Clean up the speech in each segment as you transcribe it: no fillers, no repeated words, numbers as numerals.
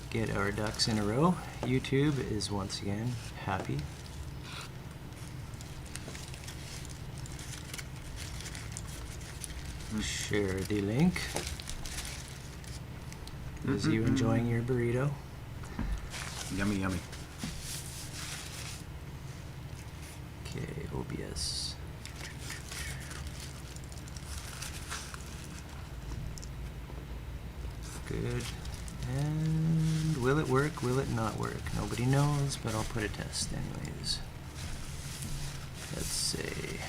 get our ducks in a row. YouTube is once again happy. Share the link. Is you enjoying your burrito? Yummy, yummy. Okay, OBS. Good. And will it work? Will it not work? Nobody knows, but I'll put a test anyways. Let's see.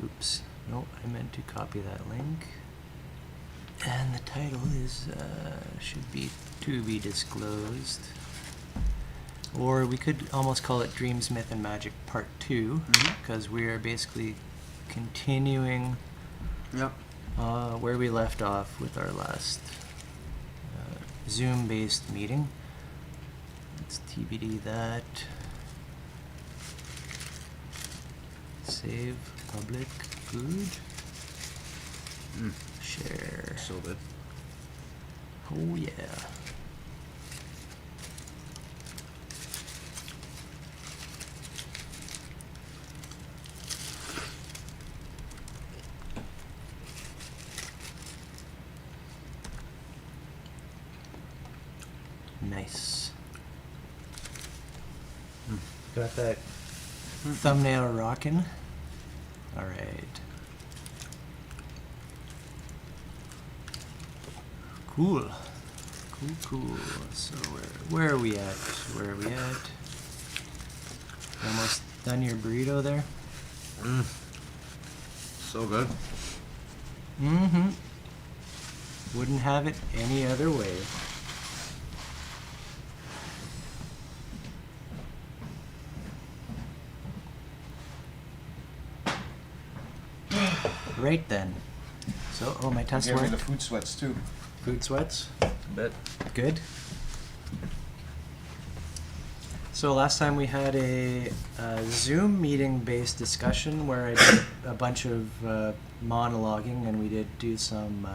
Oops. No, I meant to copy that link. And the title is, should be to be disclosed. Or we could almost call it Dreams, Myth, and Magic Part 2, because we are basically continuing where we left off with our last Zoom-based meeting. Let's TBD that. Save public food. Share. So good. Oh yeah. Nice. Got that thumbnail rocking. All right. Cool. Cool. So where are we at? Where are we at? Almost done your burrito there? So good. Wouldn't have it any other way. Right then. So, oh, my test Give me worked. the food sweats too. Food sweats? Bet. Good. So last time we had a Zoom meeting-based discussion where I did a bunch of monologuing, and we did do some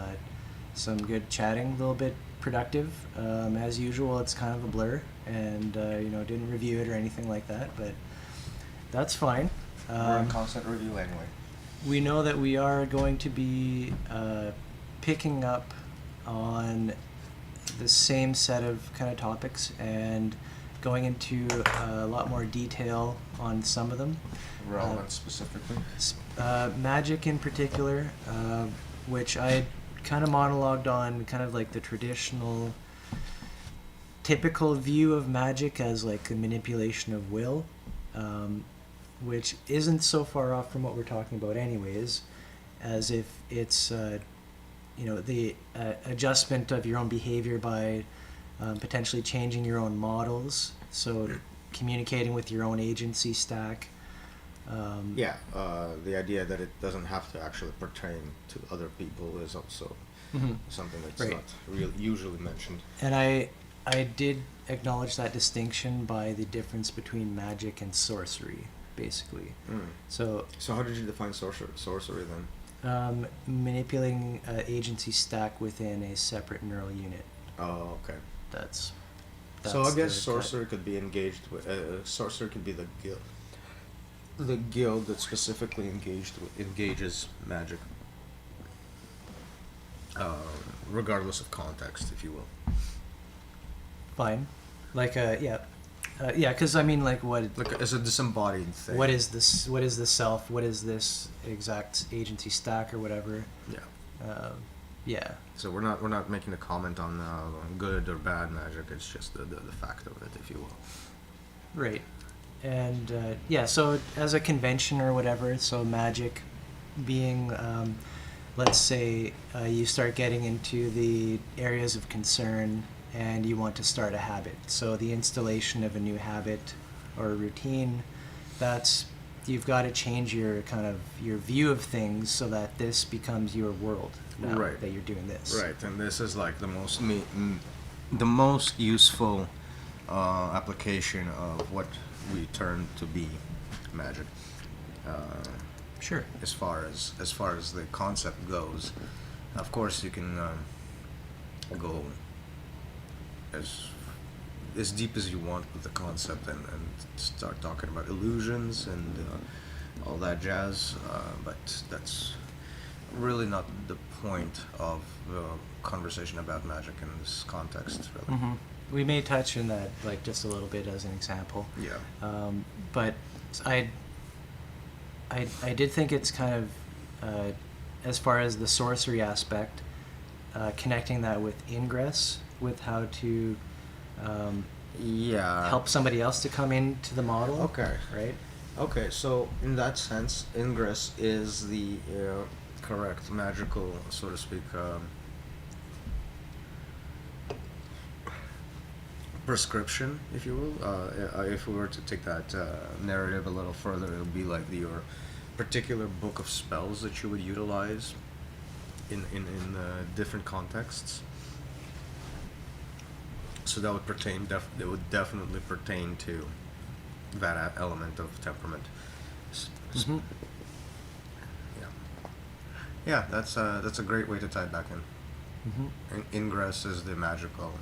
good chatting, a little bit productive. As usual, it's kind of a blur, and didn't review it or anything like that, but that's fine. We're in constant review anyway. We know that we are going to be picking up on the same set of kind of topics and going into a lot more detail on some of them. Relevant specifically? Magic in particular, which I kind of monologued on, kind of like the traditional, typical view of magic as like a manipulation of will, which isn't so far off from what we're talking about anyways, as if it's the adjustment of your own behavior by potentially changing your own models, so communicating with your own agency stack. The idea that it doesn't have to actually pertain to other people is also something that's Right. not usually mentioned. And I did acknowledge that distinction by the difference between magic and sorcery, basically. So how did you define sorcery then? manipulating agency stack within a separate neural unit. Oh, okay. That's So I guess the sorcerer could be engaged with. Sorcerer could be the guild that specifically engages magic, regardless of context, if you will. fine. Like because I mean, like what? Like as a disembodied thing. What is this? What is the self? What is this exact agency stack or whatever? Yeah. Yeah. So we're not making a comment on good or bad magic. It's just the fact of it, if you will. Right. And so as a convention or whatever, so magic being, let's say you start getting into the areas of concern and you want to start a habit. So the installation of a new habit or a routine, you've got to change your your view of things so that this becomes your world now Right. that you're doing this. Right, and this is like the most useful application of what we term to be magic. Sure. As far as the concept goes, of course you can go as deep as you want with the concept and start talking about illusions and all that jazz, but that's really not the point of the conversation about magic in this context, really. Hmm. We may touch on that like just a little bit as an example. Yeah. But I did think it's kind of, as far as the sorcery aspect, connecting that with ingress, with how to Yeah. help somebody else to come into the model. Okay. Right? Okay, so in that sense, ingress is the correct magical, so to speak, prescription, if you will. If we were to take that narrative a little further, it would be like your particular book of spells that you would utilize in different contexts. So that would pertain. It would definitely pertain to that element of temperament. Mm-hmm. Yeah. Yeah, that's a great way to tie it back in. Mm-hmm. Ingress is the magical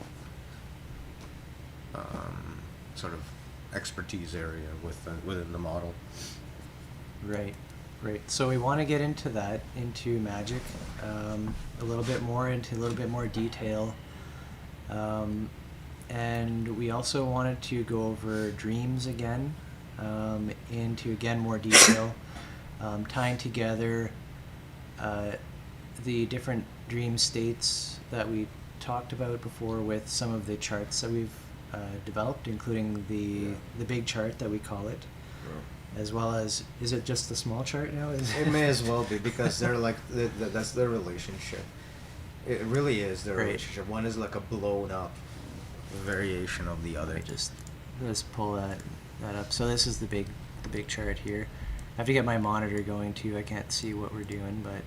sort of expertise area within the model. Right. So we want to get into that, into magic, a little bit more detail. And we also wanted to go over dreams again, into again more detail, tying together the different dream states that we talked about before with some of the charts that we've developed, including the big chart that we call it, as well as, is it just the small chart now? It may as well be, because they're like that's their relationship. It really is their Right. relationship. One is like a blown up variation of the other. Let's pull that up. So this is the big chart here. I have to get my monitor going too. I can't see what we're doing, but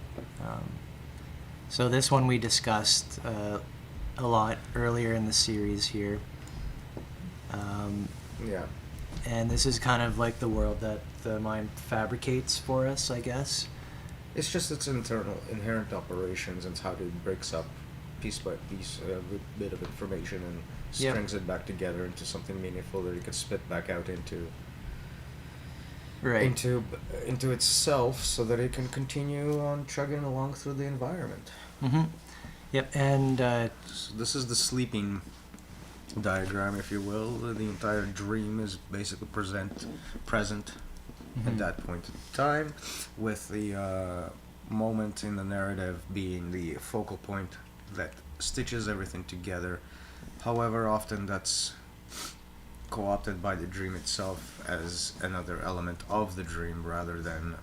so this one we discussed a lot earlier in the series here. Yeah. And this is kind of like the world that the mind fabricates for us, I guess. It's just its inherent operations and how it breaks up piece by piece a bit of information and Yep. strings it back together into something meaningful that you can spit back out into Right. into itself, so that it can continue on chugging along through the environment. Mm-hmm. Yep. And So this is the sleeping diagram, if you will. The entire dream is basically present Mhm. at that point in time, with the moment in the narrative being the focal point that stitches everything together. However, often that's co-opted by the dream itself as another element of the dream, rather than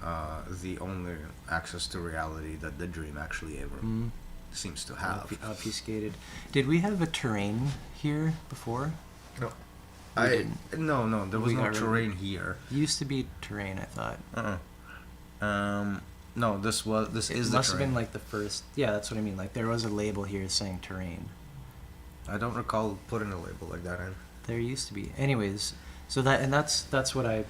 the only access to reality that the dream actually ever mm, seems to have. obfuscated. Did we have a terrain here before? No, We didn't. no, there was We no got rid of terrain here. Used to be terrain, I thought. No, this is It the must have terrain. been like the first. Yeah, that's what I mean. Like there was a label here saying terrain. I don't recall putting a label like that in. There used to be. Anyways, so that's what I.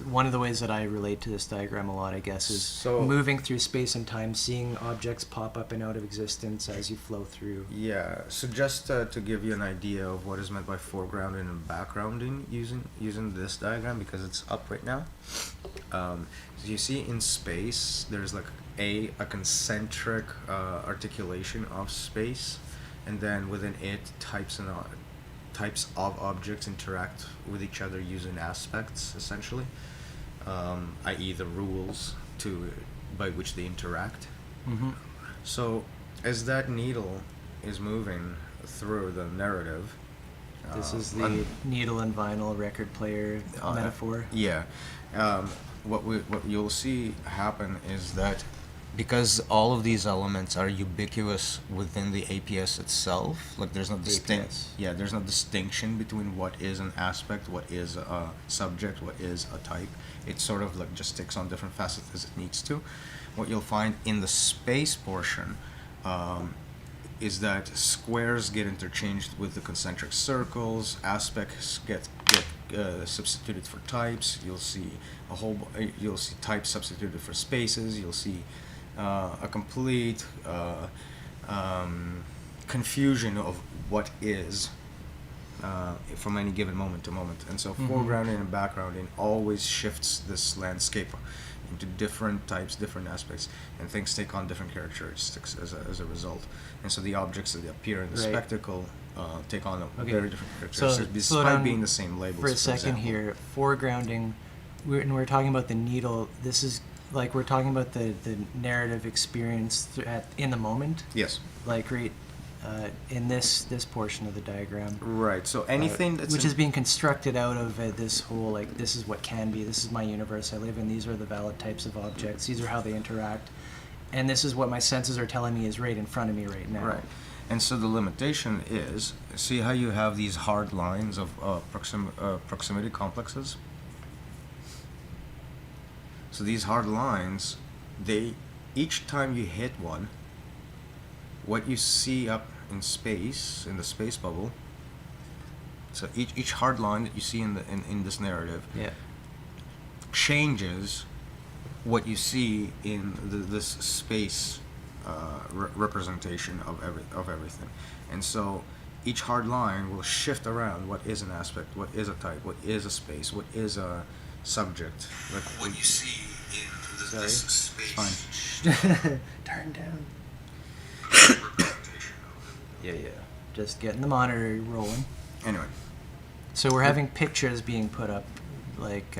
One of the ways that I relate to this diagram a lot, I guess, is So- moving through space and time, seeing objects pop up and out of existence as you flow through. Yeah, so just to give you an idea of what is meant by foregrounding and backgrounding using this diagram, because it's up right now. So you see in space, there's like a concentric articulation of space, and then within it, types of objects interact with each other using aspects, essentially, i.e. the rules by which they interact. Mm-hmm. So, as that needle is moving through the narrative, This is the needle and vinyl record player metaphor. Yeah, what you'll see happen is that, because all of these elements are ubiquitous within the APS itself, like there's no there's no distinction between what is an aspect, what is a subject, what is a type. It sort of like just takes on different facets as it needs to. What you'll find in the space portion, is that squares get interchanged with the concentric circles, aspects get substituted for types. You'll see you'll see types substituted for spaces. You'll see a complete confusion of what is from any given moment to moment. And so foregrounding and backgrounding always shifts this landscape into different types, different aspects, and things take on different characteristics as a result. And so the objects that appear in the spectacle take on a very different characteristics, despite being the same labels. For a second here, foregrounding, when we're talking about the needle, this is like we're talking about the narrative experience in the moment. Yes. Like right in this portion of the diagram. Right. So anything that's which is being constructed out of this whole, like, this is what can be, this is my universe I live in, these are the valid types of objects, these are how they interact, and this is what my senses are telling me is right in front of me right now. Right. And so the limitation is, see how you have these hard lines of proximity complexes? So these hard lines, each time you hit one, what you see up in space, in the space bubble, so each hard line that you see in this narrative changes what you see in this space representation of everything. And so each hard line will shift around what is an aspect, what is a type, what is a space, what is a subject. Like what you see in this space. Fine. Turn down. Yeah. Just getting the monitor rolling. Anyway. So we're having pictures being put up, like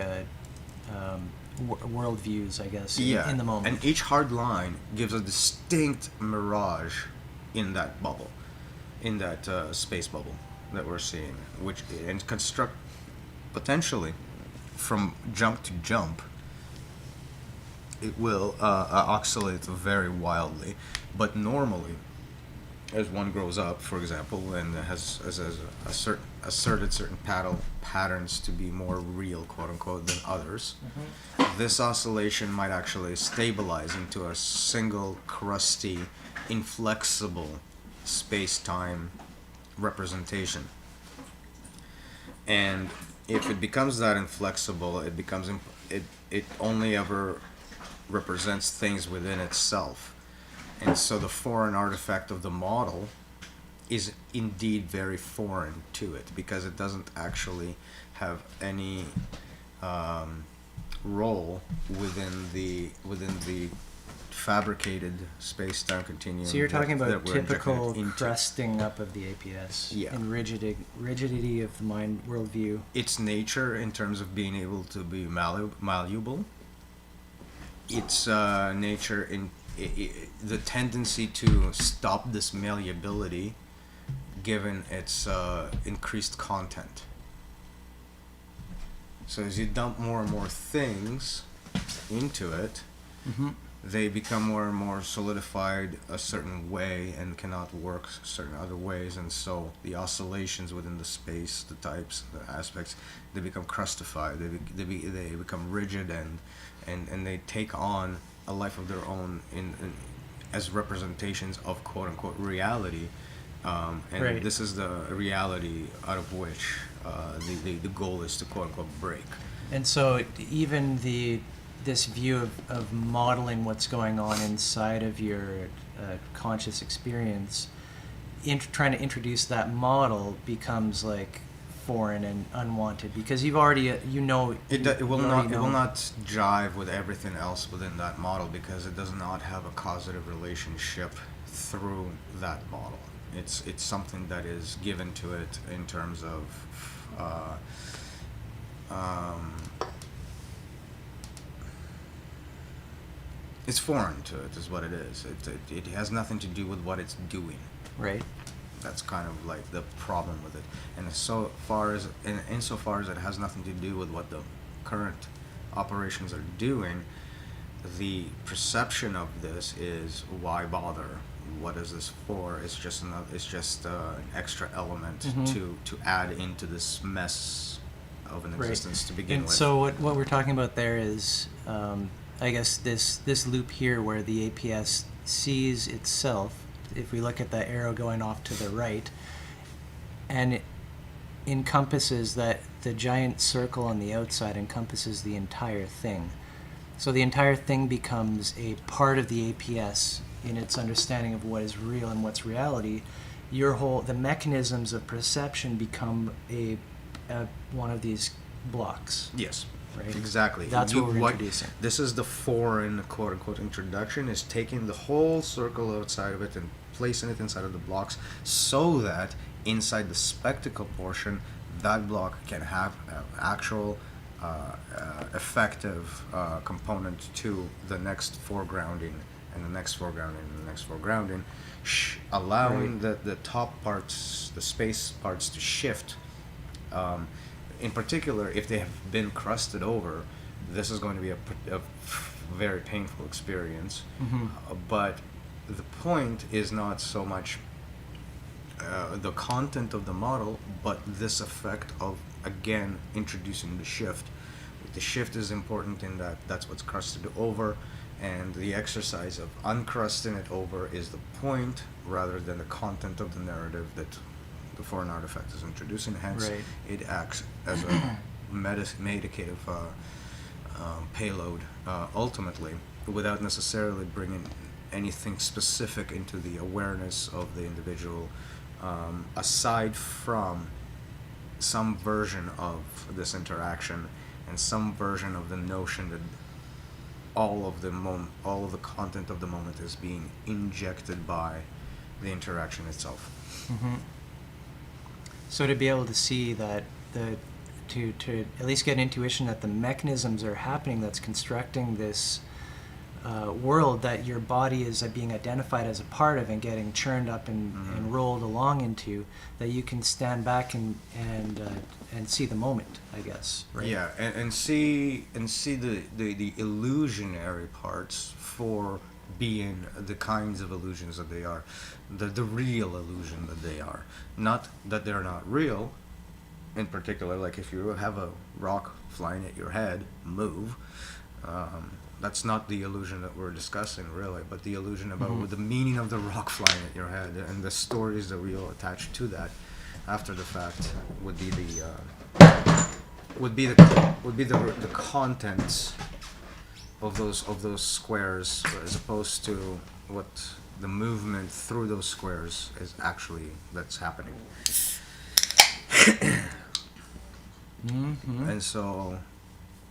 world views, I guess, in the moment. And each hard line gives a distinct mirage in that bubble, in that space bubble that we're seeing, and construct potentially from jump to jump. It will oscillate very wildly, but normally, as one grows up, for example, and has asserted certain patterns to be more real, quote unquote, than others, this oscillation might actually stabilize into a single, crusty, inflexible space-time representation. And if it becomes that inflexible, it only ever represents things within itself. And so the foreign artifact of the model is indeed very foreign to it, because it doesn't actually have any role within the fabricated space-time continuum. So you're talking about that typical crusting up of the APS and rigidity of the mind worldview. Its nature in terms of being able to be malleable. Its nature in the tendency to stop this malleability given its increased content. So as you dump more and more things into it, they become more and more solidified a certain way and cannot work certain other ways, and so the oscillations within the space, the types, the aspects, they become crustified, they become rigid, and they take on a life of their own as representations of quote unquote reality, and this is the reality out of which the goal is to quote unquote break. And so even this view of modeling what's going on inside of your conscious experience, trying to introduce that model becomes like foreign and unwanted, because you've already it will not jive with everything else within that model, because it does not have a causative relationship through that model. It's something that is given to it in terms of it's foreign to it, is what it is. It has nothing to do with what it's doing. Right. That's kind of like the problem with it. And insofar as it has nothing to do with what the current operations are doing, the perception of this is, why bother? What is this for? It's just an extra element to add into this mess of an existence to begin with. So what we're talking about there is, I guess this loop here where the APS sees itself if we look at the arrow going off to the right, and it encompasses that the giant circle on the outside encompasses the entire thing. So the entire thing becomes a part of the APS in its understanding of what is real and what's reality. The mechanisms of perception become a one of these blocks. Yes. Right? Exactly. That's what we're introducing. This is the foreign quote-unquote introduction, is taking the whole circle outside of it and placing it inside of the blocks so that inside the spectacle portion, that block can have an actual effective component to the next foregrounding and the next foregrounding and the next foregrounding, allowing the top parts, the space parts to shift. In particular, if they have been crusted over, this is going to be a very painful experience. But the point is not so much the content of the model, but this effect of, again, introducing the shift. The shift is important in that that's what's crusted over, and the exercise of uncrusting it over is the point rather than the content of the narrative that the foreign artifact is introducing. Hence, Right. it acts as a medicative payload ultimately, without necessarily bringing anything specific into the awareness of the individual, aside from some version of this interaction and some version of the notion that all of the content of the moment is being injected by the interaction itself. So to be able to see that to at least get an intuition that the mechanisms are happening that's constructing this world that your body is being identified as a part of and getting churned up and rolled along into, that you can stand back and see the moment, I guess. Right? Yeah, and see the illusionary parts for being the kinds of illusions that they are, the real illusion that they are. Not that they're not real. In particular, like if you have a rock flying at your head, move. That's not the illusion that we're discussing, really, but the illusion about the meaning of the rock flying at your head and the stories that we'll attach to that after the fact would be the contents of those squares, as opposed to what the movement through those squares is actually that's happening. And so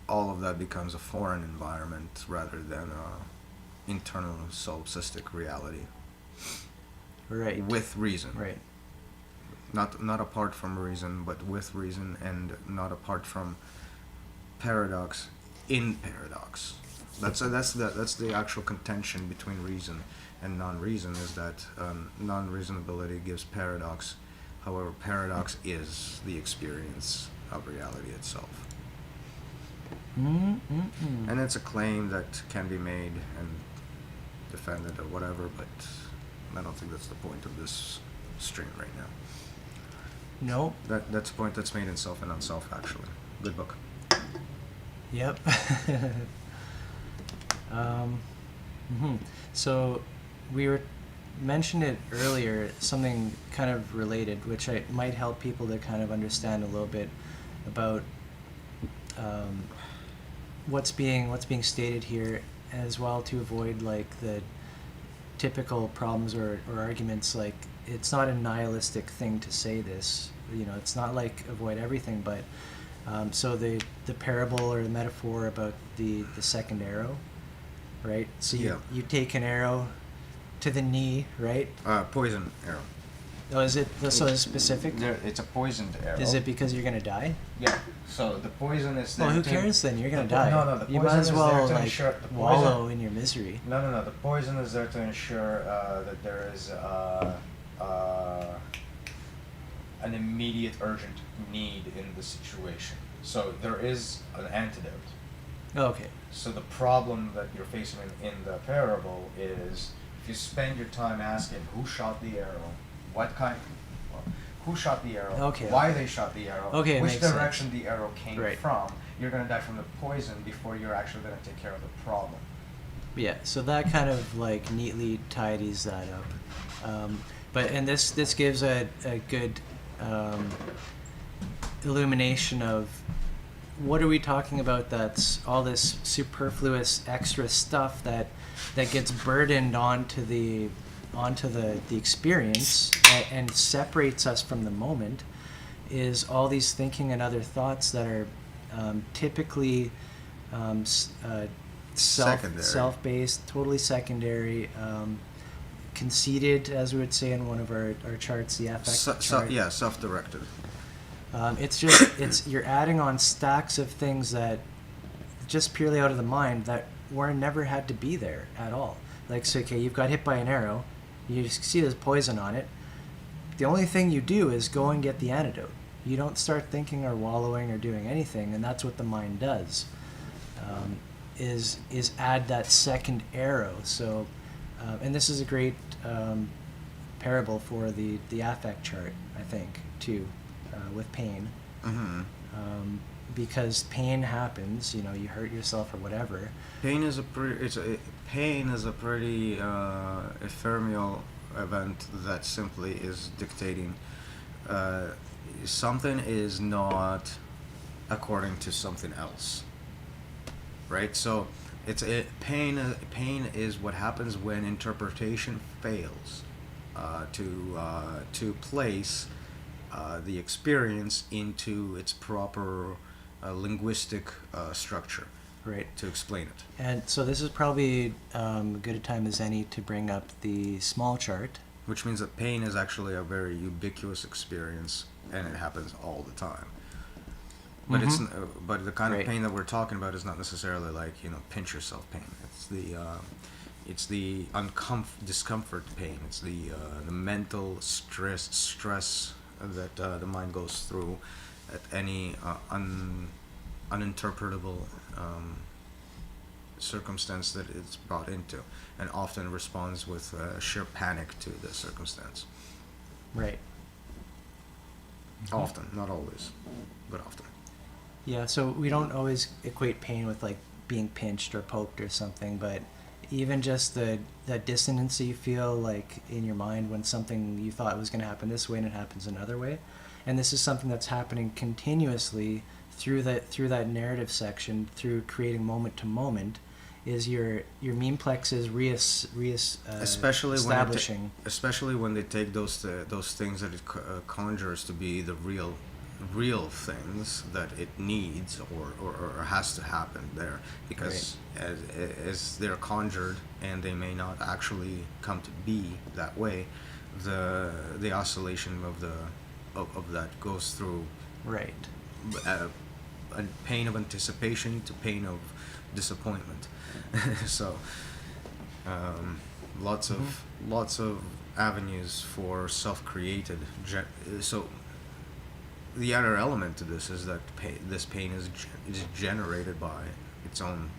all of that becomes a foreign environment rather than a internal solipsistic reality. Right. With reason. Right. Not apart from reason, but with reason, and not apart from paradox in paradox. That's the actual contention between reason and non-reason, is that non-reasonability gives paradox. However, paradox is the experience of reality itself. And it's a claim that can be made and defended or whatever, but I don't think that's the point of this stream right now. No. That's a point that's made in Self and Unself, actually. Good book. Yep. So we mentioned it earlier, something kind of related, which might help people to kind of understand a little bit about what's being stated here, as well, to avoid like the typical problems or arguments. Like, it's not a nihilistic thing to say this, it's not like avoid everything, but so the parable or the metaphor about the second arrow, right? So you take an arrow to the knee, right? Poison arrow. Oh, is it so specific? It's a poisoned arrow. Is it because you're gonna die? Yeah. So the poison is there. Well, who cares then? You're gonna die. No, the you might poison as is well there to like ensure the wallow in your misery. No. The poison is there to ensure that there is an immediate, urgent need in the situation. So there is an antidote. Oh, okay. So the problem that you're facing in the parable is, if you spend your time asking who shot the arrow, who shot the arrow, Okay. why they shot the arrow, Okay, it which makes direction the arrow came Right. from, you're going to die from the poison before you're actually going to take care of the problem. Yeah. So that kind of like neatly tidies that up. And this gives a good illumination of what are we talking about that's all this superfluous extra stuff that gets burdened onto the experience and separates us from the moment, is all these thinking and other thoughts that are typically self-based, totally secondary, conceited, as we would say in one of our charts, the affect chart. Self-directed. It's you're adding on stacks of things that just purely out of the mind that were never had to be there at all. Like, so, okay, you've got hit by an arrow, you just see there's poison on it. The only thing you do is go and get the antidote. You don't start thinking or wallowing or doing anything, and that's what the mind does. Is add that second arrow. So, and this is a great parable for the affect chart, I think, too, with pain. Mm-hmm. Because pain happens, you hurt yourself or whatever. Pain is a pretty ephemeral event that simply is dictating something is not according to something else, right? So pain is what happens when interpretation fails to place the experience into its proper linguistic structure, right, to explain it. And so this is probably good a time as any to bring up the small chart, Which means that pain is actually a very ubiquitous experience, and it happens all the time. But but the kind of pain that we're talking about is not necessarily like pinch yourself pain. It's the discomfort pain. It's the mental stress that the mind goes through at any uninterpretable circumstance that it's brought into, and often responds with sheer panic to the circumstance. Right. Often, not always, but often. Yeah, so we don't always equate pain with like being pinched or poked or something, but even just that dissonance you feel like in your mind when something you thought was going to happen this way and it happens another way, and this is something that's happening continuously through that narrative section, through creating moment to moment, is your memeplex is establishing. Especially when they take those things that it conjures to be the real things that it needs or has to happen there, because as they're conjured and they may not actually come to be that way, the oscillation of that goes through a pain of anticipation to pain of disappointment. So lots of avenues for self-created. So the other element to this is that this pain is generated by its own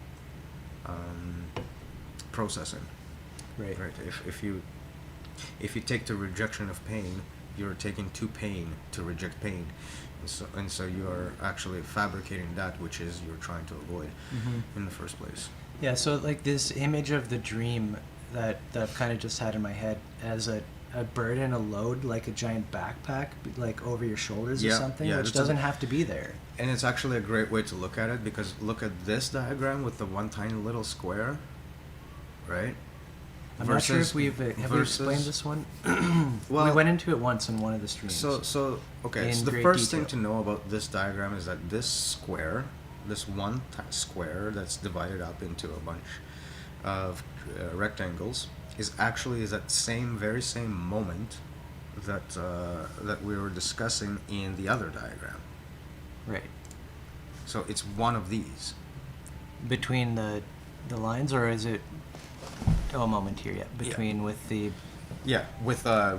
processing. Right. If you take the rejection of pain, you're taking to pain to reject pain, and so you are actually fabricating that which is you're trying to avoid in the first place. Yeah. So like this image of the dream that I've kind of just had in my head as a burden, a load, like a giant backpack, like over your shoulders or something, which doesn't have to be there. And it's actually a great way to look at it, because look at this diagram with the one tiny little square, right? Not sure if we explained this one. Well, we went into it once in one of the streams. So the first thing to know about this diagram is that this square, this one square that's divided up into a bunch of rectangles, is actually that very same moment that we were discussing in the other diagram. Right. So it's one of these. Between the lines, or is it? Oh, a moment here. Yeah. Between with the. Yeah, with the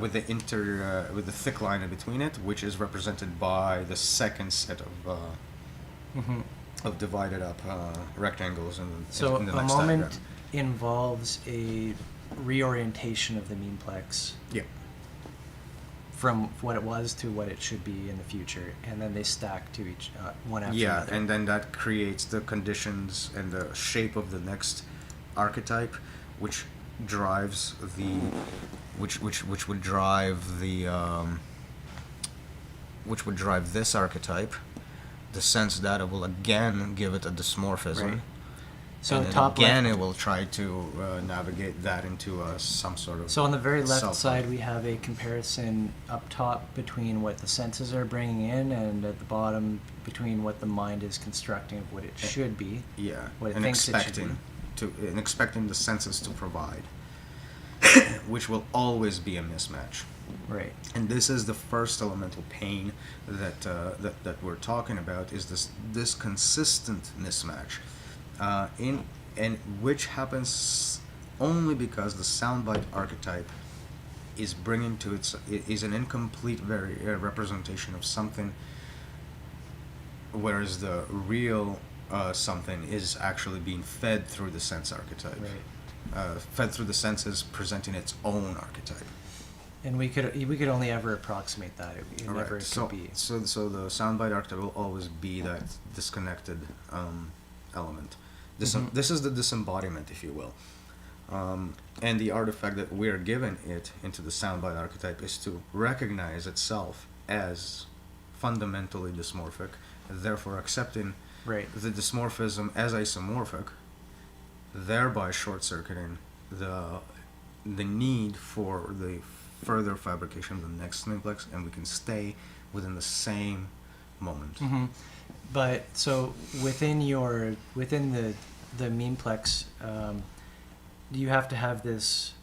thick line in between it, which is represented by the second set of divided up rectangles in the next diagram. So a moment involves a reorientation of the memeplex. Yeah. From what it was to what it should be in the future, and then they stack to each one after another. Yeah, and then that creates the conditions and the shape of the next archetype, which drives which would drive the which would drive this archetype. The sense data will again give it a dysmorphism. Right. So and then top again, left. it will try to navigate that into some sort of. So on the very left self- side, we have a comparison up top between what the senses are bringing in, and at the bottom between what the mind is constructing of what it should be. Yeah, What it and thinks it should expecting and expecting the senses to provide, which will always be a mismatch. Right. And this is the first elemental pain that that we're talking about, is this consistent mismatch, and which happens only because the soundbite archetype is bringing to is an incomplete representation of something, whereas the real something is actually being fed through the sense archetype, fed through the senses, presenting its own archetype. And we could only ever approximate that. It never Right. So, could be. so the soundbite archetype will always be that disconnected element. This Mhm. this is the disembodiment, if you will. And the artifact that we're giving it into the soundbite archetype is to recognize itself as fundamentally dysmorphic, therefore accepting Right. the dysmorphism as isomorphic, thereby short-circuiting the need for the further fabrication of the next simplex, and we can stay within the same moment. Hmm. But so within the memeplex, you have to have this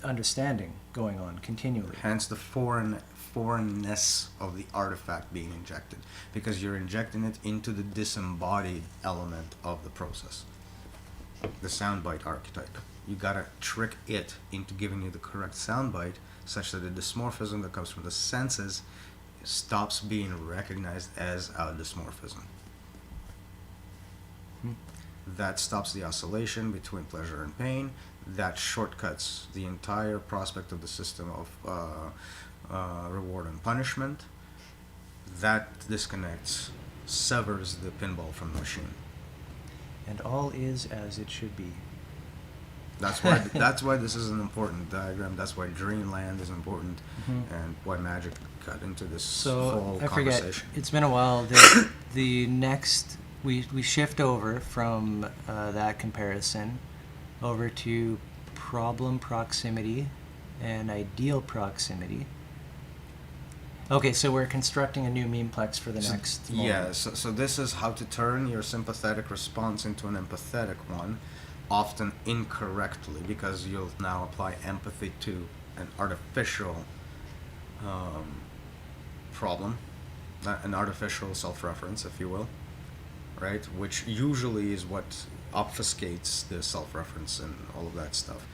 understanding going on continually. Hence the foreignness of the artifact being injected, because you're injecting it into the disembodied element of the process, the soundbite archetype. You gotta trick it into giving you the correct soundbite, such that the dysmorphism that comes from the senses stops being recognized as a dysmorphism. Hmm. That stops the oscillation between pleasure and pain. That shortcuts the entire prospect of the system of reward and punishment. That disconnects, severs the pinball from the machine. And all is as it should be. That's why this is an important diagram. That's why Dreamland is important, Mhm. and why magic got into this So whole I forget. conversation. It's been a while. The next we shift over from that comparison over to problem proximity and ideal proximity. Okay, so we're constructing a new memeplex for the next moment. Yeah, so this is how to turn your sympathetic response into an empathetic one, often incorrectly, because you'll now apply empathy to an artificial problem, an artificial self-reference, if you will, right? Which usually is what obfuscates the self-reference and all of that stuff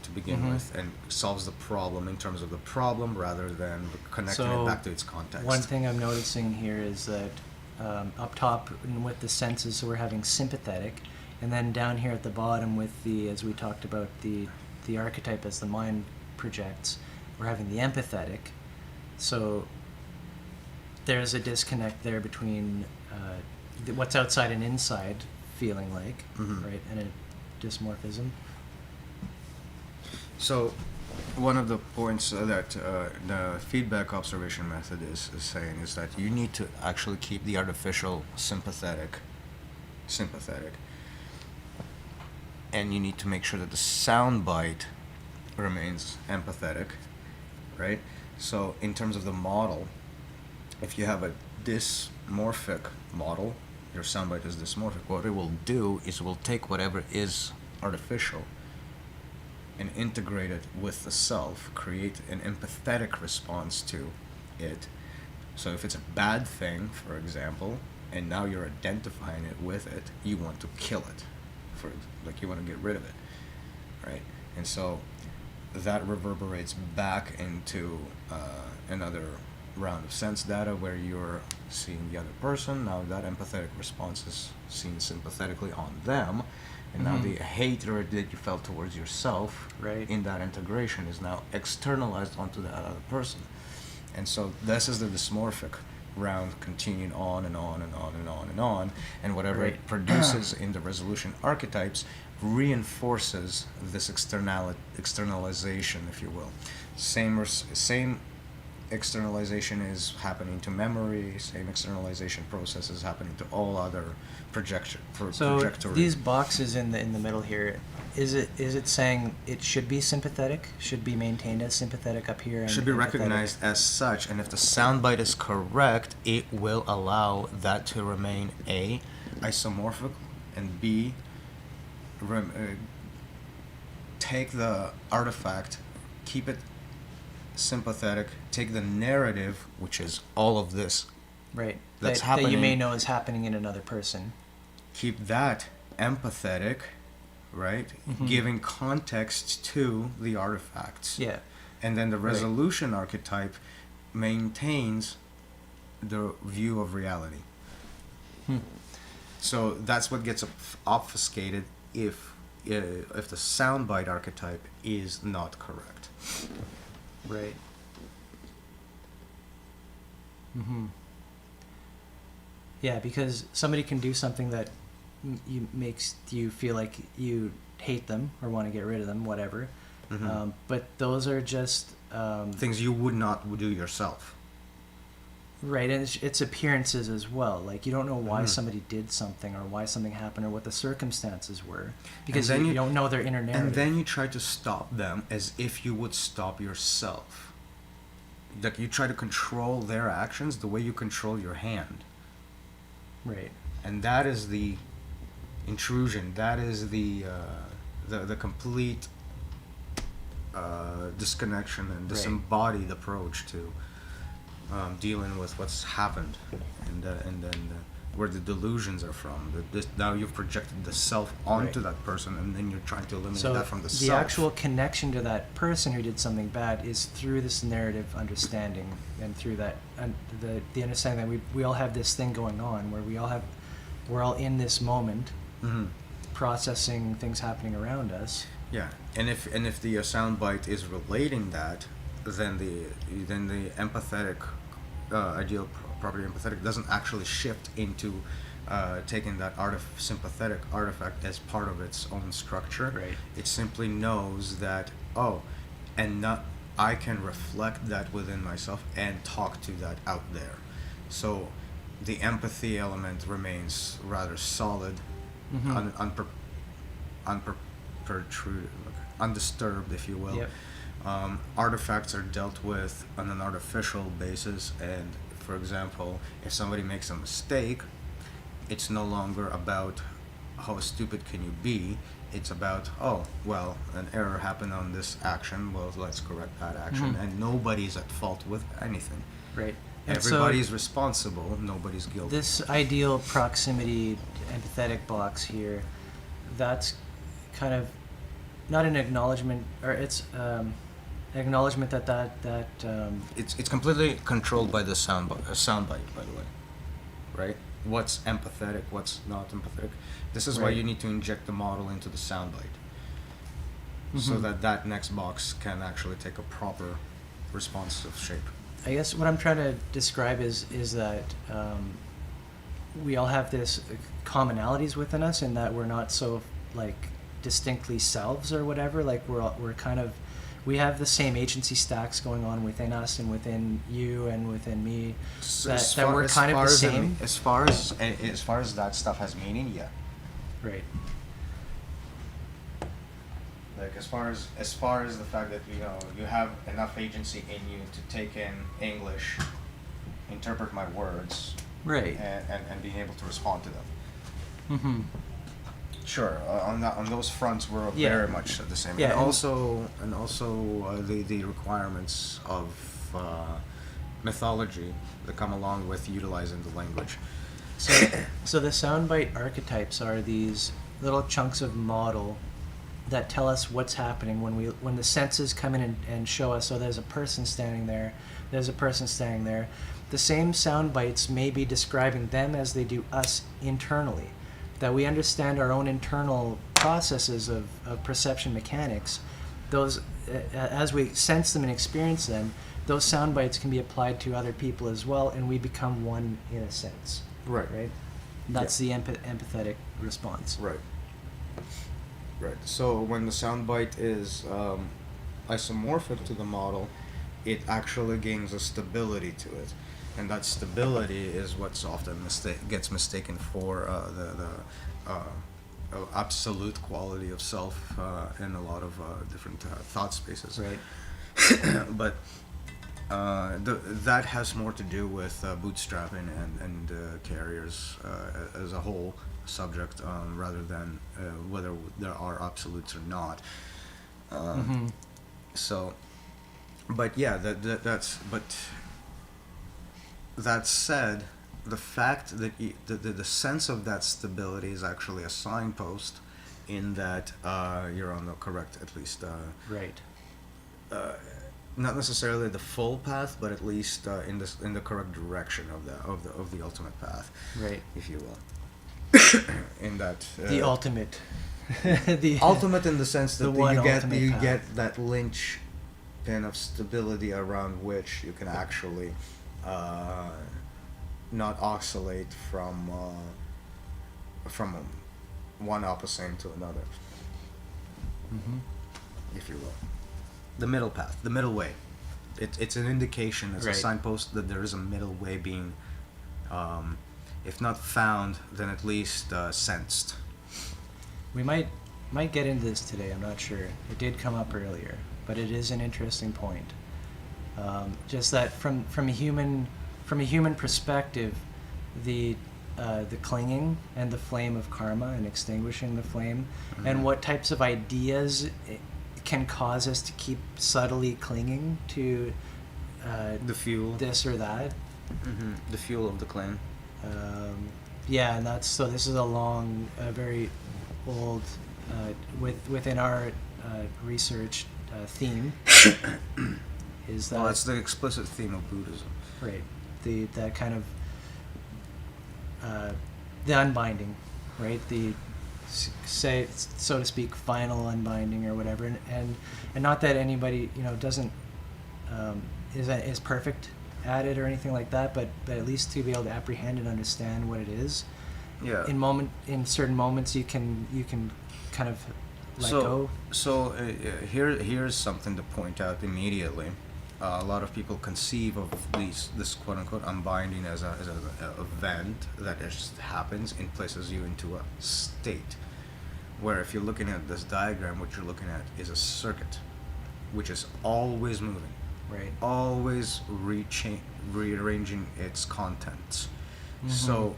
to begin Mhm. with, and solves the problem in terms of the problem rather than connecting it back to its context. One thing I'm noticing here is that up top with the senses, so we're having sympathetic, and then down here at the bottom with the, as we talked about, the archetype as the mind projects, we're having the empathetic. So there's a disconnect there between what's outside and inside feeling like, Mhm. right, and a dysmorphism. So, one of the points that the feedback observation method is saying is that you need to actually keep the artificial sympathetic, and you need to make sure that the sound bite remains empathetic, right? So, in terms of the model, if you have a dysmorphic model, your soundbite is dysmorphic, what it will do is it will take whatever is artificial and integrate it with the self, create an empathetic response to it. So if it's a bad thing, for example, and now you're identifying it with it, you want to kill it, you want to get rid of it, right? And so that reverberates back into another round of sense data where you're seeing the other person. Now that empathetic response is seen sympathetically on them, and now the hatred that you felt towards yourself in that integration is now externalized onto that other person. And so this is the dysmorphic round continuing on and on and on and on and on, and whatever it produces in the resolution archetypes reinforces this externalization, if you will. Same externalization is happening to memory. Same externalization process is happening to all other So trajectory. these boxes in the middle here, is it saying it should be sympathetic, should be maintained as sympathetic up here, and should be empathetic? recognized as such, and if the soundbite is correct, it will allow that to remain A, isomorphic, and B, take the artifact, keep it sympathetic, take the narrative, which is all of this Right. that's that happening, you may know is happening in another person. keep that empathetic, right? Giving context to the artifacts. Yeah. And then the resolution archetype maintains the view of reality. So that's what gets obfuscated if the soundbite archetype is not correct. Right. Yeah, because somebody can do something that makes you feel like you hate them or want to get rid of them, whatever. But those are just Things you would not do yourself. right, and it's appearances as well. Like you don't know why somebody did something or why something happened or what the circumstances were because then you don't know their inner narrative. And then you try to stop them as if you would stop yourself. Like you try to control their actions the way you control your hand. Right. And that is the intrusion. That is the complete disconnection and disembodied approach to dealing with what's happened, and then where the delusions are from. Now you've projected the self onto that person, and then you're trying to eliminate So that from the the self. actual connection to that person who did something bad is through this narrative understanding, and through that the understanding that we all have this thing going on where we're all in this moment, processing things happening around us. Yeah, and if the soundbite is relating that, then the empathetic ideal property empathetic doesn't actually shift into taking that sympathetic artifact as part of its own structure. Right. It simply knows that I can reflect that within myself and talk to that out there. So the empathy element remains rather solid, undisturbed, if you will. Yep. Artifacts are dealt with on an artificial basis, and for example, if somebody makes a mistake, it's no longer about how stupid can you be. It's about, oh, well, an error happened on this action, well, let's correct that action, and nobody's at fault with anything. Right. And Everybody's so responsible, nobody's guilty. this ideal proximity empathetic box here, that's kind of not an acknowledgement, or it's acknowledgement that It's completely controlled by the soundbite, by the way, right? What's empathetic, what's not empathetic. This is why Right. you need to inject the model into the soundbite, so that next box can actually take a proper responsive shape. I guess what I'm trying to describe is that we all have this commonalities within us, in that we're not so like distinctly selves or whatever. Like we're kind of, we have the same agency stacks going on within us and within you and within me. That we're kind of the same. As far as that stuff has meaning, yeah. Right. Like as far as the fact that you have enough agency in you to take in English, interpret my words, Right. and being able to respond to them. Mm-hmm. Sure, on those fronts we're Yeah. very much the same. Yeah. And also the requirements of mythology that come along with utilizing the language. So the soundbite archetypes are these little chunks of model that tell us what's happening when the senses come in and show us. So there's a person standing there. There's a person standing there. The same sound bites may be describing them as they do us internally. That we understand our own internal processes of perception mechanics. Those, as we sense them and experience them, those sound bites can be applied to other people as well, and we become one in a sense. Right. Right. That's the empathetic response. Right. Right. So when the soundbite is isomorphic to the model, it actually gains a stability to it, and that stability is what's often gets mistaken for absolute quality of self in a lot of different thought spaces. Right. But that has more to do with bootstrapping and carriers as a whole subject, rather than whether there are absolutes or not. So, but yeah, but that said, the fact that the sense of that stability is actually a signpost in that you're on the correct, at least. Right. Not necessarily the full path, but at least in the correct direction of the ultimate path, Right. if you will. In that The ultimate. The ultimate in the sense the that one you ultimate path. get that lynch pin of stability around which you can actually not oscillate from one opposite to another, if you will. The middle path, the middle way. It's an indication, it's Right. a signpost that there is a middle way being, if not found, then at least sensed. We might get into this today. I'm not sure. It did come up earlier, but it is an interesting point. Just that from a human perspective, the clinging and the flame of karma and extinguishing the flame, and what types of ideas can cause us to keep subtly clinging to The fuel. this or that. The fuel of the claim. Yeah, and this is a long, very old, within our research theme is that Well, it's the explicit theme of Buddhism. right, that kind of the unbinding, right, the say, so to speak, final unbinding or whatever, and not that anybody doesn't is perfect at it or anything like that, but at least to be able to apprehend and understand what it is. Yeah. In certain moments you can kind of let go. So here's something to point out immediately. A lot of people conceive of this quote unquote unbinding as an event that just happens and places you into a state. Where if you're looking at this diagram, what you're looking at is a circuit, which is always moving, Right. always rearranging its contents. So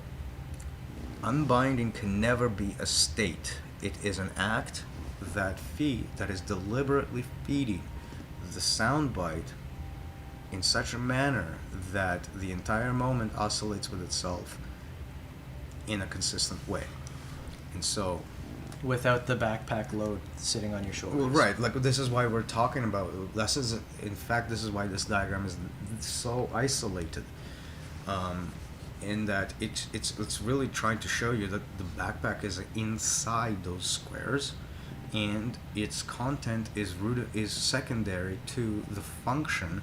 unbinding can never be a state. It is an act that is deliberately feeding the soundbite in such a manner that the entire moment oscillates with itself in a consistent way. And so, Without the backpack load sitting on your shoulders. well, right, like this is why we're talking about this is why this diagram is so isolated, in that it's really trying to show you that the backpack is inside those squares, and its content is secondary to the function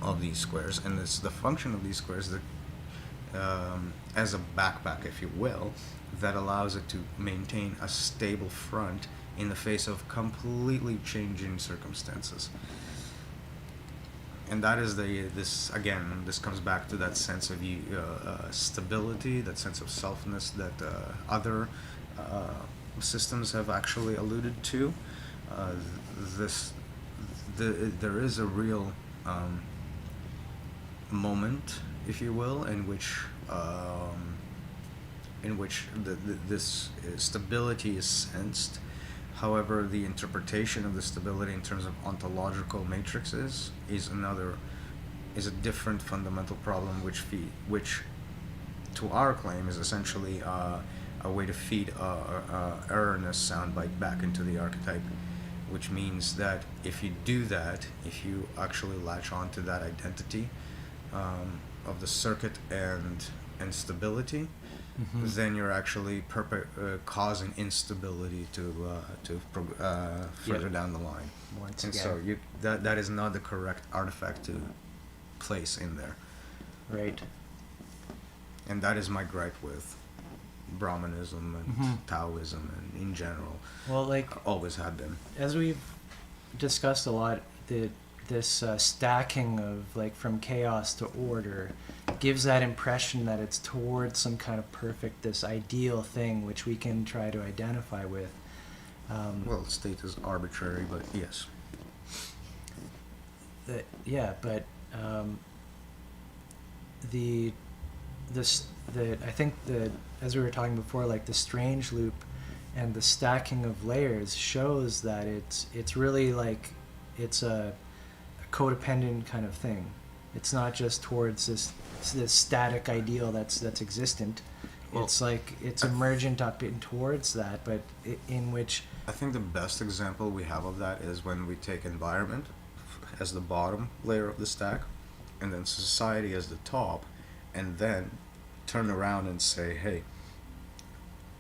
of these squares, and it's the function of these squares that as a backpack, if you will, that allows it to maintain a stable front in the face of completely changing circumstances. And that is this comes back to that sense of stability, that sense of selfness that other systems have actually alluded to. There is a real moment, if you will, in which this stability is sensed. However, the interpretation of the stability in terms of ontological matrices is a different fundamental problem, which to our claim is essentially a way to feed a erroneous soundbite back into the archetype, which means that if you do that, if you actually latch on to that identity of the circuit and stability, then you're actually causing instability further down the line. Once And again. so that is not the correct artifact to place in there. Right. And that is my gripe with Brahmanism and Mhm. Taoism and in general Well, like always had been. as we've discussed a lot, this stacking of like from chaos to order gives that impression that it's towards some kind of perfect, this ideal thing which we can try to identify with. Well, state is arbitrary, but yes. Yeah, but I think the as we were talking before, like the strange loop and the stacking of layers shows that it's really like it's a codependent kind of thing. It's not just towards this static ideal that's existent. Well, It's like it's emergent up in towards that, but in which I think the best example we have of that is when we take environment as the bottom layer of the stack, and then society as the top, and then turn around and say, hey,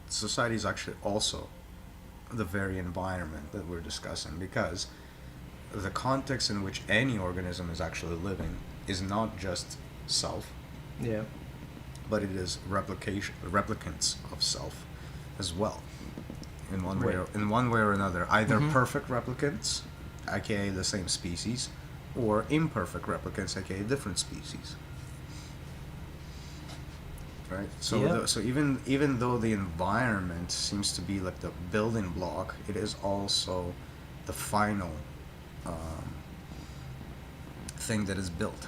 society is actually also the very environment that we're discussing, because the context in which any organism is actually living is not just self, yeah. but it is replicants of self as well, in one way or another. Either Mhm. perfect replicants, aka the same species, or imperfect replicants, aka different species. Right. So Yeah. so even though the environment seems to be like the building block, it is also the final thing that is built.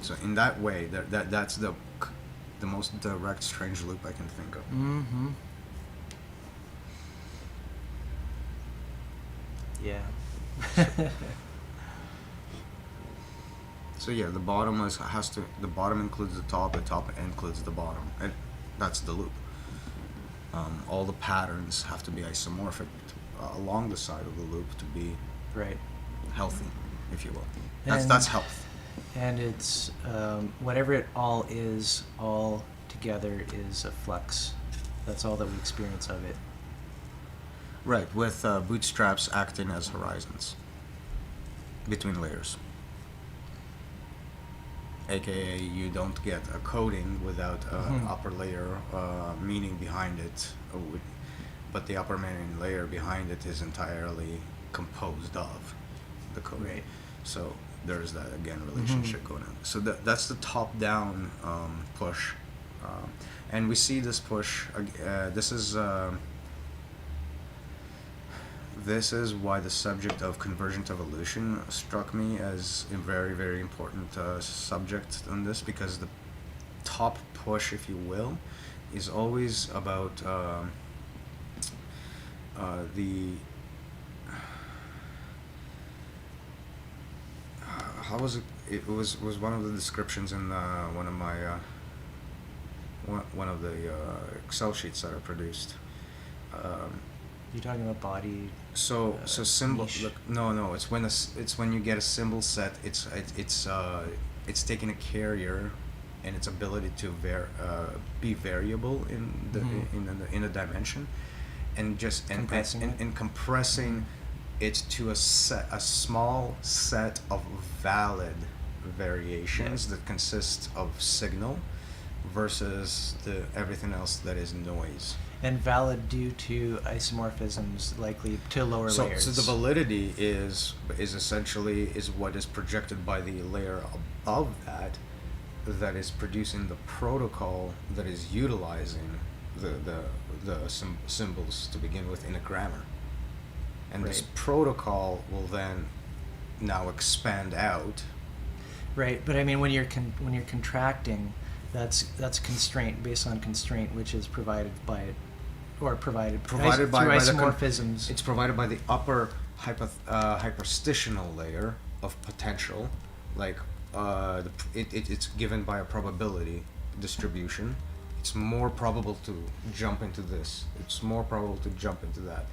So in that way, that's the most direct strange loop I can think of. Mm-hmm. Yeah. So yeah, the bottom the bottom includes the top includes the bottom, and that's the loop. All the patterns have to be isomorphic along the side of the loop to be Right. healthy, if you will. And- That's health. And it's whatever it all is, all together is a flux. That's all that we experience of it. Right, with bootstraps acting as horizons between layers. AKA, you don't get a coating without an Mhm. upper layer meaning behind it, but the upper meaning layer behind it is entirely composed of the coating. Right. So there's that again relationship Mhm. going on. So that's the top-down push, and we see this push. This is why the subject of convergent evolution struck me as a very, very important subject on this, because the top push, if you will, is always about the how was it? It was one of the descriptions in one of my one of the Excel sheets that I produced. You're talking about body. So symbol. Niche. Look, no. It's when you get a symbol set. It's taking a carrier and its ability to be variable in the Mhm. in a dimension, and just Compressing it. and compressing it to a small set of valid variations that consist of signal versus everything else that is noise. And valid due to isomorphisms likely to lower layers. So the validity is essentially what is projected by the layer above that is producing the protocol that is utilizing the symbols to begin with in a grammar, and this Right. protocol will then now expand out. Right, but I mean when you're contracting, that's constraint based on constraint, which is provided by provided By through the isomorphisms. it's provided by the upper hyperstitional layer of potential, like it's given by a probability distribution. It's more probable to jump into this. It's more probable to jump into that,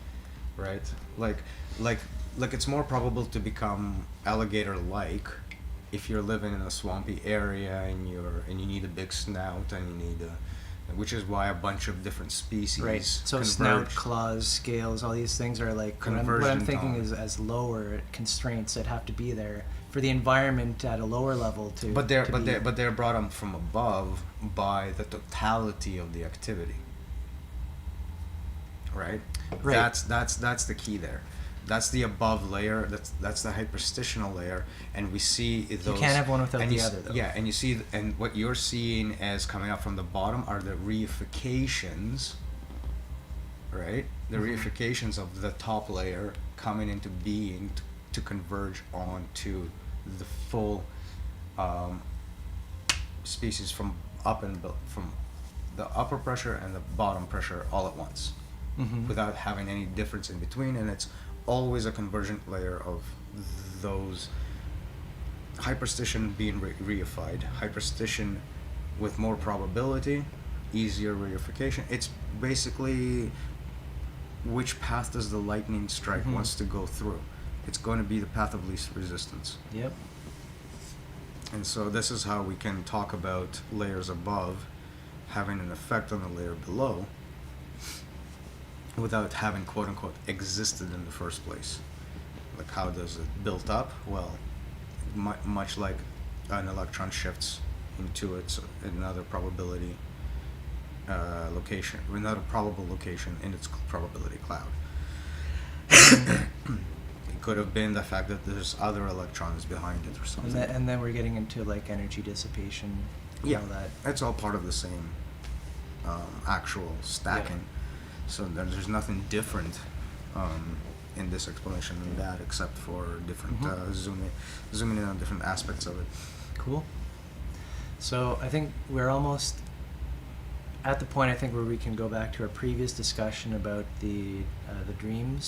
right? Like it's more probable to become alligator-like if you're living in a swampy area and you need a big snout and you need which is why a bunch of different species Right. So converge. snout, claws, scales, all these things are like what I'm Convergent thinking on. is as lower constraints that have to be there for the environment at a lower level to. But they're to but be, they're brought on from above by the totality of the activity. Right? Right. That's the key there. That's the above layer. That's the hyperstitional layer, and we see those. You can't have one without and the you other, though. Yeah, and you see, and what you're seeing as coming up from the bottom are the reifications. Right, the Mhm. reifications of the top layer coming into being to converge onto the full species from from the upper pressure and the bottom pressure all at once, Mhm. without having any difference in between, and it's always a convergent layer of those hyperstition being reified, hyperstition with more probability, easier reification. It's basically which path does the lightning strike Mhm. wants to go through. It's going to be the path of least resistance. Yep. And so this is how we can talk about layers above having an effect on the layer below without having quote unquote existed in the first place. Like how does it build up? Well, much like an electron shifts into its another probability location, another probable location in its probability cloud. It could have been the fact that there's other electrons behind it or something. And then we're getting into like energy dissipation. Yeah, All that. it's all part of the same actual stacking. So there's nothing different in this explanation than that, except for different Mhm. zooming in on different aspects of it. Cool. So I think we're almost at the point I think where we can go back to our previous discussion about the dream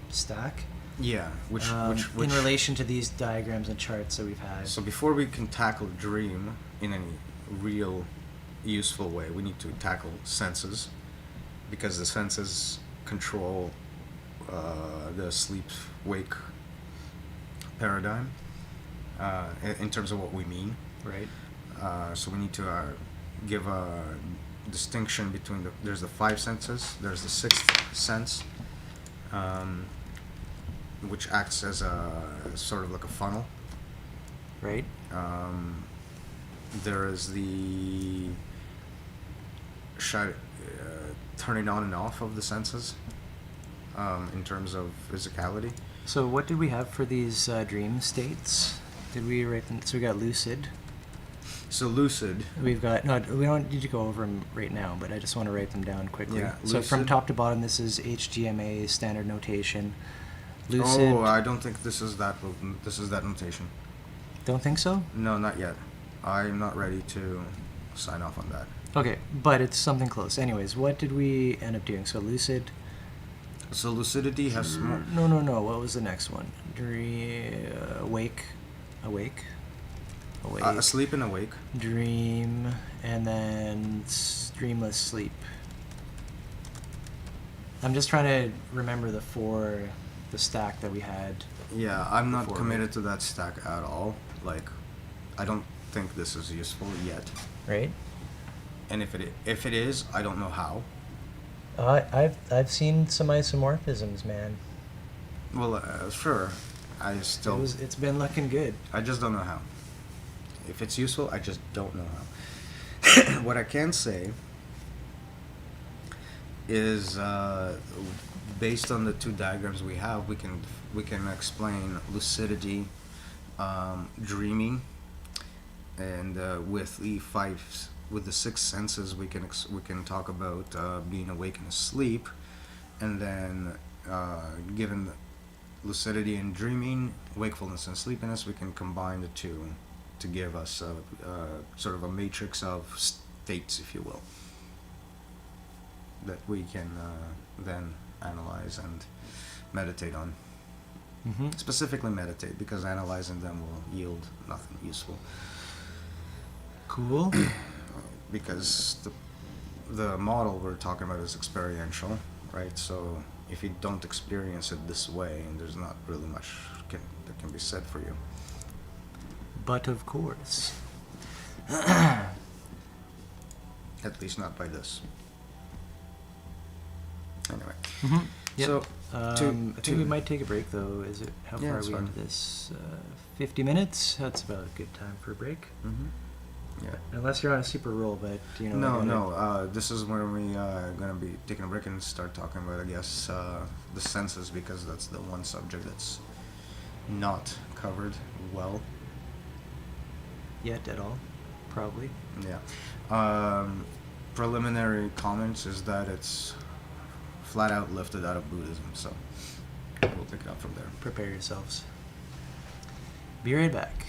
stack. Yeah, which in relation to these diagrams and charts that we've had. So before we can tackle dream in any real useful way, we need to tackle senses, because the senses control the sleep-wake paradigm in terms of what we mean. Right. So we need to give a distinction between there's the five senses, there's the sixth sense, which acts as a sort of like a funnel. Right. There is the turning on and off of the senses in terms of physicality. So what did we have for these dream states? Did we write them? So we got lucid. So lucid. We've got no. We don't need to go over them right now, but I just want to write them down quickly. Yeah, So from lucid. top to bottom, this is HGMA standard notation. Lucid. Oh, I don't think this is that notation. Don't think so. No, not yet. I'm not ready to sign off on that. Okay, but it's something close. Anyways, what did we end up doing? So lucid. So lucidity has more. No. What was the next one? Awake. Asleep and awake. Dream, and then dreamless sleep. I'm just trying to remember the stack that we had. Yeah, I'm not Before, committed right? to that stack at all. Like, I don't think this is useful yet. Right. And if it is, I don't know how. I've seen some isomorphisms, man. Well, sure. It's been looking good. I just don't know how. If it's useful, I just don't know how. What I can say is, based on the two diagrams we have, we can explain lucidity, dreaming, and with the six senses, we can talk about being awake and asleep, and then given the lucidity and dreaming, wakefulness and sleepiness, we can combine the two to give us sort of a matrix of states, if you will, that we can then analyze and meditate on. Mm-hmm. Specifically meditate, because analyzing them will yield nothing useful. Cool. Because the model we're talking about is experiential, right? So if you don't experience it this way, there's not really much that can be said for you. But of course. At least not by this. Anyway. Mm-hmm. Yep. So, I think we might take a break, though. Is it? How Yeah, far are it's we fine. into this? 50 minutes. That's about a good time for a break. Yeah. Unless you're on a super roll, but you know. No. This is where we gonna be taking a break and start talking about, I guess, the senses, because that's the one subject that's not covered well. Yet at all, probably. Yeah. Preliminary comments is that it's flat out lifted out of Buddhism, so we'll pick it up from there. Prepare yourselves. Be right back.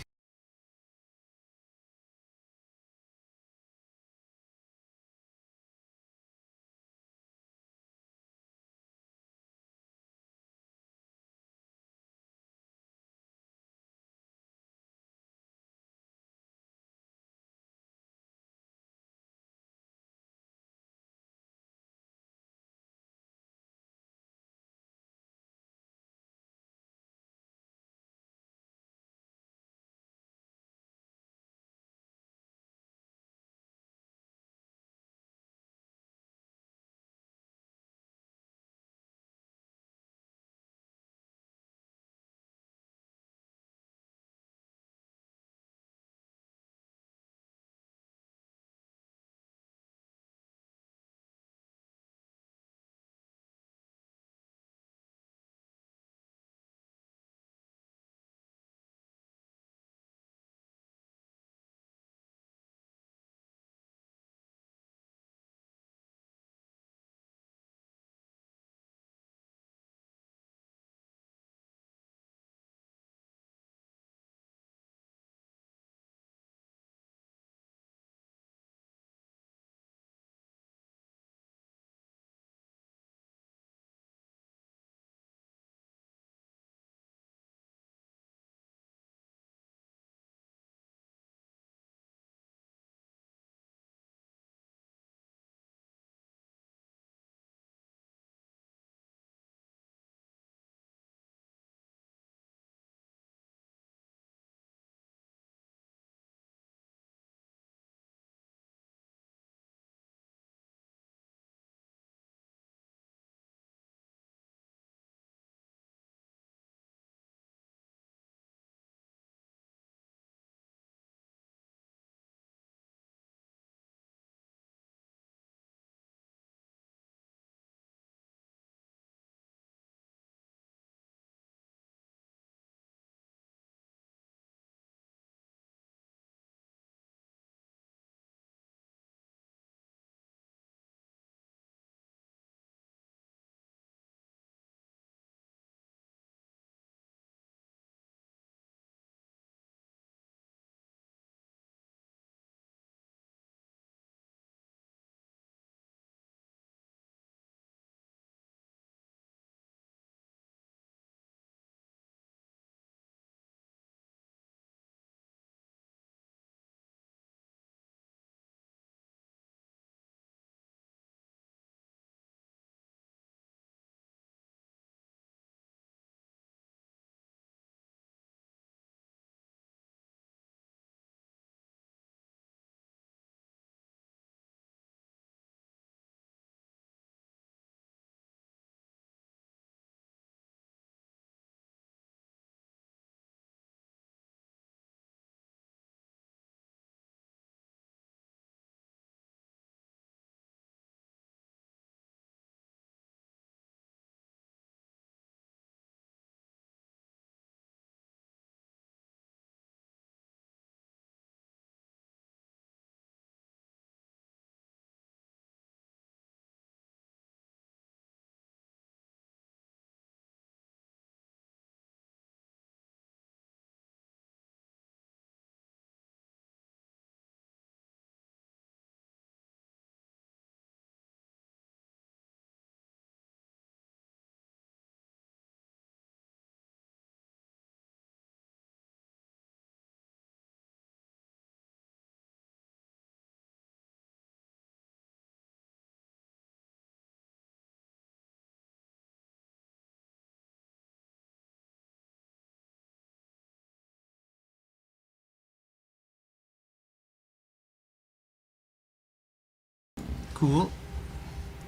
Cool.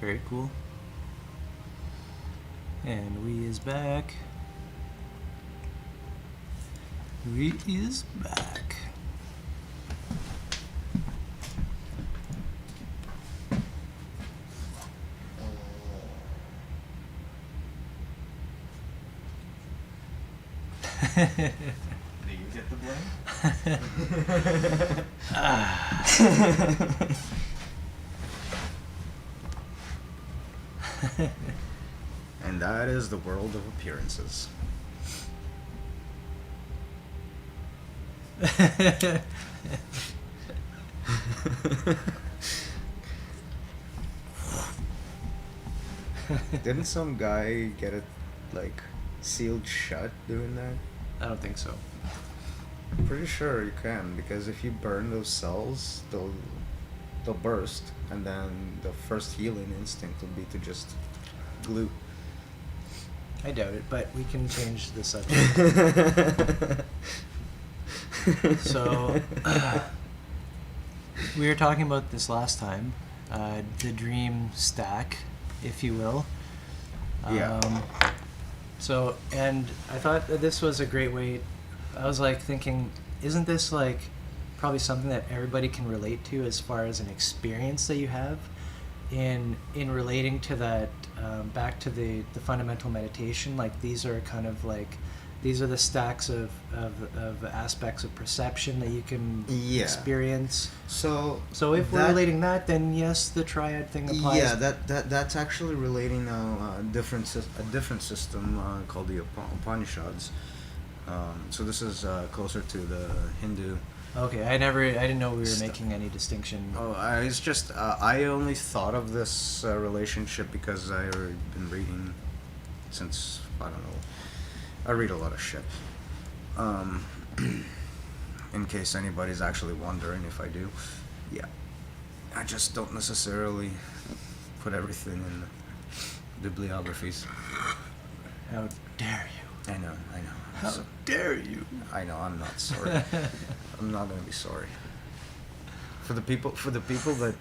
Very cool. And we is back. We is back. Do you get the blame? And that is the world of appearances. Didn't some guy get it like sealed shut doing that? I don't think so. I'm pretty sure you can, because if you burn those cells, they'll burst, and then the first healing instinct will be to just glue. I doubt it, but we can change the subject. So, we were talking about this last time, the dream stack, if you will. Yeah. So, and I thought that this was a great way. I was like thinking, isn't this like probably something that everybody can relate to as far as an experience that you have in relating to that, back to the fundamental meditation? Like these are kind of like, these are the stacks of aspects of perception that you can experience. So if we're relating that, then yes, the triad thing applies. Yeah, that's actually relating a different system called the Upanishads. So this is closer to the Hindu. Okay, I didn't know we were making any distinction. Oh, it's just I only thought of this relationship because I've been reading since, I don't know. I read a lot of shit. In case anybody's actually wondering if I do. Yeah. I just don't necessarily put everything in bibliographies. How dare you? I know. How dare you? I know, I'm not sorry. I'm not gonna be sorry. For the people that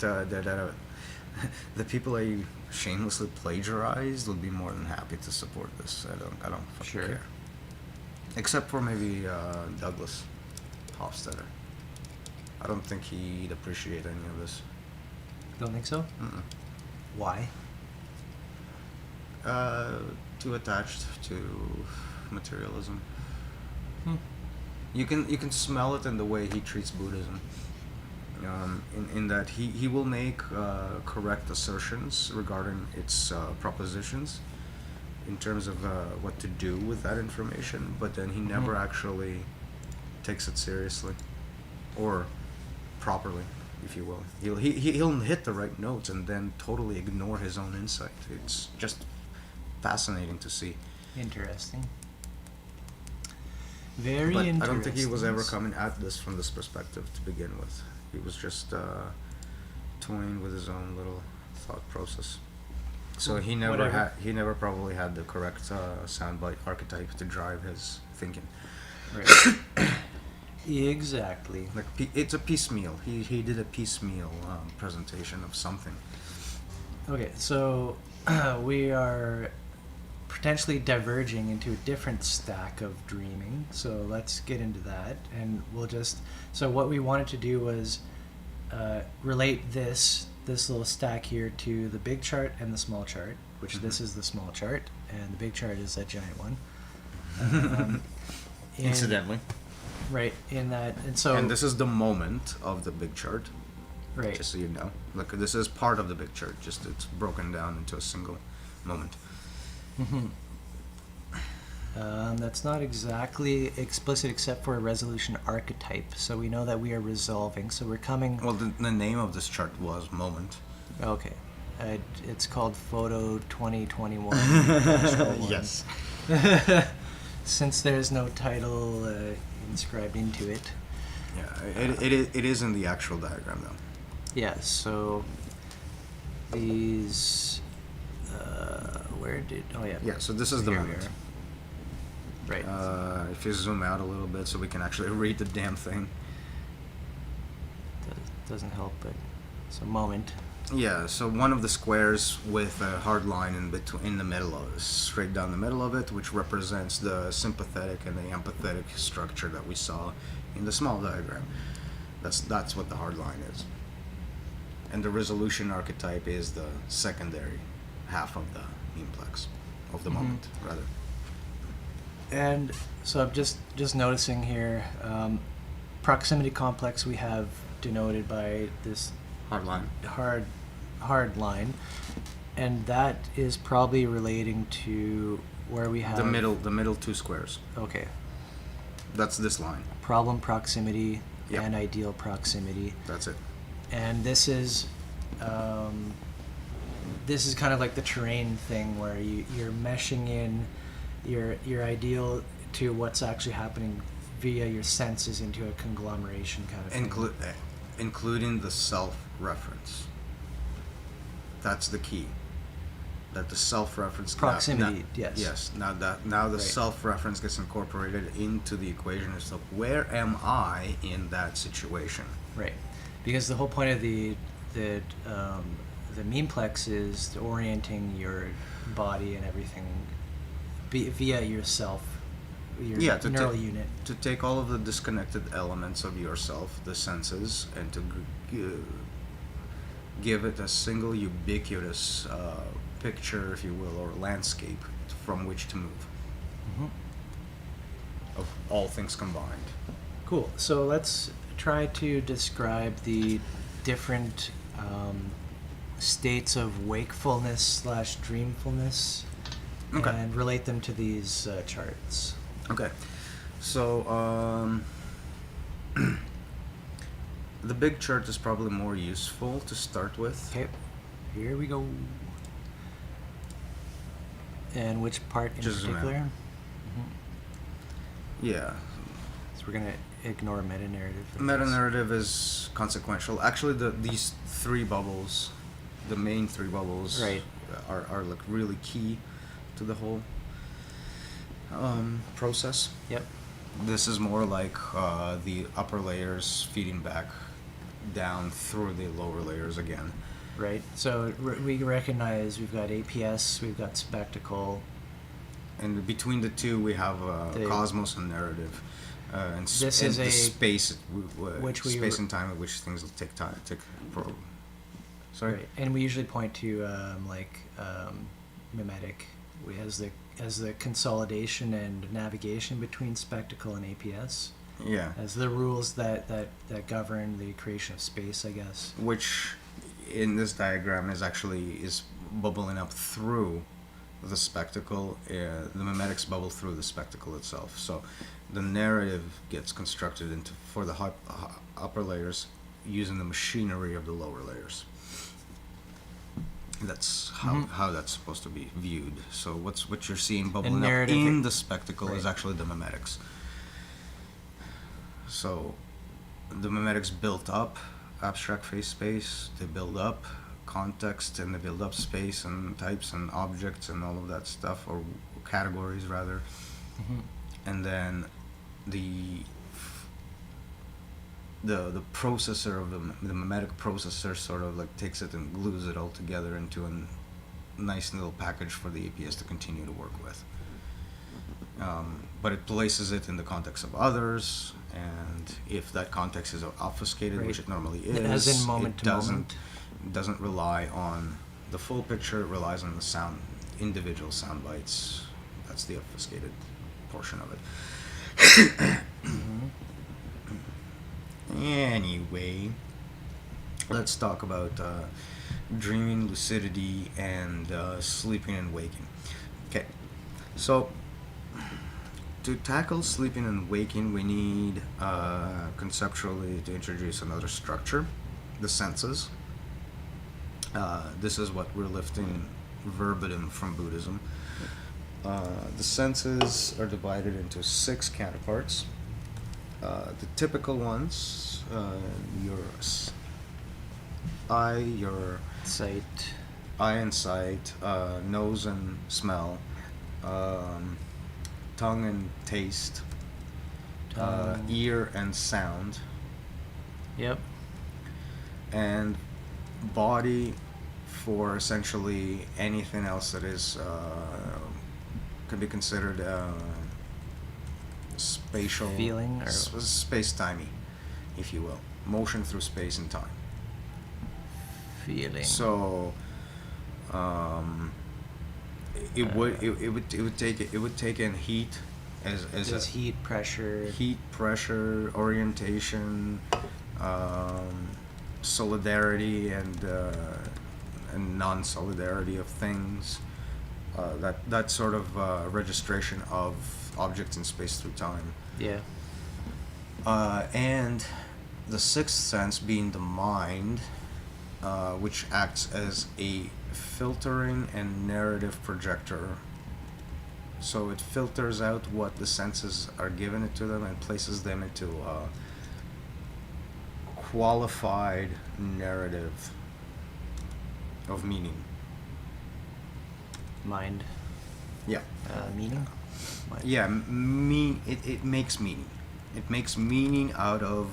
the people I shamelessly plagiarized would be more than happy to support this. I don't fucking care. Except for maybe Douglas Hofstadter. I don't think he'd appreciate any of this. Don't think so? Mm-mm. Why? Too attached to materialism. Hmm. You can smell it in the way he treats Buddhism. In that he will make correct assertions regarding its propositions in terms of what to do with that information, but then he never actually takes it seriously or properly, if you will. He'll hit the right notes and then totally ignore his own insight. It's just fascinating to see. Interesting. Very But interesting. I don't think he was ever coming at this from this perspective to begin with. He was just toying with his own little thought process. So he never probably had the correct soundbite archetype to drive his thinking. Right. Exactly. Like it's a piecemeal. He did a piecemeal presentation of something. Okay, so we are potentially diverging into a different stack of dreaming. So let's get into that, and we'll just. So what we wanted to do was relate this little stack here to the big chart and the small chart, which this is the small chart, and the big chart is that giant one. Incidentally. Right, in that, and so. And this is the moment of the big chart. Right. Just so you know, like this is part of the big chart. Just it's broken down into a single moment. That's not exactly explicit except for a resolution archetype. So we know that we are resolving. So we're coming. Well, the name of this chart was moment. Okay. It's called Photo 2021. Yes. Since there's no title inscribed into it. Yeah, it is in the actual diagram though. Yeah, so these Yeah, so this is the here we moment. are. Right. If you zoom out a little bit so we can actually read the damn thing. Doesn't help, but it's a moment. Yeah, so one of the squares with a hard line in the middle of it, straight down the middle of it, which represents the sympathetic and the empathetic structure that we saw in the small diagram. That's what the hard line is. And the resolution archetype is the secondary half of the memeplex, of the moment, rather. And so I'm just noticing here, proximity complex we have denoted by this Hard line. hard line, and that is probably relating to where we have The middle two squares. Okay, That's this line. problem proximity Yep. and ideal proximity, That's it. and this is kind of like the terrain thing where you're meshing in your ideal to what's actually happening via your senses into a conglomeration kind of thing. Including the self-reference. That's the key. That the self-reference Proximity, yes. Yes. Now the Right. self-reference gets incorporated into the equation itself. Where am I in that situation? Right, because the whole point of the memeplex is orienting your body and everything via yourself, your neural unit. To take all of the disconnected elements of yourself, the senses, and to give it a single ubiquitous picture, if you will, or landscape from which to move. Of all things combined. Cool. So let's try to describe the different states of wakefulness / dreamfulness, Okay. and relate them to these charts. Okay, so the big chart is probably more useful to start with. Okay, here we go. And which part in Just zoom out. particular? Yeah, So we're gonna ignore meta narrative. meta-narrative is consequential. Actually, these three bubbles, the main three bubbles, Right. are like really key to the whole process. Yep. This is more like the upper layers feeding back down through the lower layers again. Right. So we recognize we've got APS, we've got spectacle. And between the two, we have The- cosmos and narrative, and This and is the a- space, which we space re- and time at which things will take time. Sorry. Right. And we usually point to mimetic as the consolidation and navigation between spectacle and APS, Yeah. as the rules that govern the creation of space, I guess. Which, in this diagram, is bubbling up through the spectacle. The mimetics bubble through the spectacle itself. So, the narrative gets constructed for the upper layers using the machinery of the lower layers. That's how that's supposed to be viewed. So what you're seeing bubbling up narrative- in the spectacle is right. actually the mimetics. So the mimetics built up abstract phase space, they build up context, and they build up space and types and objects and all of that stuff, or categories rather. And then the processor of the mimetic processor sort of like takes it and glues it all together into a nice little package for the APS to continue to work with. But it places it in the context of others, and if that context is obfuscated, Right. which it normally is, As in moment it to moment. doesn't rely on the full picture. It relies on the individual sound bites. That's the obfuscated portion of it. Anyway, let's talk about dreaming, lucidity, and sleeping and waking. Okay, so to tackle sleeping and waking, we need conceptually to introduce another structure, the senses. This is what we're lifting verbatim from Buddhism. The senses are divided into 6 counterparts. The typical ones, your Sight. eye and sight, nose and smell, tongue and taste, Tongue. ear and sound, Yep. and body for essentially anything else that is can be considered spatial Feeling or- space-timey, if you will, motion through space and time. Feeling. So it would take in heat as Does heat, pressure. heat, pressure, orientation, solidarity, and non-solidarity of things. That sort of registration of objects in space through time. Yeah. And the sixth sense being the mind, which acts as a filtering and narrative projector. So it filters out what the senses are given it to them and places them into a qualified narrative of meaning. Mind. Yeah. Meaning. Mind. Yeah, it makes meaning. It makes meaning out of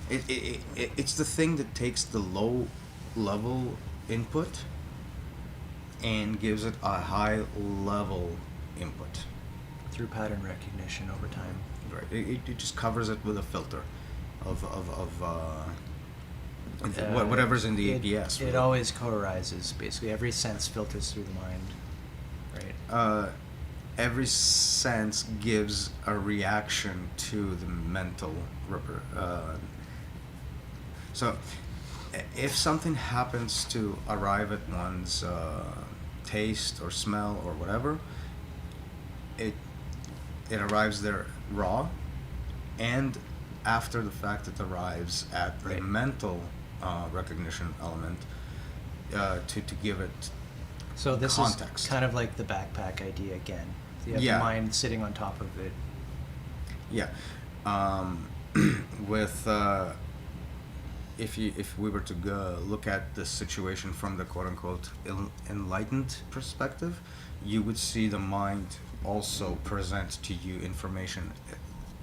it's the thing that takes the low level input and gives it a high level input. Through pattern recognition over time. Right. It just covers it with a filter of whatever's in the APS. It always co-arises, basically. Every sense filters through the mind. Right. Every sense gives a reaction to the mental so if something happens to arrive at one's taste or smell or whatever, it arrives there raw, and after the fact it arrives at the Right. mental recognition element to give it So this context. is kind of like the backpack idea again. You have Yeah. the mind sitting on top of it. Yeah. With if we were to look at the situation from the quote unquote enlightened perspective, you would see the mind also present to you information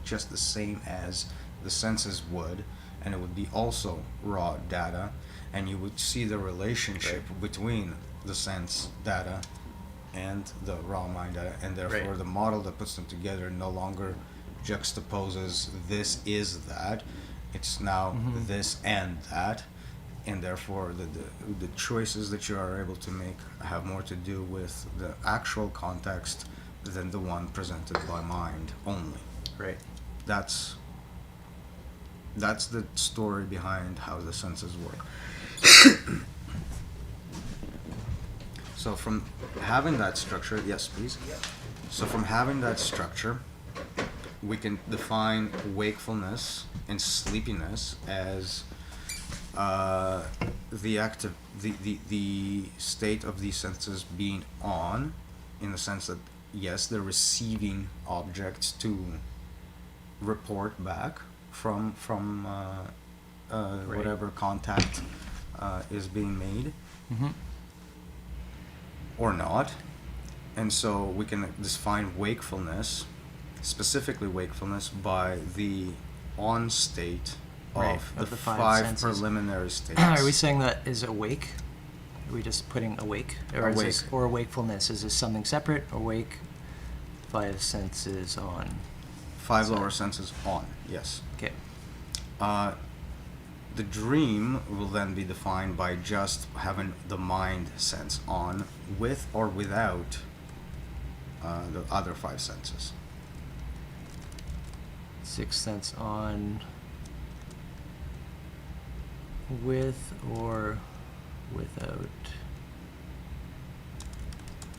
just the same as the senses would, and it would be also raw data, and you would see the relationship between the sense data and the raw mind data, and therefore Right. the model that puts them together no longer juxtaposes this is that, it's now Mhm. this and that, and therefore the choices that you are able to make have more to do with the actual context than the one presented by mind only. Right. That's the story behind how the senses work. So from having that structure, yes, please. So from having that structure, we can define wakefulness and sleepiness as the state of these senses being on, in the sense that yes, they're receiving objects to report back from Right. whatever contact is being made Mm-hmm. or not. And so we can define wakefulness, specifically wakefulness, by the on state Right, of of the the five five senses. preliminary states. Are we saying that is awake? Are we just putting awake? Or is Awake. this, or wakefulness? Is this something separate? Awake, five senses on. Five lower senses on, yes. Okay. The dream will then be defined by just having the mind sense on, with or without the other five senses. Sixth sense on. With or without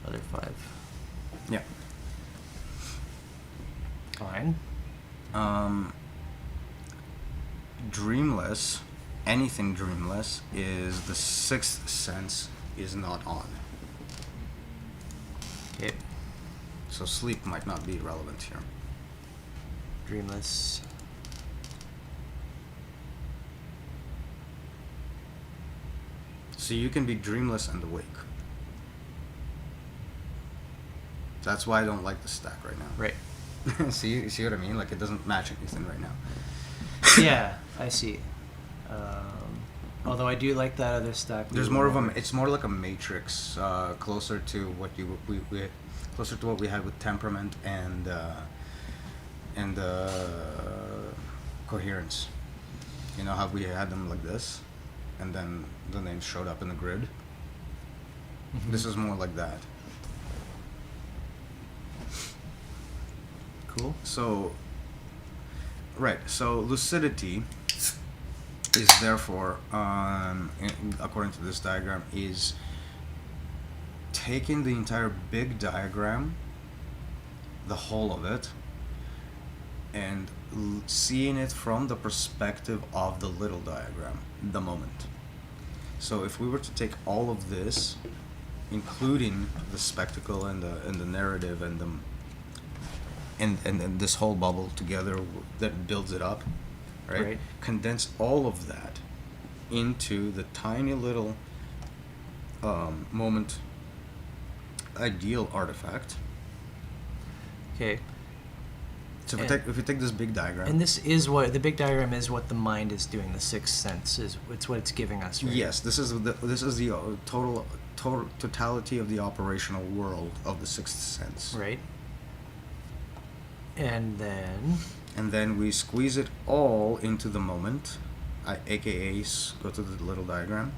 other five. Yeah. Fine. Dreamless, anything dreamless, is the sixth sense is not on. Okay. So sleep might not be relevant here. Dreamless. So you can be dreamless and awake. That's why I don't like the stack right now. Right. See what I mean? Like, it doesn't match anything right now. Yeah, I see. Although I do like that other stack. There's more of a. It's more like a matrix, closer to what we closer to what we had with temperament and coherence. You know how we had them like this, and then the names showed up in the grid. Mhm. This is more like that. Cool. So, right. So lucidity is therefore, according to this diagram, is taking the entire big diagram, the whole of it, and seeing it from the perspective of the little diagram, the moment. So if we were to take all of this, including the spectacle and the narrative and the and this whole bubble together that builds it up, right? Condense all of that into the tiny little moment ideal artifact. Okay. So if we take this big diagram, And this is what the big diagram is. What the mind is doing. The sixth sense is. It's what it's giving us. Right? yes, this is the totality of the operational world of the sixth sense. Right. And then we squeeze it all into the moment, aka go to the little diagram,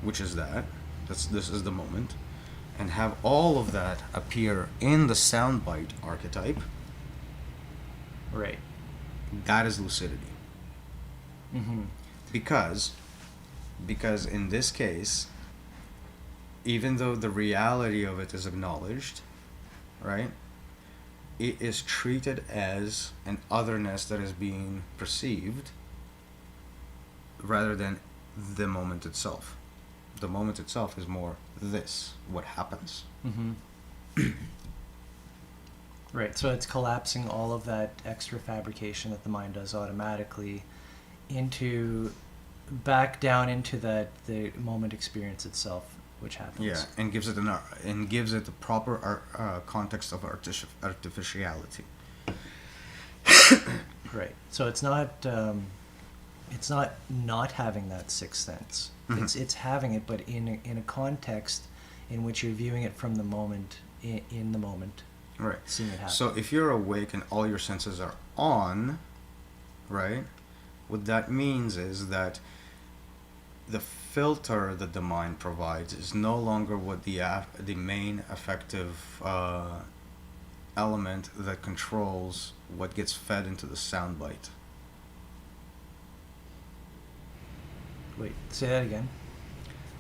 which is that. This is the moment, and have all of that appear in the soundbite archetype. right. That is lucidity. Mm-hmm. Because in this case, even though the reality of it is acknowledged, right, it is treated as an otherness that is being perceived rather than the moment itself. The moment itself is more this, what happens. Mm-hmm. Right. So it's collapsing all of that extra fabrication that the mind does automatically back down into the moment experience itself, which happens. Yeah, and gives it the proper context of artificiality. Right. So it's not not having that sixth sense. Mhm. It's having it, but in a context in which you're viewing it from the moment, in the moment, Right. seeing it happen. So if you're awake and all your senses are on, right, what that means is that the filter that the mind provides is no longer what the main effective element that controls what gets fed into the soundbite. Wait, say that again.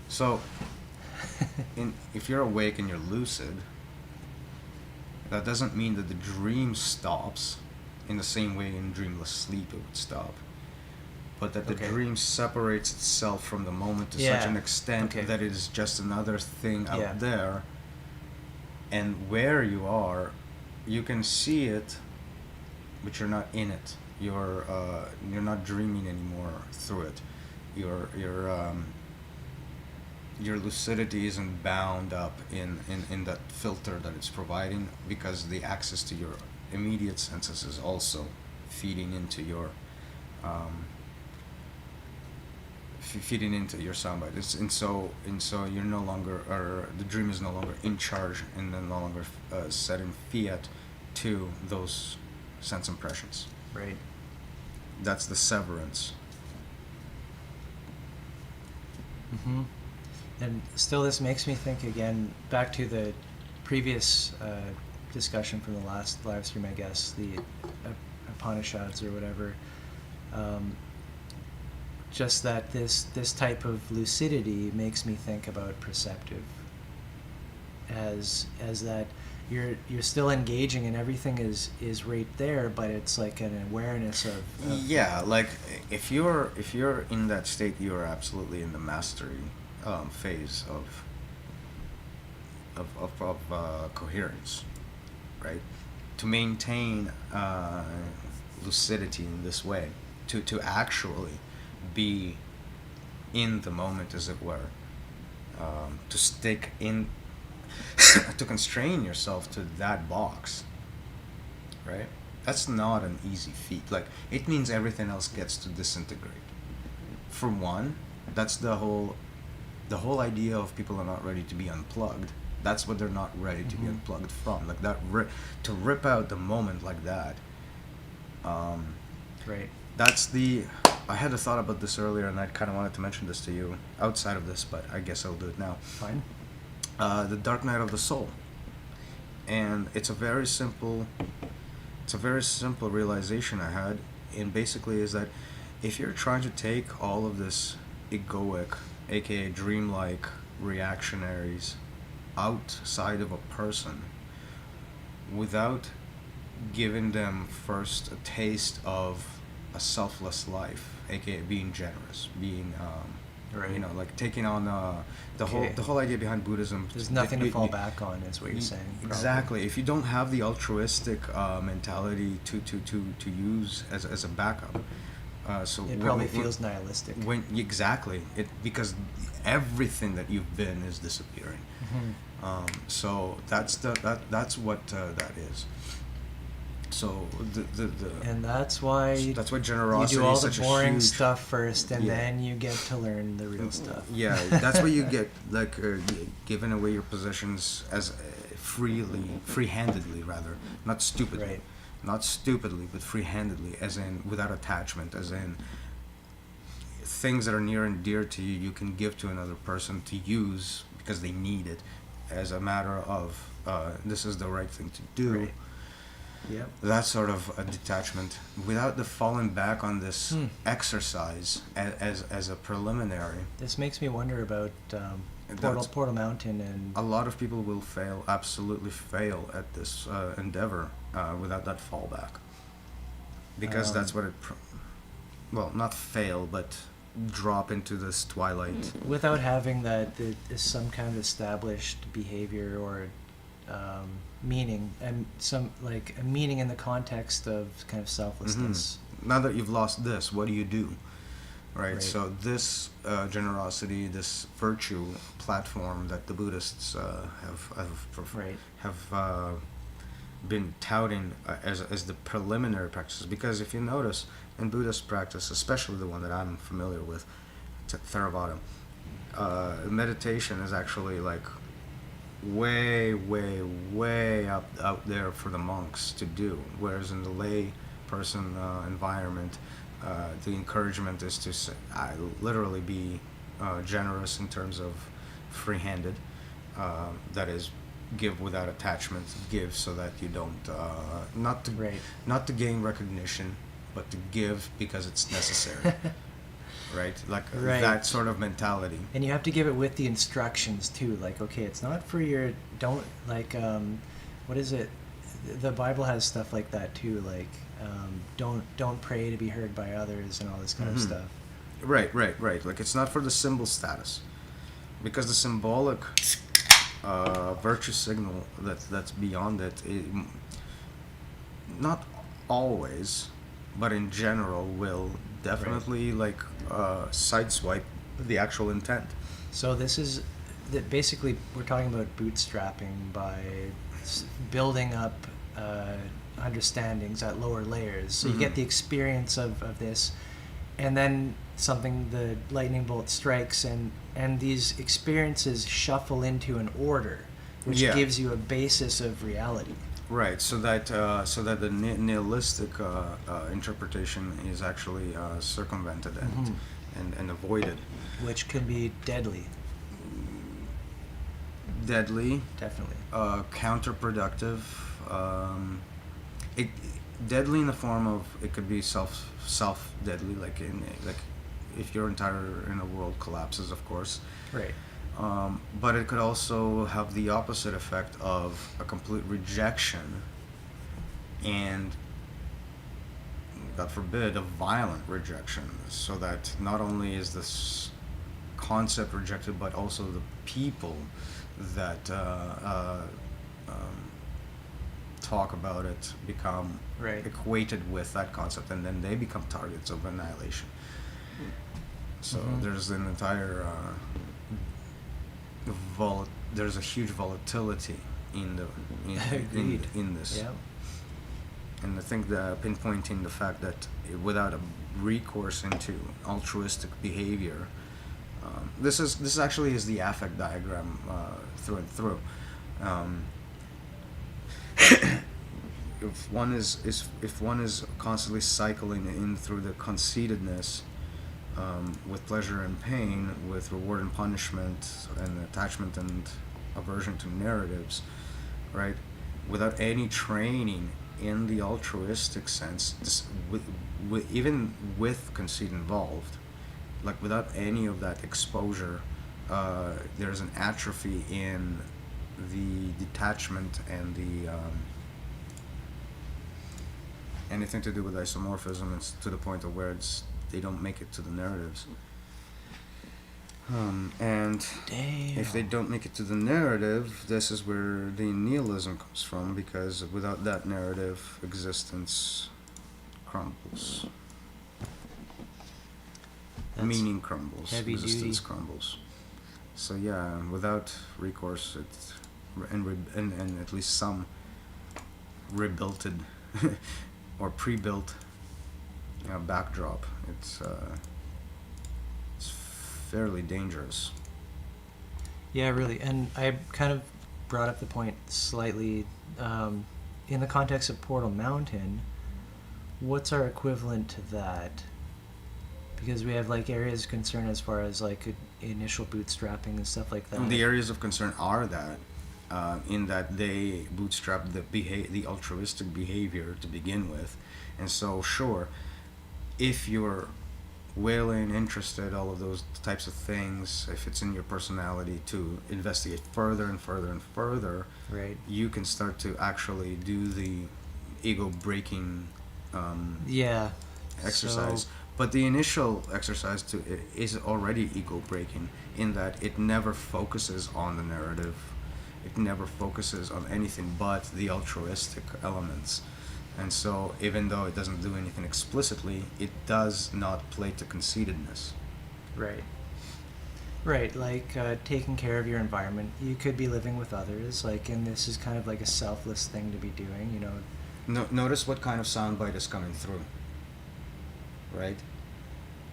So, if you're awake and you're lucid, that doesn't mean that the dream stops in the same way in dreamless sleep it would stop, but that the Okay. dream separates itself from the moment to such an extent Okay. that it is just another thing out Yeah. there, and where you are, you can see it, but you're not in it. You're not dreaming anymore through it. Your lucidity isn't bound up in that filter that it's providing, because the access to your immediate senses is also feeding into your soundbite. And so you're no longer, or the dream is no longer in charge, and then no longer setting fiat to those sense impressions. Right. That's the severance. Mm-hmm. And still, this makes me think again back to the previous discussion from the last live stream, I guess, the Upanishads or whatever. Just that this type of lucidity makes me think about perceptive, as that you're still engaging and everything is right there, but it's like an awareness of Yeah, like if you're in that state, you're absolutely in the mastery phase of coherence, right? To maintain lucidity in this way, to actually be in the moment, as it were, to stick in, to constrain yourself to that box, right? That's not an easy feat. Like, it means everything else gets to disintegrate. For one, that's the whole idea of people are not ready to be unplugged. That's what they're not ready to be unplugged from. Like that, to rip out the moment like that. Right. That's the. I had a thought about this earlier, and I kind of wanted to mention this to you outside of this, but I guess I'll do it now. Fine. The Dark Night of the Soul, and it's a very simple realization I had, and basically is that if you're trying to take all of this egoic, aka dreamlike reactionaries outside of a person without giving them first a taste of a selfless life, aka being generous, being Right. you know, like taking on the whole idea behind Buddhism. There's nothing to fall back on, is what you're saying. Probably. Exactly. If you don't have the altruistic mentality to use as a backup, so It probably feels nihilistic. Exactly because everything that you've been is disappearing. So that's what that is. So and that's why generosity you do all is the such boring a huge stuff first, and Yeah. then you get to learn the real stuff. Yeah, that's where you get like giving away your possessions as free-handedly rather, not stupidly. Right. Not stupidly, but free-handedly, as in without attachment, as in things that are near and dear to you, you can give to another person to use because they need it, as a matter of this is the right thing to do. Right. Yep. That sort of a detachment, without the falling back on this exercise as a preliminary. This makes me wonder about Portal Mountain and. A lot of people will absolutely fail at this endeavor without that fallback. Because that's what well, not fail, but drop into this twilight. Without having that, is some kind of established behavior or meaning, and some like a meaning in the context of kind of selflessness. Now that you've lost this, what do you do? Right. Right. So this generosity, this virtue platform that the Buddhists have been touting as the preliminary practices, because if you notice in Buddhist practice, especially the one that I'm familiar with, Theravada, meditation is actually like way out there for the monks to do, whereas in the lay person environment, the encouragement is to literally be generous in terms of free-handed, that is, give without attachment, give so that you don't not to gain recognition, but to give because it's necessary. Right, like that sort of mentality. And you have to give it with the instructions too. Like, okay, it's not for your what is it? The Bible has stuff like that too. Like, don't pray to be heard by others and all this kind of stuff. Right. Like, it's not for the symbol status, because the symbolic virtue signal that's beyond it, not always, but in general will definitely sideswipe the actual intent. So this is that basically we're talking about bootstrapping by building up understandings at lower layers. So you get the experience of this, and then the lightning bolt strikes, and these experiences shuffle into an order, which gives you a basis of reality. Right, so that the nihilistic interpretation is actually circumvented and avoided, which can be deadly. Deadly, definitely. Counterproductive. Deadly in the form of, it could be self deadly, like if your entire inner world collapses, of course. Right. But it could also have the opposite effect of a complete rejection, and, God forbid, a violent rejection, so that not only is this concept rejected, but also the people that talk about it become equated with that concept, and then they become targets of annihilation. So there's an entire there's a huge volatility in this. Yeah. And I think that pinpointing the fact that without a recourse into altruistic behavior, this actually is the affect diagram through and through. If one is constantly cycling in through the conceitedness, with pleasure and pain, with reward and punishment, and attachment and aversion to narratives, right? Without any training in the altruistic sense, even with conceit involved, like without any of that exposure, there's an atrophy in the detachment and the anything to do with isomorphism. It's to the point of where they don't make it to the narratives. And Damn. if they don't make it to the narrative, this is where the nihilism comes from, because without that narrative, existence crumbles. That's Meaning crumbles. heavy Existence duty. crumbles. So yeah, without recourse, and at least some rebuilted or pre-built backdrop, it's fairly dangerous. Yeah, really. And I kind of brought up the point slightly in the context of Portal Mountain. What's our equivalent to that? Because we have like areas of concern as far as like initial bootstrapping and stuff like that. The areas of concern are that, in that they bootstrap the altruistic behavior to begin with, and so sure, if you're willing, interested, all of those types of things, if it's in your personality to investigate further and further and further, Right. you can start to actually do the ego breaking Yeah. exercise. So, But the initial exercise is already ego breaking, in that it never focuses on the narrative. It never focuses on anything but the altruistic elements. And so even though it doesn't do anything explicitly, it does not play to conceitedness. right. Right, like taking care of your environment. You could be living with others, like, and this is kind of like a selfless thing to be doing, you know. Notice what kind of soundbite is coming through. Right?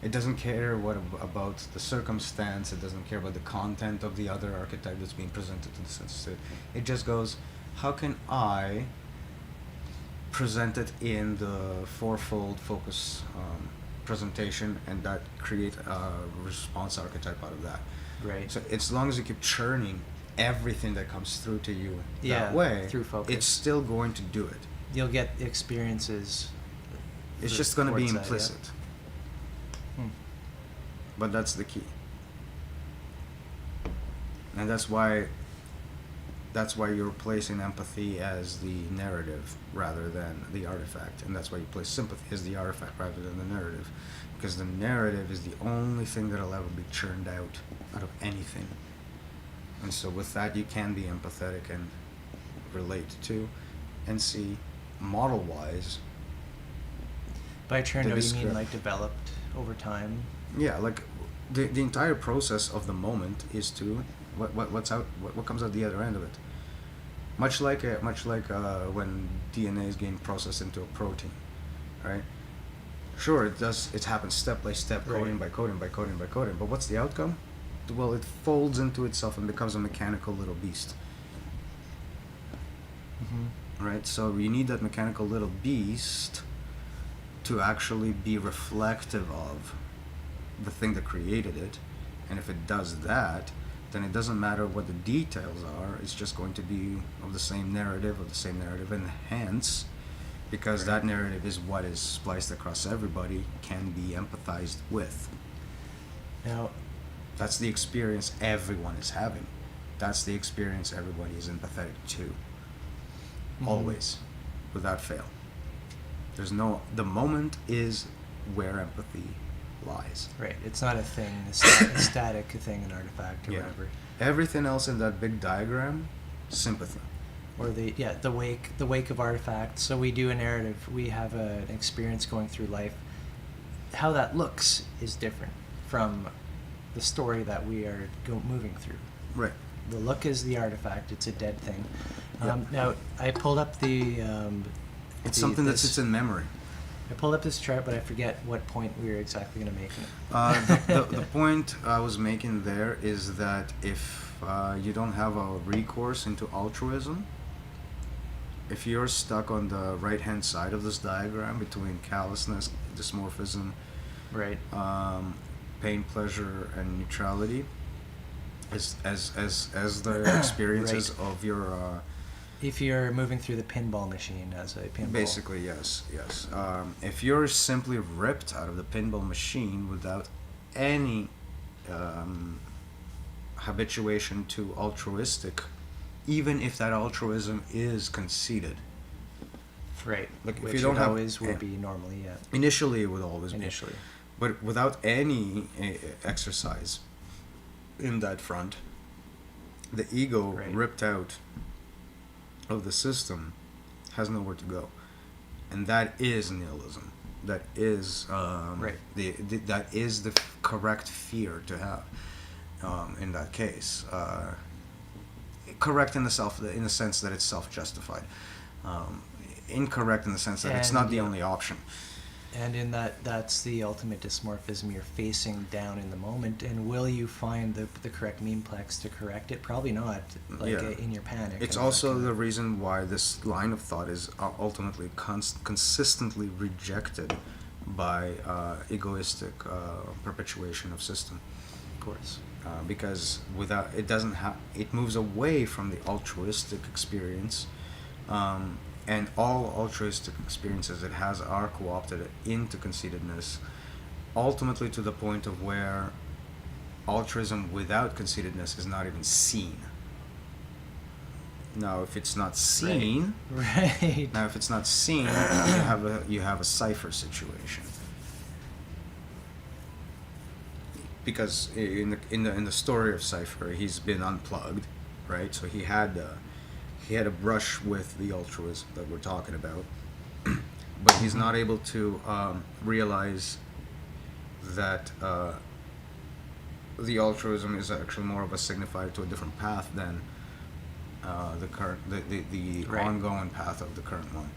It doesn't care about the circumstance. It doesn't care about the content of the other archetype that's being presented to the sensitive. It just goes, how can I present it in the fourfold focus presentation, and that create a response archetype out of that. Right. So as long as you keep churning everything that comes through to you Yeah, that way, through focus. it's still going to do it. You'll get experiences. It's just going to be towards that, yeah. implicit. But that's the key. And that's why you're placing empathy as the narrative rather than the artifact. And that's why you place sympathy as the artifact rather than the narrative. Because the narrative is the only thing that'll ever be churned out of anything. And so with that, you can be empathetic and relate to and see model-wise. By churned out, you mean descript- like developed over time? Yeah, like the entire process of the moment is to what comes out the other end of it. Much like when DNA is getting processed into a protein, right? Sure, it happens step by step, Right. coding by coding by coding by coding. But what's the outcome? Well, it folds into itself and becomes a mechanical little beast. Mm-hmm. Right? So you need that mechanical little beast to actually be reflective of the thing that created it. And if it does that, then it doesn't matter what the details are, it's just going to be of the same narrative, and hence, because Right. that narrative is what is spliced across everybody, can be empathized with. Now, That's the experience everyone is having. That's the experience everybody is empathetic to. Mhm. Always, without fail. The moment is where empathy lies. right, it's not a thing, a static thing, an artifact or Yeah. whatever. Everything else in that big diagram, sympathy. Or the wake of artifacts. So we do a narrative, we have an experience going through life. How that looks is different from the story that we are moving through. Right. The look is the artifact, it's a dead thing. Yeah. Now, I pulled up the It's something that sits in memory. I pulled up this chart, but I forget what point we were exactly going to make it. The point I was making there is that if you don't have a recourse into altruism, if you're stuck on the right-hand side of this diagram between callousness, dysmorphism, Right. Pain, pleasure, and neutrality, as the experiences Right. of your If you're moving through the pinball machine as a pinball. basically, yes. If you're simply ripped out of the pinball machine without any habituation to altruistic, even if that altruism is conceited. Right. Like, if Which you don't it have- always will be normally, yeah. Initially, it would always Initially. be. But without any exercise in that front, the ego Right. ripped out of the system has nowhere to go. And that is nihilism. That is Right. that is the correct fear to have in that case. Correct in the sense that it's self-justified. Incorrect in the sense that it's And, not the yeah. only option. And in that's the ultimate dysmorphism. You're facing down in the moment, and will you find the correct memeplex to correct it? Probably not. Like Yeah. in your panic. It's and that also kind the of- reason why this line of thought is ultimately consistently rejected by egoistic perpetuation of system. Of course. Because without it doesn't have it moves away from the altruistic experience, and all altruistic experiences it has are co-opted into conceitedness, ultimately to the point of where altruism without conceitedness is not even seen. Now, if it's not seen, Right. now if it's not seen, you have a cipher situation. Because in the story of Cypher, he's been unplugged, right? So he had a brush with the altruism that we're talking about, but he's not able to realize that the altruism is actually more of a signifier to a different path than the Right. ongoing path of the current one.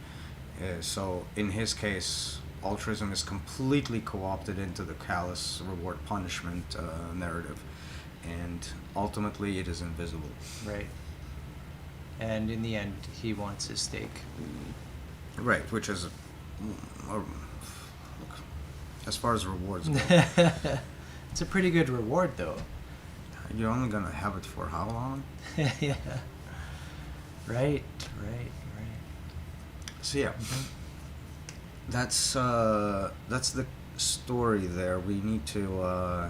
So in his case, altruism is completely co-opted into the callous reward punishment narrative, and ultimately it is invisible. Right. And in the end, he wants his steak. Right, which is as far as rewards go, It's a pretty good reward, though. you're only gonna have it for how long? Yeah. Right. So yeah, that's the story there. We need to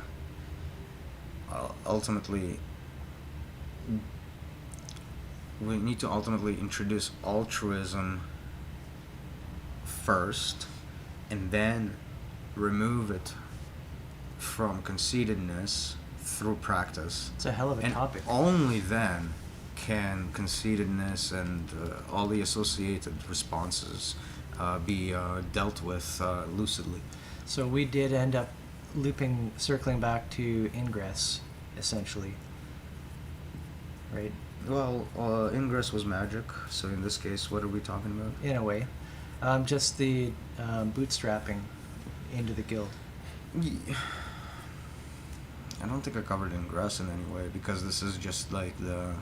ultimately introduce altruism first, and then remove it from conceitedness through practice. It's a hell of a And topic. only then can conceitedness and all the associated responses be dealt with lucidly. So we did end up circling back to ingress, essentially. Right? Well, ingress was magic, so in this case, what are we talking about? In a way. Just the bootstrapping into the guild. I don't think I covered ingress in any way, because this is just like the...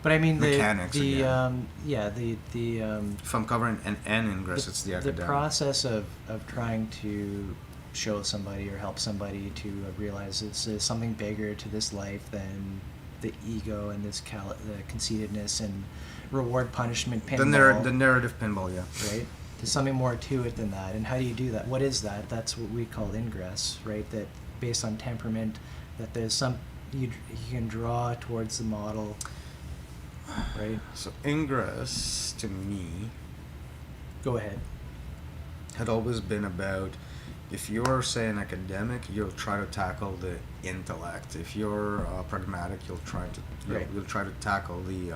But I mean Mechanics the again. If If I'm covering an ingress, it's the academic. The process of trying to show somebody or help somebody to realize there's something bigger to this life than the ego and this the conceitedness and reward punishment pinball. The narrative pinball, yeah. Right? There's something more to it than that. And how do you do that? What is that? That's what we call ingress, right? That based on temperament, that there's some you can draw towards the model, right? So ingress, to me, Go ahead. had always been about, if you're, say, an academic, you'll try to tackle the intellect. If you're pragmatic, you'll try to tackle the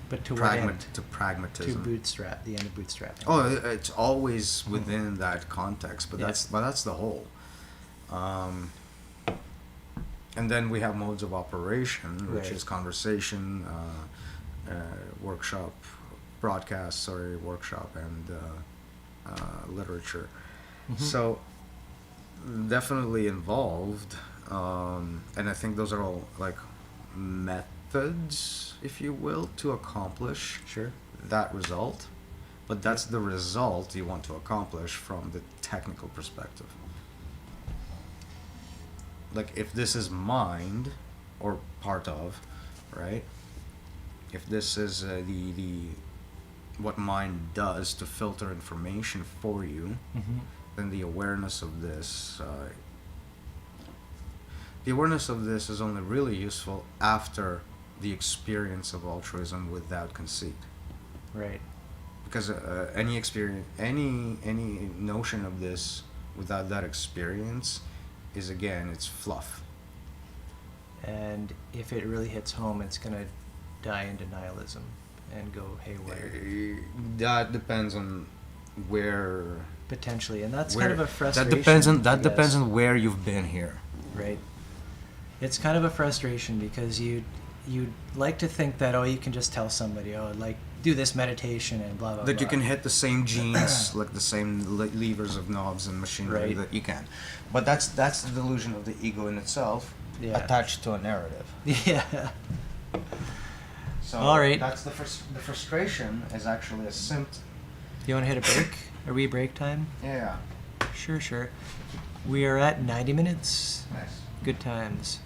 But to what end? To pragmatism. bootstrap, the end of bootstrapping. Oh, it's always within that context, but Yeah. that's the whole. And then we have modes of operation, which Right. is conversation, workshop, broadcast, sorry, workshop, and literature. Mhm. So definitely involved, and I think those are all like methods, if you will, to accomplish Sure. that result. But that's the result you want to accomplish from the technical perspective. Like if this is mind, or part of, right? If this is the what mind does to filter information for you, Mm-hmm. then the awareness of this is only really useful after the experience of altruism without conceit. Right. Because any experience, any notion of this without that experience is, again, it's fluff. And if it really hits home, it's gonna die into nihilism and go haywire. That depends on where. Potentially, and that's where kind of a frustration. That I depends guess. on where you've been here. Right. It's kind of a frustration because you'd like to think that, oh, you can just tell somebody, oh, like, do this meditation and blah blah That blah. you can hit the same genes, like the same levers of knobs and machinery, Right. that you can. But that's the delusion of the ego in itself, Yeah. attached to a narrative. Yeah. So All right. that's the frustration is actually a symptom. You want to hit a break? Are we break time? Yeah. Sure. We are at 90 minutes. Nice. Good times.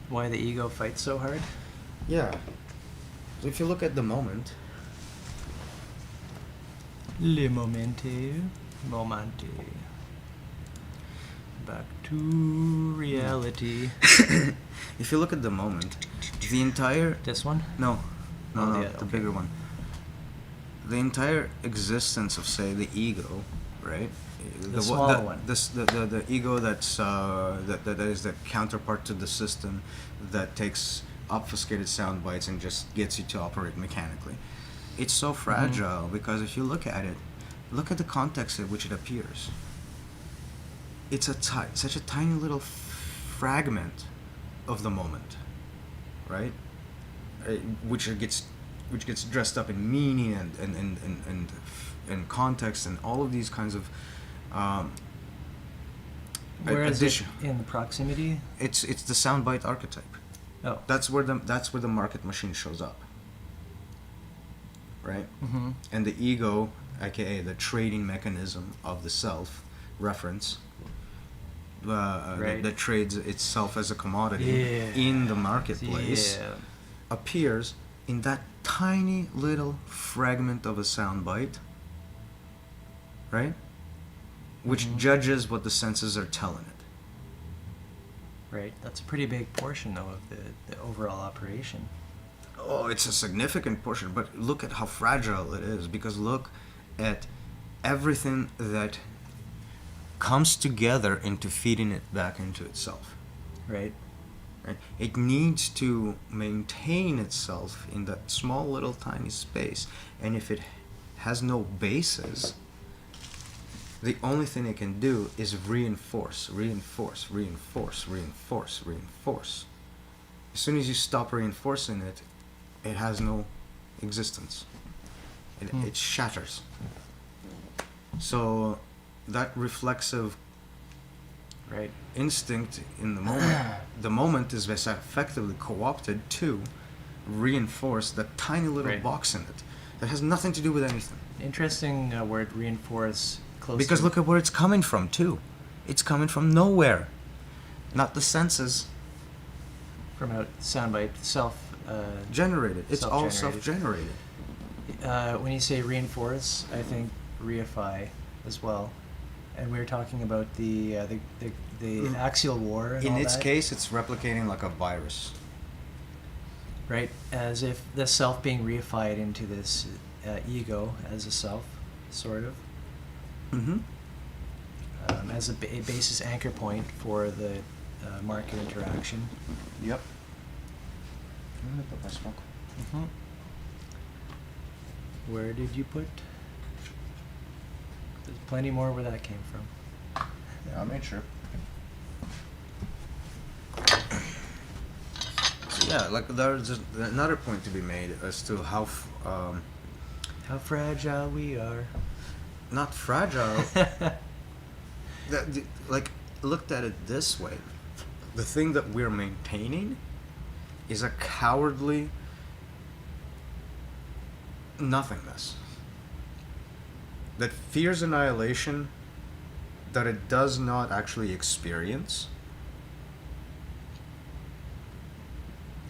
Why the ego fights so hard? Yeah. So if you look at the moment, Le momente. Back to reality. if you look at the moment, the entire This one? no, Oh, the yeah, okay. bigger one. The entire existence of, say, the ego, right? The smaller one. The ego that's that is the counterpart to the system that takes obfuscated sound bites and just gets you to operate mechanically. It's so fragile because if you look at it, look at the context in which it appears. It's such a tiny little fragment of the moment, right? Which gets dressed up in meaning and context and all of these kinds of Where is it addition. in the proximity? It's the soundbite archetype. Oh. That's where the market machine shows up, right? Mm-hmm. And the ego, aka the trading mechanism of the self, reference, Right. that trades itself as a commodity Yeah. in the marketplace, Yeah. appears in that tiny little fragment of a soundbite, right? Which Mhm. judges what the senses are telling it. Right. That's a pretty big portion, though, of the overall operation. Oh, it's a significant portion, but look at how fragile it is, because look at everything that comes together into feeding it back into itself. Right. Right? It needs to maintain itself in that small little tiny space, and if it has no bases, the only thing it can do is reinforce. As soon as you stop reinforcing it, it has no existence. It shatters. So that reflexive Right. instinct in the moment is effectively co-opted to reinforce that tiny little Right. box in it that has nothing to do with anything. Interesting word, reinforce. Close Because to, look at where it's coming from too. It's coming from nowhere, not the senses. from a soundbite, Generated. It's all Self-generated. self-generated. when you say reinforce, I think reify as well. And we were talking about the axial war and In all its that, case, it's replicating like a virus. right? As if the self being reified into this ego as a self, sort of, Mm-hmm. as a basis anchor point for the market interaction. Yep. I'm gonna put my smoke. Mm-hmm. Where did you put? There's plenty more where that came from. Yeah, I made sure. So yeah, like there's another point to be made as to how How fragile we are. not fragile. Like, looked at it this way, the thing that we're maintaining is a cowardly nothingness that fears annihilation, that it does not actually experience.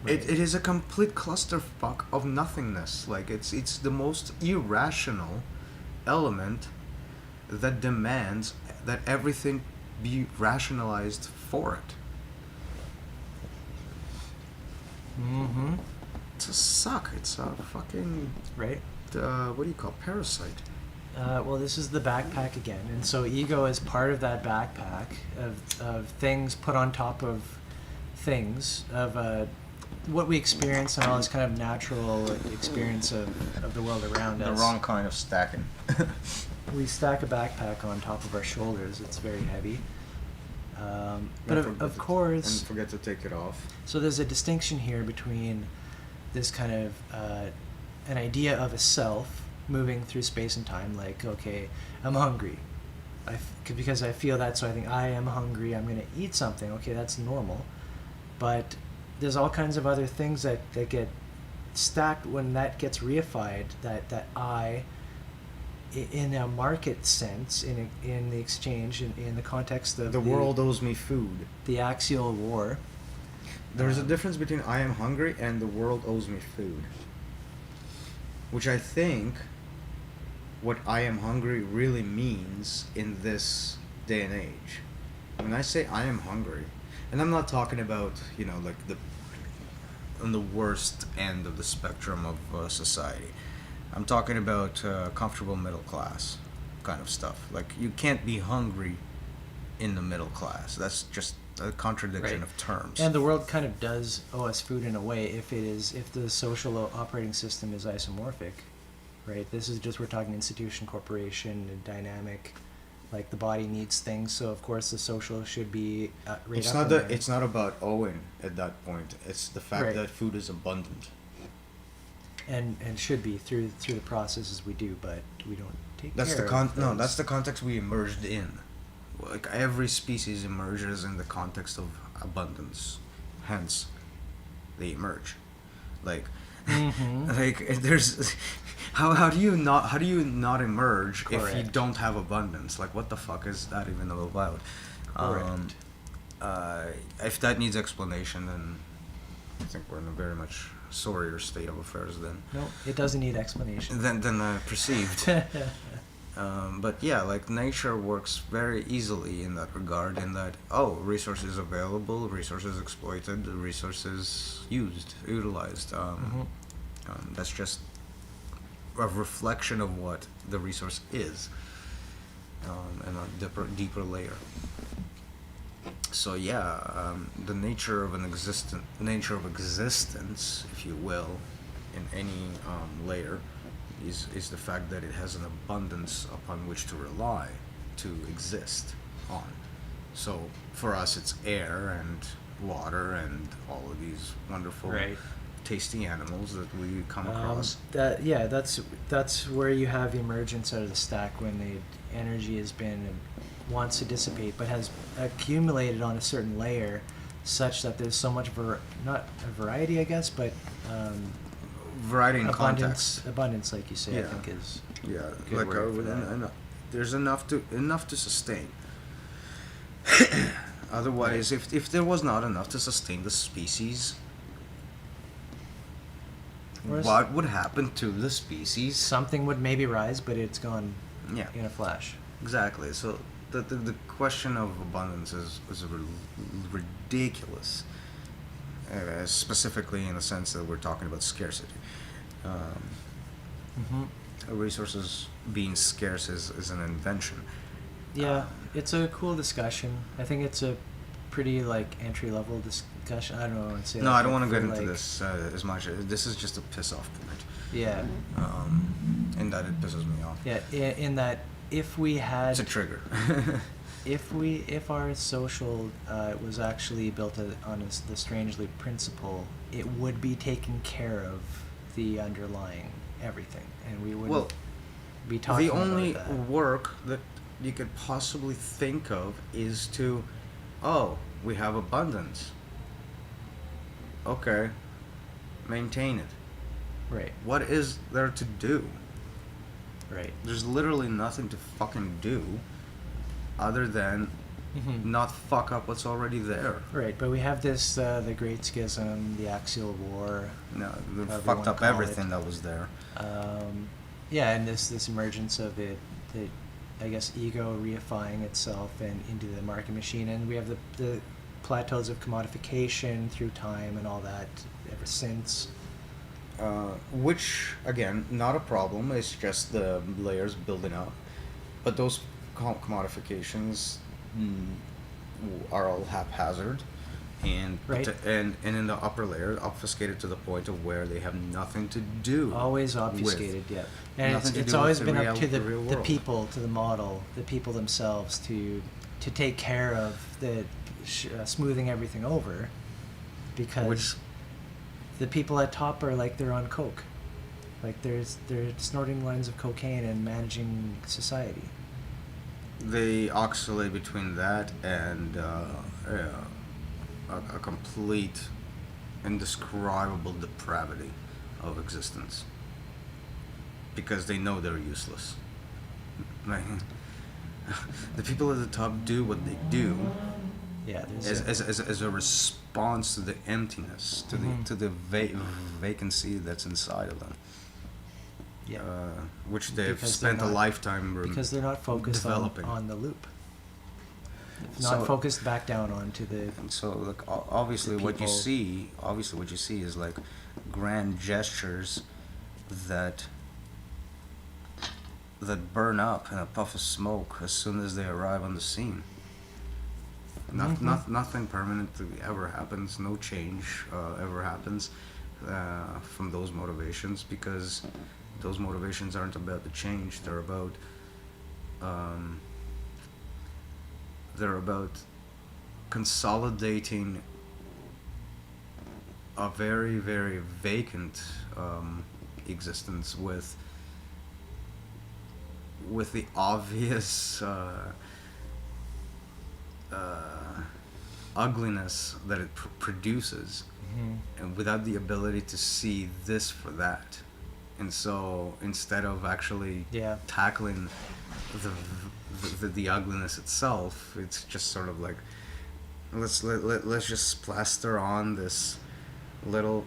It is a complete clusterfuck of nothingness. Like, it's the most irrational element that demands that everything be rationalized for it. Mm-hmm. It's a suck. It's a fucking Right. what do you call parasite? Well, this is the backpack again, and so ego is part of that backpack of things put on top of things, of what we experience and all this kind of natural experience of the world around The us. wrong kind of stacking. We stack a backpack on top of our shoulders. It's very heavy. But of course, and forget to take it off. so there's a distinction here between this kind of an idea of a self moving through space and time, like, okay, I'm hungry. Because I feel that, so I think I am hungry, I'm going to eat something. Okay, that's normal. But there's all kinds of other things that get stacked when that gets reified, that I, in a market sense, in the exchange, in the context of The world owes me food. the axial war. There's a difference between I am hungry and the world owes me food. Which I think what I am hungry really means in this day and age. When I say I am hungry, and I'm not talking about, like on the worst end of the spectrum of society. I'm talking about comfortable middle class kind of stuff. Like, you can't be hungry in the middle class. That's just a contradiction Right. of terms. And the world kind of does owe us food in a way if the social operating system is isomorphic, right? This is just, we're talking institution, corporation, and dynamic, like the body needs things, so of course the social should be right It's up not in that there. it's not about owing at that point. It's the fact Right. that food is abundant. and should be through the processes we do, but we don't take That's care the of those. that's the context we emerged in. Like, every species emerges in the context of abundance. Hence, they emerge. Like, Mhm. like there's how do you not emerge if you Correct. don't have abundance? Like, what the fuck is that even all about? Correct. If that needs explanation, then I think we're in a very much sorrier state of affairs. Then No, it doesn't need explanation. than perceived. But yeah, like nature works very easily in that regard, in that, oh, resources available, resources exploited, resources utilized. That's just a reflection of what the resource is, and a deeper layer. So yeah, the nature of existence, if you will, in any layer, is the fact that it has an abundance upon which to rely to exist on. So for us, it's air and water and all of these wonderful, Right. tasty animals that we come across. That's where you have emergence out of the stack when the energy has been wants to dissipate, but has accumulated on a certain layer, such that there's so much not a variety, I guess, but Variety in context. abundance, like you say, I Yeah. think is Yeah, a good like word for that. there's enough to sustain. Otherwise, if there was not enough to sustain the species, Whereas what would happen to the species? something would maybe rise, but it's gone Yeah, in a flash. exactly. So the question of abundance is ridiculous, specifically in the sense that we're talking about scarcity. Resources being scarce is an invention. Yeah, it's a cool discussion. I think it's a pretty like entry level discussion. I don't know. I'd say No, that, I don't like, want to get for, into like- this this much. This is just a piss off point. Yeah, In that it pisses me off. yeah. In that, if we had, It's a trigger. if our social was actually built on the strangely principle, it would be taking care of the underlying everything, and we wouldn't Well, be talking the only about that. work that you could possibly think of is to, oh, we have abundance. Okay, maintain it. Right, What is there to do? right. There's literally nothing to fucking do other than Mhm. not fuck up what's already there. Right, but we have this the Great Schism, the Axial War. No, they However you fucked wanna up call everything it. that was there. Yeah, and this emergence of it, the I guess ego reifying itself and into the market machine, and we have the plateaus of commodification through time and all that ever since. Which, again, not a problem. It's just the layers building up. But those commodifications are all haphazard, and Right. and in the upper layer, obfuscated to the point of where they have nothing to do. Always with- obfuscated, yeah. And nothing to it's do always with the been up to real the world. people, to the model, the people themselves to take care of the smoothing everything over, because Which- the people at top are like they're on coke, like they're snorting lines of cocaine and managing society. They oscillate between that and a complete, indescribable depravity of existence. Because they know they're useless. Like, the people at the top do what they do Yeah, there's as a response to the emptiness, to Mhm. the vacancy that's inside of them. yeah, Which they've Because they're spent a not- lifetime because they're not focused developing. on the loop, not So- focused back down onto the And so, like, obviously, The what you people- see is like grand gestures that burn up in a puff of smoke as soon as they arrive on the scene. Mhm. Nothing permanent ever happens. No change ever happens from those motivations, because those motivations aren't about the change. They're about consolidating a very, very vacant existence with the obvious ugliness that it produces, and without the ability to see this for that. And so, instead of actually Yeah. tackling the ugliness itself, it's just sort of like, let's just plaster on this little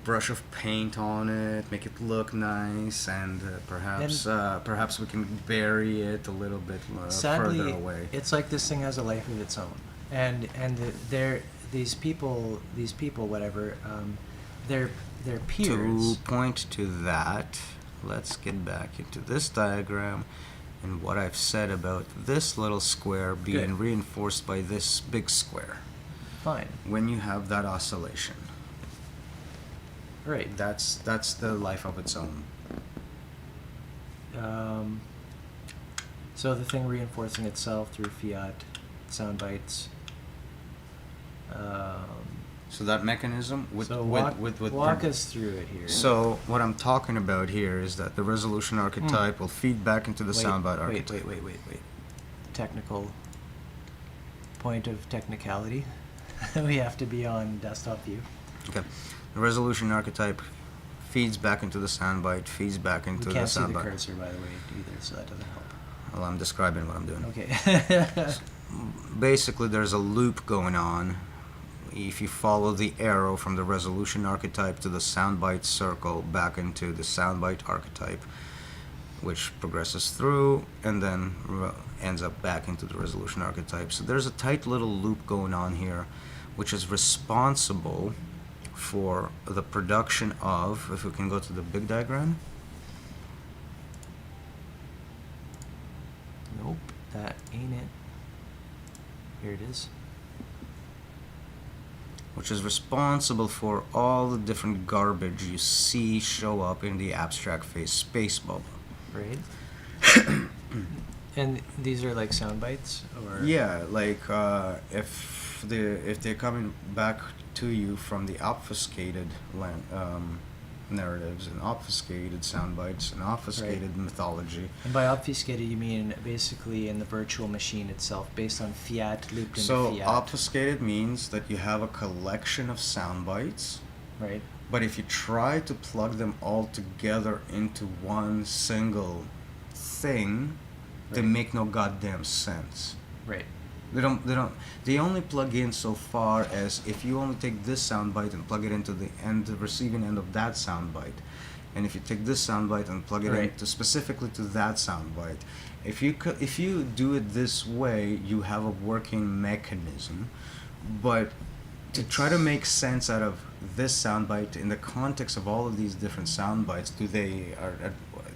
brush of paint on it, make it look nice, and perhaps we can bury it a little bit Sadly, further away. it's like this thing has a life of its own, and these people, whatever, their peers. To point to that, let's get back into this diagram and what I've said about this little square being Good. reinforced by this big square. Fine. When you have that oscillation, Right. that's the life of its own. So the thing reinforcing itself through fiat sound bites. So that mechanism with walk us through it here. So what I'm talking about here is that the resolution archetype will feed back into the soundbite archetype. Wait. Technical point of technicality. We have to be on desktop view. Okay. The resolution archetype feeds back into the soundbite, feeds back into We the can't see the soundbite. cursor, by the way, either, so that doesn't help. Well, I'm describing what I'm doing. Okay. Basically, there's a loop going on. If you follow the arrow from the resolution archetype to the soundbite circle back into the soundbite archetype, which progresses through and then ends up back into the resolution archetype. So there's a tight little loop going on here, which is responsible for the production of, if we can go to the big diagram. Nope, that ain't it. Here it is. Which is responsible for all the different garbage you see show up in the abstract phase space bubble. Right. And these are like sound bites, or Yeah, like if they're coming back to you from the obfuscated narratives and obfuscated sound bites and obfuscated mythology. And by obfuscated, you mean basically in the virtual machine itself, based on fiat looped into So fiat. obfuscated means that you have a collection of sound bites, Right. but if you try to plug them all together into one single thing, they Right. make no goddamn sense. Right. They only plug in so far as if you only take this soundbite and plug it into the receiving end of that soundbite, and if you take this soundbite and plug it Right. into specifically to that soundbite, if you do it this way, you have a working mechanism. But to try to make sense out of this soundbite in the context of all of these different soundbites,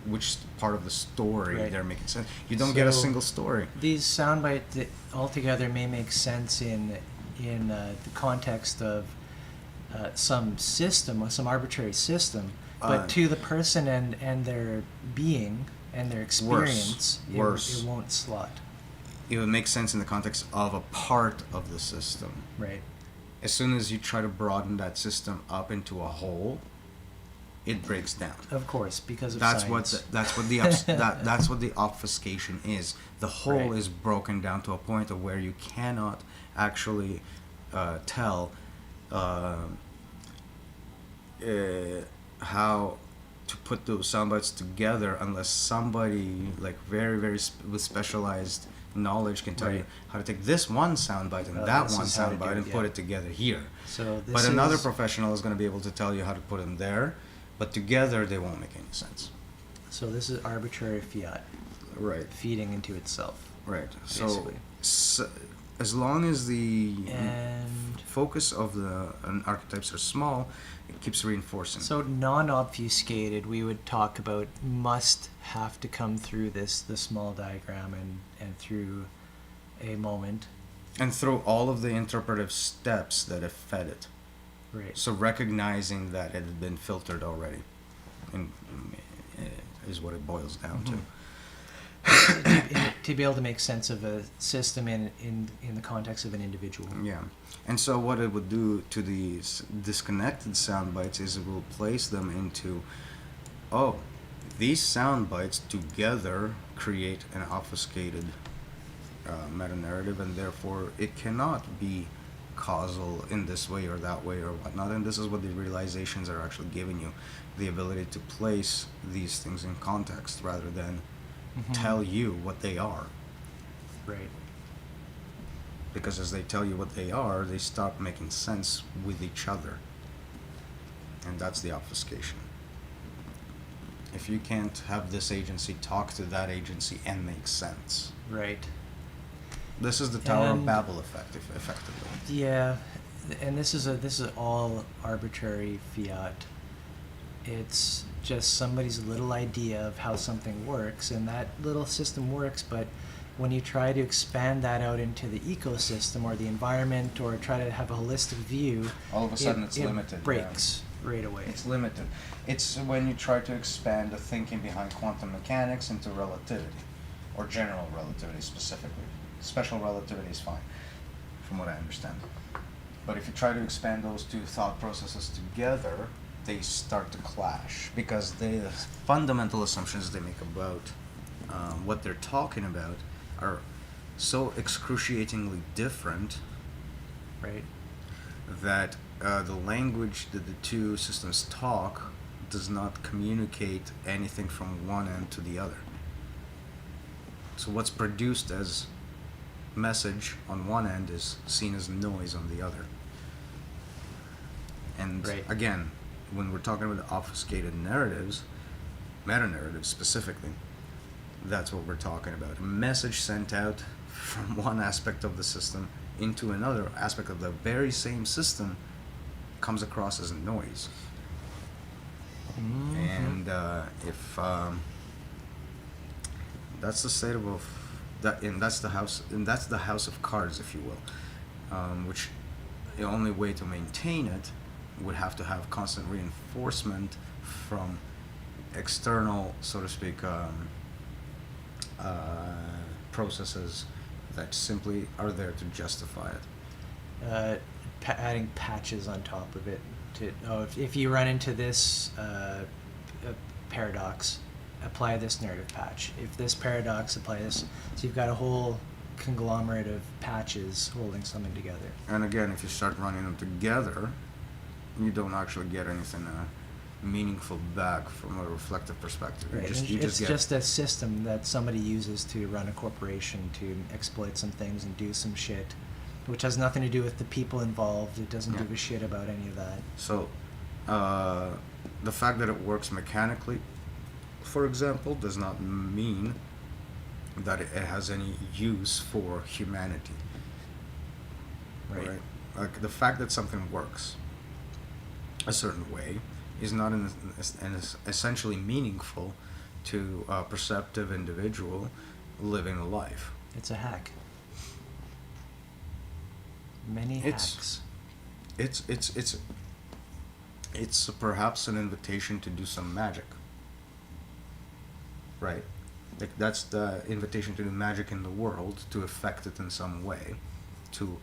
which part of the story Right. they're making sense? You don't get a So- single story. These sound bites altogether may make sense in the context of some system, some arbitrary system, but to the person and their being and their experience, Worse. It won't slot. It would make sense in the context of a part of the system. Right. As soon as you try to broaden that system up into a whole, it breaks down. Of course, because of That's science. that's what the obfuscation is. The whole Right. is broken down to a point of where you cannot actually tell how to put those sound bites together unless somebody like with specialized knowledge can tell you Right. how to take this one sound bite and Well, that this one is how to sound do bite it, and yeah. put it together here. So this But another is- professional is going to be able to tell you how to put them there, but together they won't make any sense. So this is arbitrary fiat Right. feeding into itself. Right. Basically. So as long as the And focus of the archetypes are small, it keeps reinforcing. so non-obfuscated, we would talk about must have to come through the small diagram and through a moment. And through all of the interpretive steps that have fed it. Right. So recognizing that it had been filtered already, and is what it boils down to. To be able to make sense of a system in the context of an individual. Yeah. And so what it would do to these disconnected sound bites is it will place them into, these sound bites together create an obfuscated meta-narrative, and therefore it cannot be causal in this way or that way or whatnot. And this is what the realizations are actually giving you, the ability to place these things in context rather than tell you what they are. Right. Because as they tell you what they are, they stop making sense with each other. And that's the obfuscation. If you can't have this agency talk to that agency and make sense. Right. This is the Tower of And- Babel effect, effectively. Yeah, and this is all arbitrary fiat. It's just somebody's little idea of how something works, and that little system works, but when you try to expand that out into the ecosystem or the environment or try to have a holistic view, All of a sudden it's limited, yeah. breaks right away. It's limited. It's when you try to expand the thinking behind quantum mechanics into relativity, or general relativity specifically. Special relativity is fine, from what I understand. But if you try to expand those two thought processes together, they start to clash, because the fundamental assumptions they make about what they're talking about are so excruciatingly different Right. that the language that the two systems talk does not communicate anything from one end to the other. So what's produced as message on one end is seen as noise on the other. And Right. again, when we're talking about obfuscated narratives, meta-narratives specifically, that's what we're talking about. A message sent out from one aspect of the system into another aspect of the very same system comes across as noise. Mhm. And if that's the state of that, and that's the house of cards, if you will, which the only way to maintain it would have to have constant reinforcement from external, so to speak, processes that simply are there to justify it. Adding patches on top of it. If you run into this paradox, apply this narrative patch. If this paradox, apply this. So you've got a whole conglomerate of patches holding something together. And again, if you start running them together, you don't actually get anything meaningful back from a reflective perspective. Right. It's just a system that somebody uses to run a corporation to exploit some things and do some shit, which has nothing to do with the people involved. It doesn't Yeah. give a shit about any of that. So, the fact that it works mechanically, for example, does not mean that it has any use for humanity. Right. Like the fact that something works a certain way is not essentially meaningful to a perceptive individual living a life. It's a hack. Many It's- hacks. It's perhaps an invitation to do some magic. Right. Like that's the invitation to do magic in the world, to affect it in some way, to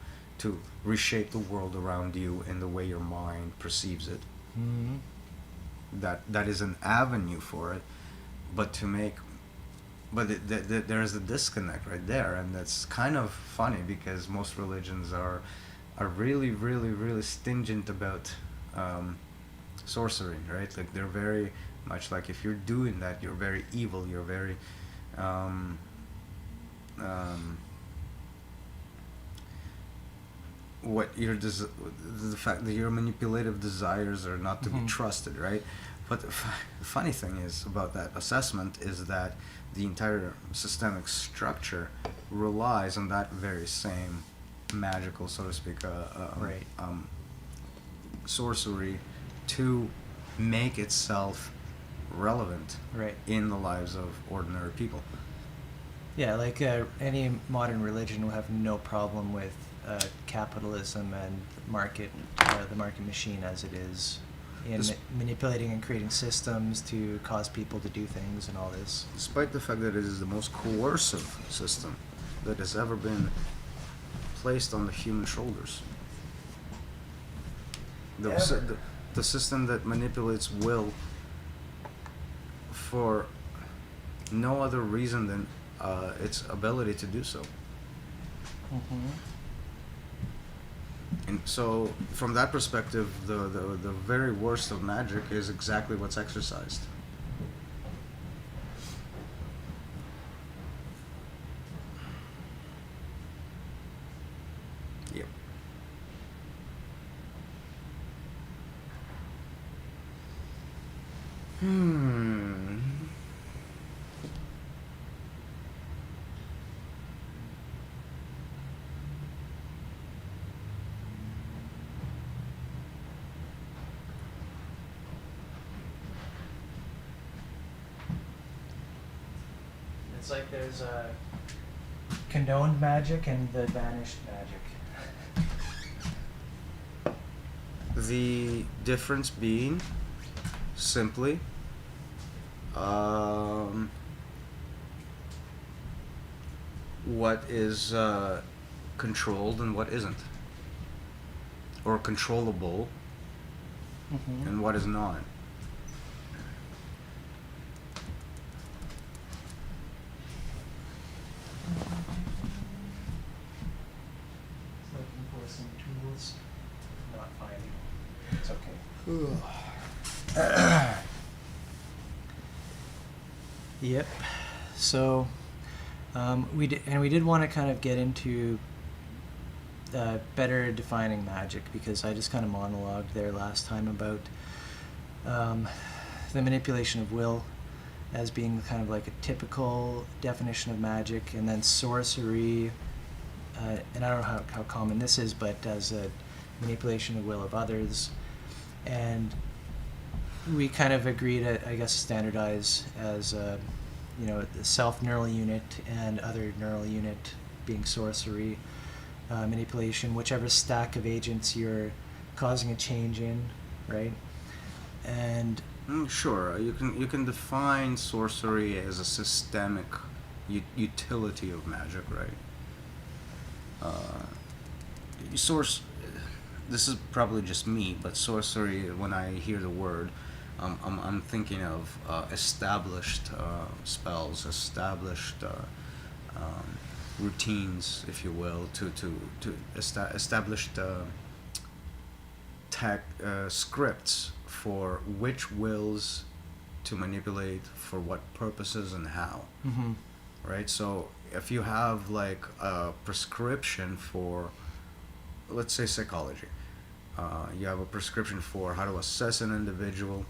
reshape the world around you in the way your mind perceives it. Mhm. That is an avenue for it, but there is a disconnect right there, and that's kind of funny because most religions are really, really, really stingent about sorcery, right? Like they're very much like, if you're doing that, you're very evil. You're very the fact that your manipulative desires are not to be Mhm. trusted, right? But the funny thing is about that assessment is that the entire systemic structure relies on that very same magical, so to speak, Right. sorcery to make itself relevant Right. in the lives of ordinary people. Yeah, like any modern religion will have no problem with capitalism and the market machine as it is, in This- manipulating and creating systems to cause people to do things and all this. Despite the fact that it is the most coercive system that has ever been placed on the human shoulders. The system that manipulates will for no other reason than its ability to do so. Mm-hmm. And so, from that perspective, the very worst of magic is exactly what's exercised. Yep. Hmm. It's like there's a condoned magic and the banished magic. The difference being simply what is controlled and what isn't, or controllable Mm-hmm. and what is not. Looking for some tools, not finding. It's okay. Yep. So we did want to kind of get into better defining magic, because I just kind of monologued there last time about the manipulation of will as being kind of like a typical definition of magic, and then sorcery, and I don't know how common this is, but as a manipulation of will of others. And we kind of agreed to, I guess, standardize as the self neural unit and other neural unit being sorcery, manipulation, whichever stack of agents you're causing a change in, right? And Sure, you can define sorcery as a systemic utility of magic, right? Source. This is probably just me, but sorcery. When I hear the word, I'm thinking of established spells, established routines, if you will, to established scripts for which wills to manipulate for what purposes and how. mm-hmm. Right? So if you have like a prescription for, let's say, psychology, you have a prescription for how to assess an individual,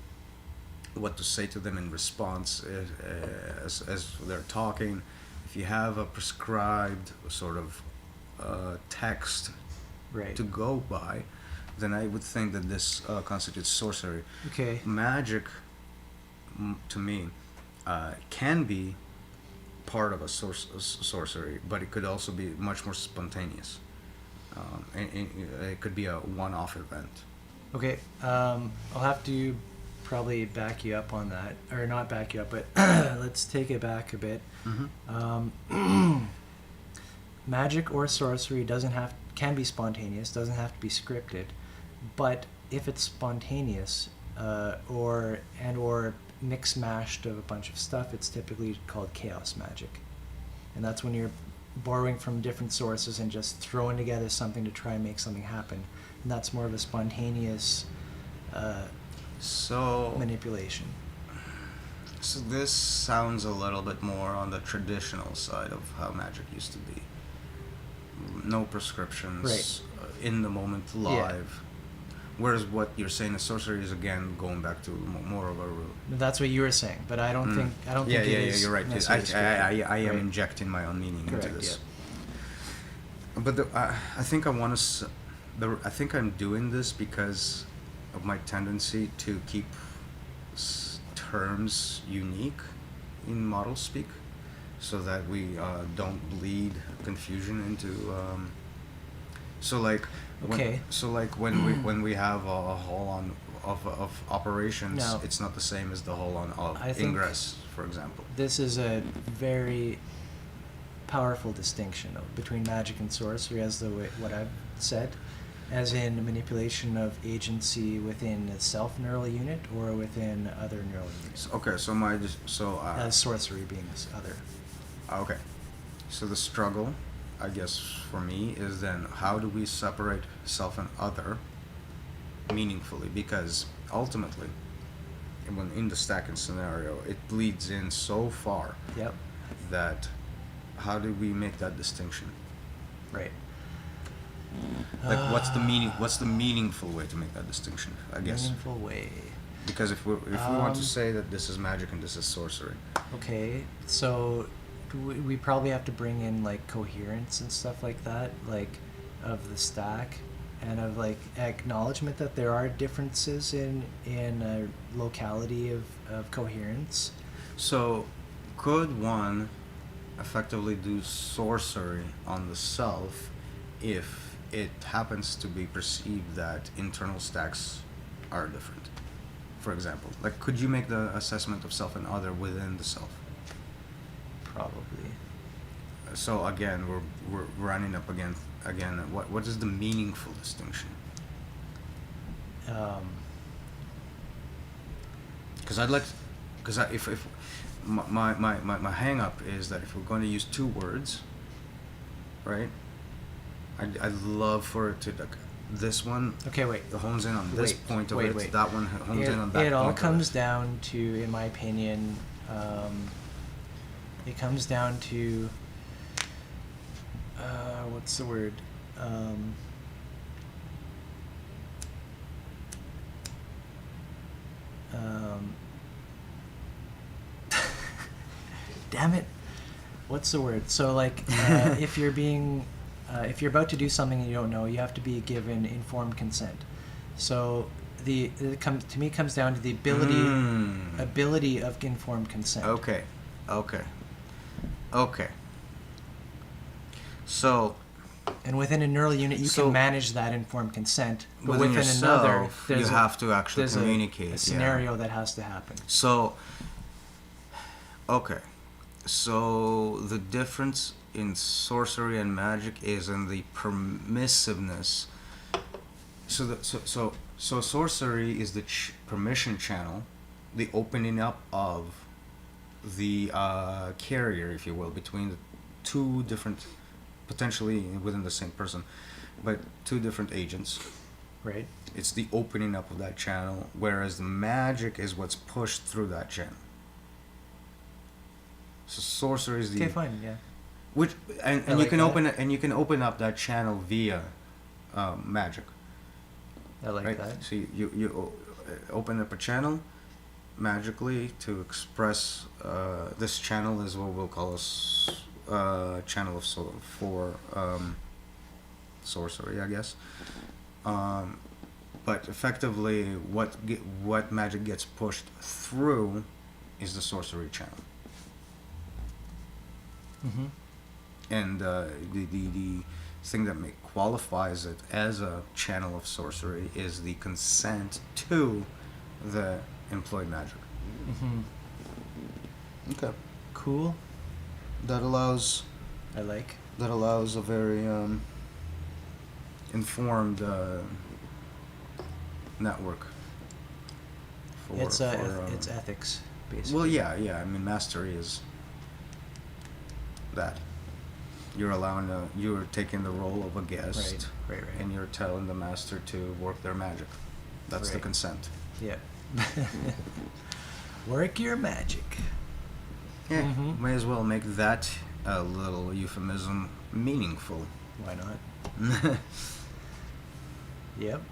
what to say to them in response as they're talking. If you have a prescribed sort of text Right. to go by, then I would think that this constitutes sorcery. Okay. Magic, to me, can be part of a sorcery, but it could also be much more spontaneous. And it could be a one-off event. Okay. I'll have to probably back you up on that, or not back you up, but let's take it back a bit. Mm-hmm. Magic or sorcery can be spontaneous, doesn't have to be scripted, but if it's spontaneous or mix mashed of a bunch of stuff, it's typically called chaos magic, and that's when you're borrowing from different sources and just throwing together something to try and make something happen, and that's more of a spontaneous manipulation. So this sounds a little bit more on the traditional side of how magic used to be. No prescriptions, Right. In the moment, live. Whereas what you're saying is sorcery is, again, going back to more of a rule. That's what you were saying, but I don't think it is. You're right. necessarily I am Right. injecting my own meaning Correct, into this. yeah. But I think I think I'm doing this because of my tendency to keep terms unique in model speak, so that we don't bleed confusion into. So like Okay. when we have a hall on of operations, No. it's not the same as the hall on of I think ingress, for example. This is a very powerful distinction between magic and sorcery, as what I've said, as in manipulation of agency within a self-neural unit or within other neural units. Okay, As sorcery being this other. okay, so the struggle, I guess, for me is then how do we separate self and other meaningfully? Because ultimately, when in the stacking scenario, it bleeds in so far Yep. that how do we make that distinction? Right. Like, what's the meaningful way to make that distinction? I guess. Meaningful way. Because if we want to say that this is magic and this is sorcery. Okay, so we probably have to bring in like coherence and stuff like that, like of the stack, and of like acknowledgement that there are differences in locality of coherence. So, could one effectively do sorcery on the self if it happens to be perceived that internal stacks are different? For example, like, could you make the assessment of self and other within the self? Probably. So again, we're running up again. What is the meaningful distinction? Because if my hang up is that if we're going to use two words, right? I'd love for it to, like, this one. Okay, wait. Hones in on this point of it. Wait. That one hones in on that. It all point comes of down to, in my opinion, it comes down to what's the word? Damn it! What's the word? So like, if you're about to do something and you don't know, you have to be given informed consent. So to me comes down to the ability of informed consent. Okay. So, and within a neural unit, you So- can manage that informed consent. But within within another, yourself, you have to actually there's communicate. a scenario that has to happen. So, okay. So the difference in sorcery and magic is in the permissiveness. So sorcery is the permission channel, the opening up of the carrier, if you will, between the two different, potentially within the same person, but two different agents. Right. It's the opening up of that channel, whereas the magic is what's pushed through that channel. So sorcery is the Okay, fine, yeah. which and you like can that. open open up that channel via magic, I like right? that. So you open up a channel magically to express this channel is what we'll call a channel of sorcery, I guess. But effectively, what magic gets pushed through is the sorcery channel. Mm-hmm. And the thing that qualifies it as a channel of sorcery is the consent to the employed magic. Mm-hmm. Okay. Cool. That allows I like. a very informed network. It's ethics, basically. Well, yeah. I mean, mastery is that. You're taking the role of a guest, Right. and you're telling the master to work their magic. That's the Right. consent. Yeah. Work your magic. Yeah, Mhm. may as well make that a little euphemism meaningful. Why not? Yep.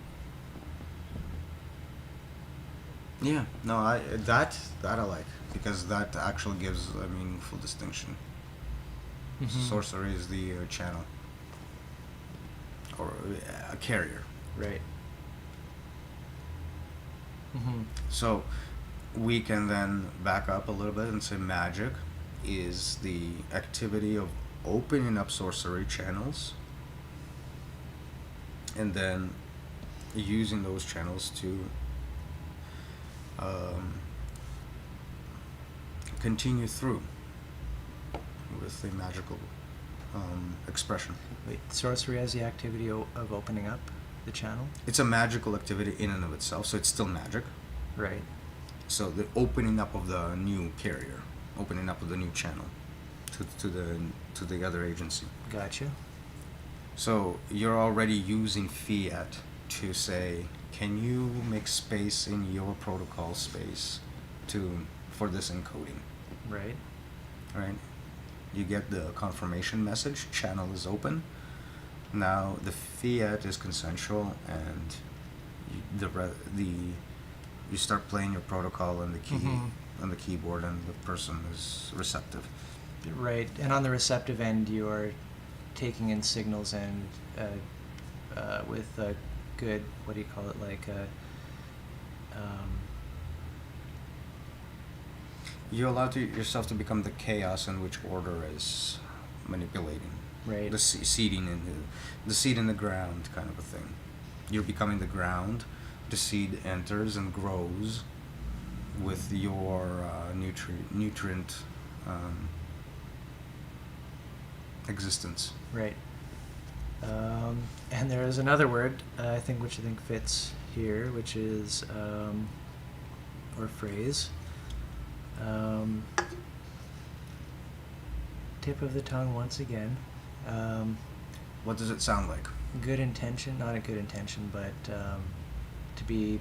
Yeah, no, that I like, because that actually gives a meaningful distinction. Mhm. Sorcery is the channel or a carrier. Right. Mm-hmm. So we can then back up a little bit and say magic is the activity of opening up sorcery channels and then using those channels to continue through with the magical expression. Wait, sorcery has the activity of opening up the channel? It's a magical activity in and of itself, so it's still magic. Right. So the opening up of the new carrier, opening up of the new channel to the other agency. Gotcha. So you're already using fiat to say, can you make space in your protocol space for this encoding, Right. right? You get the confirmation message, channel is open. Now the fiat is consensual, and the You start playing your protocol on the key Mhm. on the keyboard, and the person is receptive. Right, and on the receptive end, you are taking in signals and with a good, what do you call it, like a, You allow yourself to become the chaos in which order is manipulating. right, The seeding the seed in the ground kind of a thing. You're becoming the ground. The seed enters and grows with your nutrient existence. right. And there is another word, I think, which I think fits here, which is, or phrase. Tip of the tongue once again. What does it sound like? Good intention, not a good intention, but to be,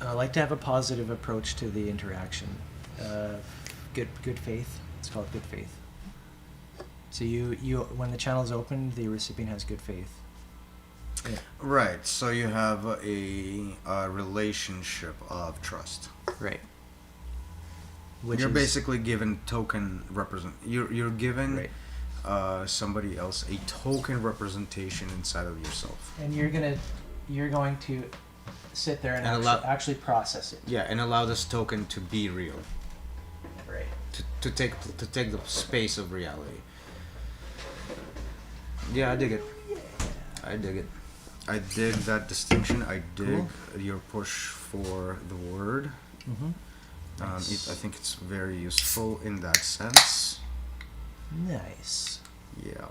I like to have a positive approach to the interaction. Good faith. It's called good faith. So you when the channel is open, the recipient has good faith. Yeah. Right. So you have a relationship of trust. Right. You're basically given token represent. You're given right. Somebody else a token representation inside of yourself. And you're going to sit there and And actually process it. Yeah, and allow this token to be real. Right. To take the space of reality. Yeah, I dig it. I dig it. I dig that distinction. I dig your push for the word. Mm-hmm. Nice. I think it's very useful in that sense. Nice. Yeah.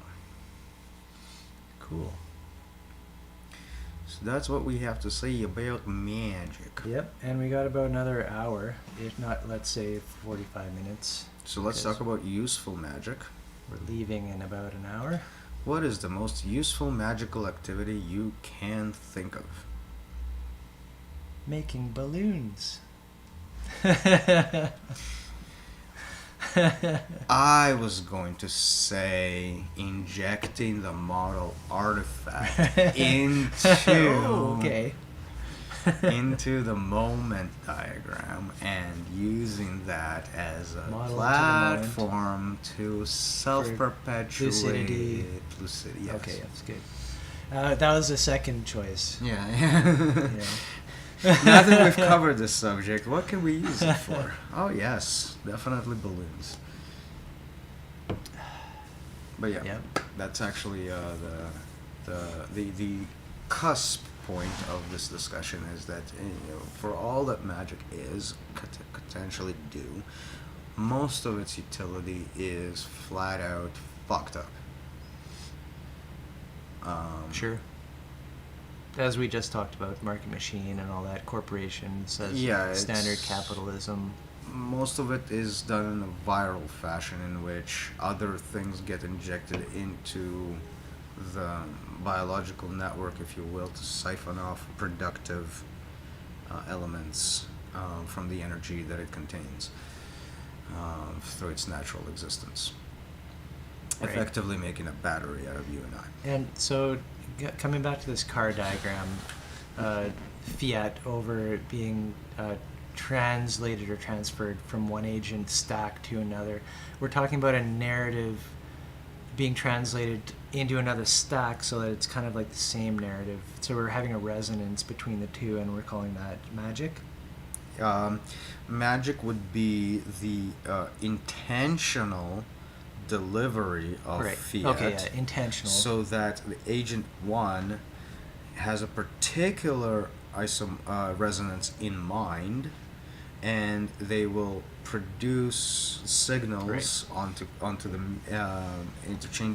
Cool. So that's what we have to say about magic. Yep, and we got about another hour, if not, let's say 45 minutes. So let's talk about useful magic. We're leaving in about an hour. What is the most useful magical activity you can think of? Making balloons. I was going to say injecting the model artifact into into the moment diagram and using that as a Model platform to self-perpetuate lucidity. Lucidity, yes. Okay, that's good. That was the second choice. Yeah. Yeah. Now that we've covered this subject, what can we use it for? Oh yes, definitely balloons. But yeah, that's actually the cusp point of this discussion is that for all that magic is could potentially do, most of its utility is flat out fucked up. Sure. As we just talked about, market machine and all that, corporations, standard capitalism. Most of it is done in a viral fashion in which other things get injected into the biological network, if you will, to siphon off productive elements from the energy that it contains through its natural existence. Right. Effectively making a battery out of you and I. And so, coming back to this car diagram, fiat over being translated or transferred from one agent stack to another, we're talking about a narrative being translated into another stack so that it's kind of like the same narrative. So we're having a resonance between the two, and we're calling that magic. Magic would be the intentional delivery of fiat. Okay, yeah, intentional. So that the agent 1 has a particular resonance in mind, and they will produce signals onto the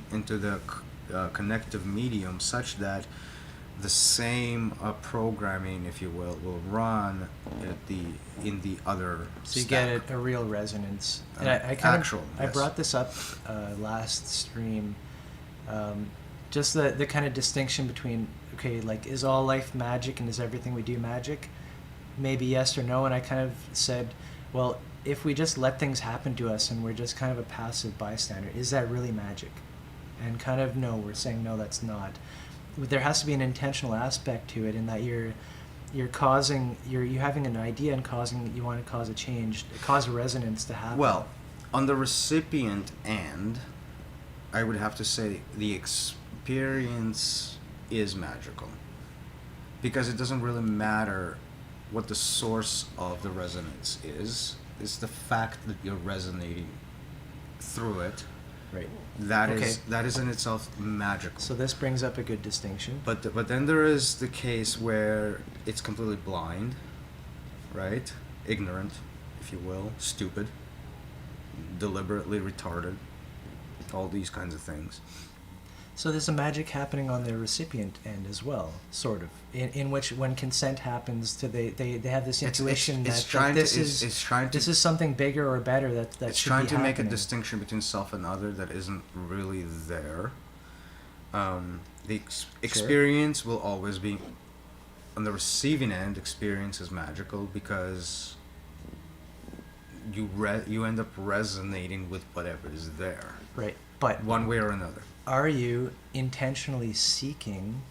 into the connective medium, such that the same programming, if you will run in the other so you stack. get a real resonance. And I brought this up last stream, just the kind of distinction between, okay, like, is all life magic and is everything we do magic? Maybe yes or no. And I kind of said, well, if we just let things happen to us and we're just kind of a passive bystander, is that really magic? And kind of no, we're saying no, that's not. there has to be an intentional aspect to it, in that you're having an idea and you want to cause a change, cause a resonance to happen. Well, on the recipient end, I would have to say the experience is magical, because it doesn't really matter what the source of the resonance is. It's the fact that you're resonating through it. Right. That Okay. is in itself magical. So this brings up a good distinction. But then there is the case where it's completely blind, right? Ignorant, if you will, stupid, deliberately retarded, all these kinds of things. So there's a magic happening on the recipient end as well, sort of, in which when consent happens, they have this intuition that this is something bigger or better that it's should trying be to make a happening. distinction between self and other that isn't really there. The experience will always be, on the receiving end, experience is magical because you end up resonating with whatever is there, Right, but one way or another. are you intentionally seeking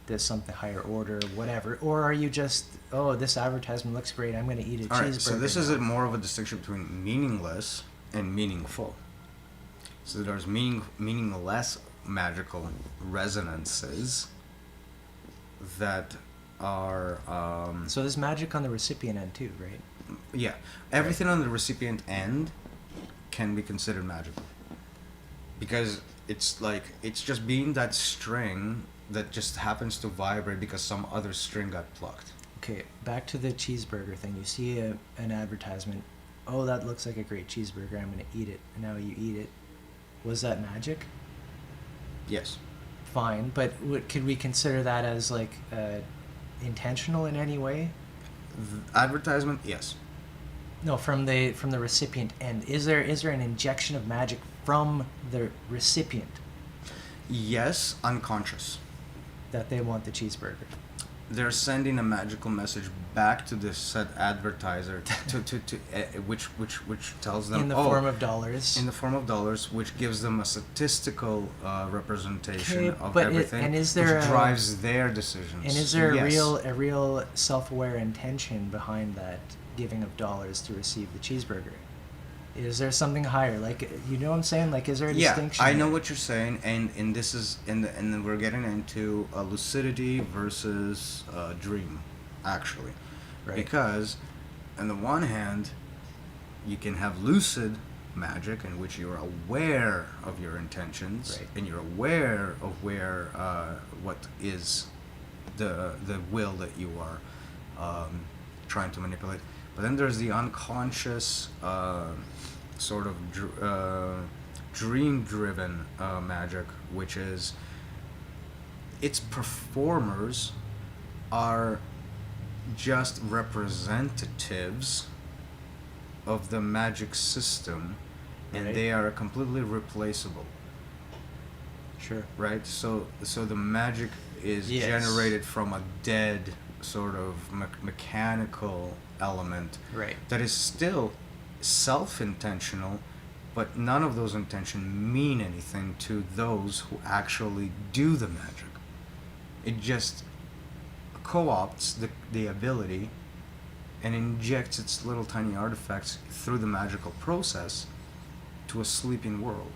this something higher order, whatever, or are you just, oh, this advertisement looks great, I'm going to eat a All cheeseburger? right, so this is now. more of a distinction between meaningless and meaningful. So there's meaningless magical resonances that are So there's magic on the recipient end too, right? yeah, everything on the recipient end can be considered magical, because it's just being that string that just happens to vibrate because some other string got plucked. Okay, back to the cheeseburger thing. You see an advertisement. Oh, that looks like a great cheeseburger. I'm going to eat it. And now you eat it. Was that magic? Yes. Fine, but could we consider that as like intentional in any way? Advertisement, yes. No, from the recipient end. Is there an injection of magic from the recipient Yes, unconscious. that they want the cheeseburger? They're sending a magical message back to the said advertiser which tells them In the form of dollars. in the form of dollars, which gives them a statistical representation Okay, of but everything, and is there which a- drives their decisions. And is there Yes. a real self-aware intention behind that giving of dollars to receive the cheeseburger? Is there something higher? Like, you know what I'm saying? Like, is there a Yeah, distinction? I know there? what you're saying, and this is and then we're getting into lucidity versus dream, actually, Right. because on the one hand, you can have lucid magic in which you're aware of your intentions, Right. and you're aware of where what is the will that you are trying to manipulate. But then there's the unconscious sort of dream-driven magic, which is its performers are just representatives of the magic system, and Right. they are completely replaceable, Sure. right? So the magic is Yes. generated from a dead sort of mechanical element Right. that is still self-intentional, but none of those intentions mean anything to those who actually do the magic. It just co-opts the ability and injects its little tiny artifacts through the magical process to a sleeping world.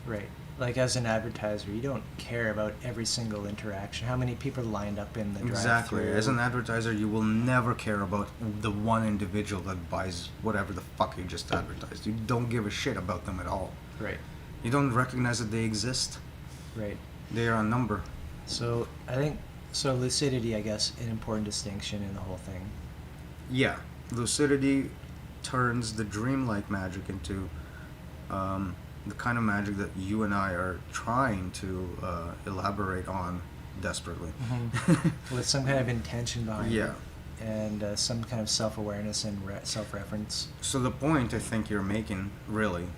Right. Like, as an advertiser, you don't care about every single interaction. How many people lined up in the Exactly. drive-thru? As an advertiser, you will never care about the one individual that buys whatever the fuck you just advertised. You don't give a shit about them at all. Right. You don't recognize that they exist. Right. They are a number. So I think lucidity, I guess, an important distinction in the whole thing. Yeah, lucidity turns the dreamlike magic into the kind of magic that you and I are trying to elaborate on desperately. With some kind of intention behind Yeah. it. And some kind of self-awareness and self-reference. So the point I think you're making, really,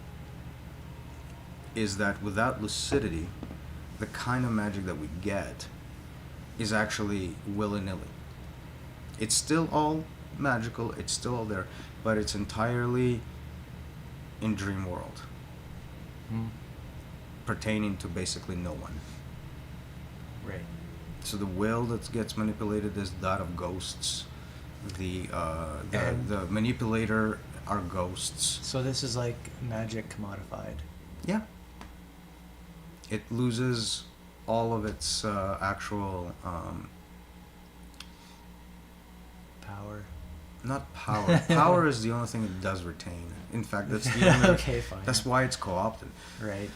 is that without lucidity, the kind of magic that we get is actually willy-nilly. It's still all magical, it's still all there, but it's entirely in dream world, pertaining to basically no one. Right. So the will that gets manipulated is that of ghosts. And- The manipulator are ghosts. So this is like magic commodified. Yeah. It loses all of its actual Power. not power. Power is the only thing it does retain. In fact, that's the only. Okay, fine. That's why it's co-opted. Right.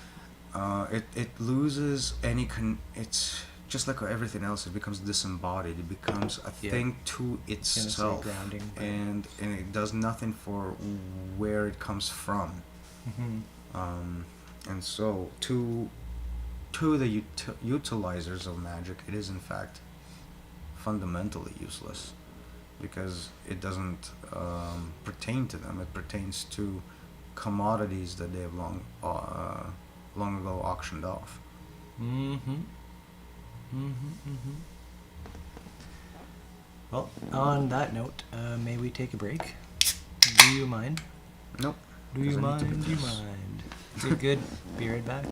It loses any it's just like everything else. It becomes disembodied. It becomes a Yeah. thing to Gonna say itself, grounding, but- and it does nothing for where it comes from. Mm-hmm. And so to the utilizers of magic, it is in fact fundamentally useless because it doesn't pertain to them. It pertains to commodities that they have long ago auctioned off. Mm-hmm. Mm-hmm. Mm-hmm. Well, on that note, may we take a break? Do you mind? Nope. Do you 'Cause I need to mind? Do you piss. mind? Good, good. Be right back.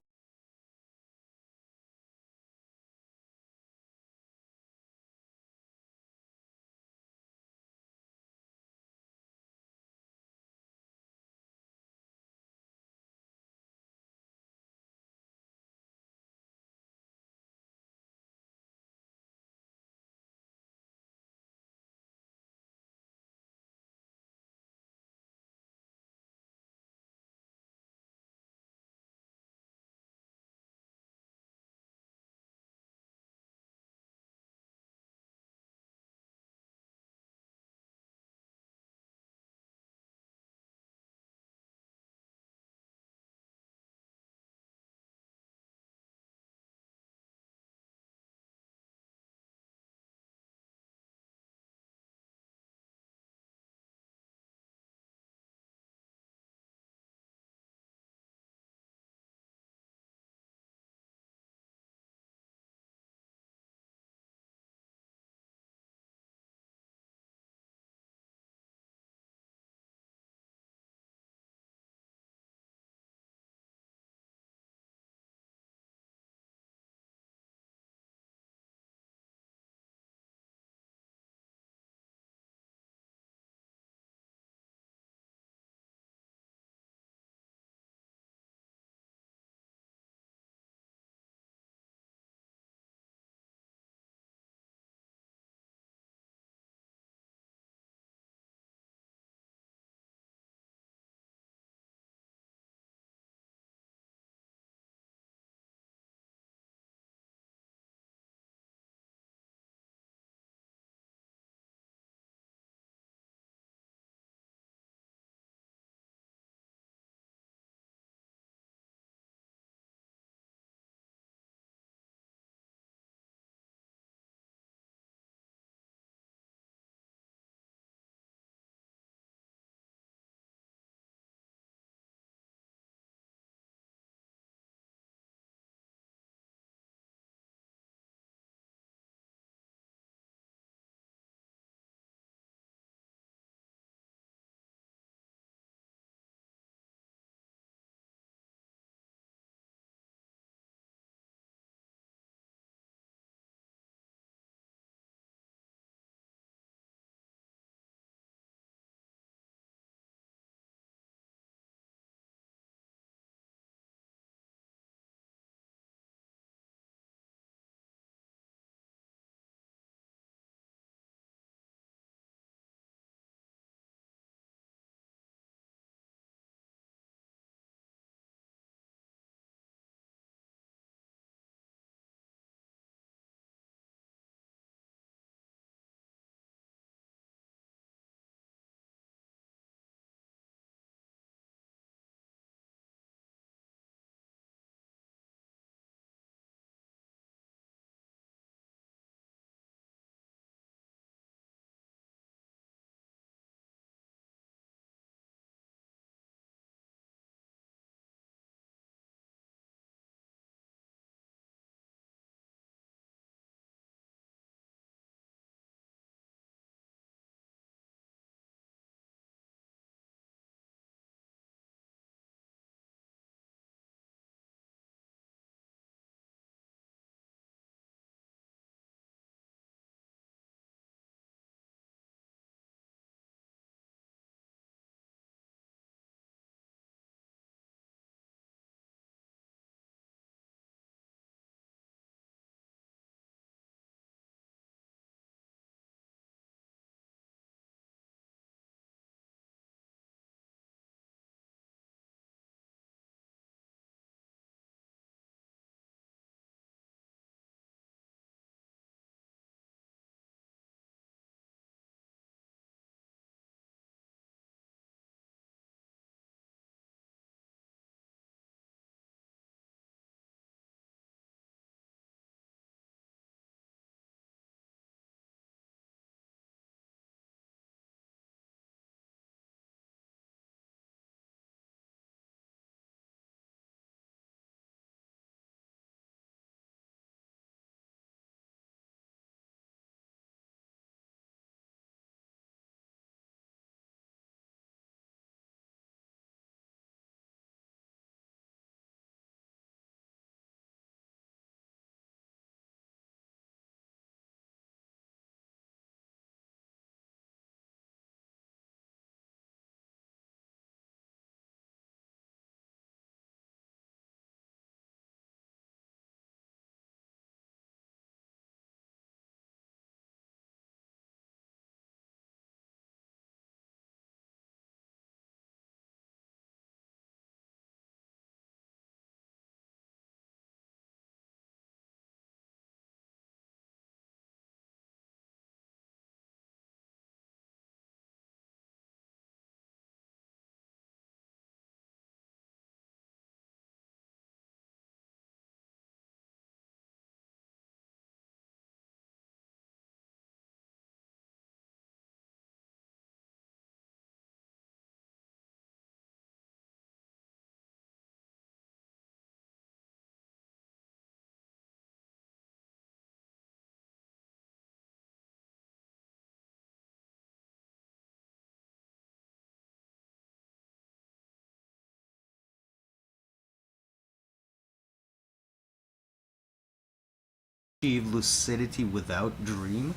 achieve lucidity without dream,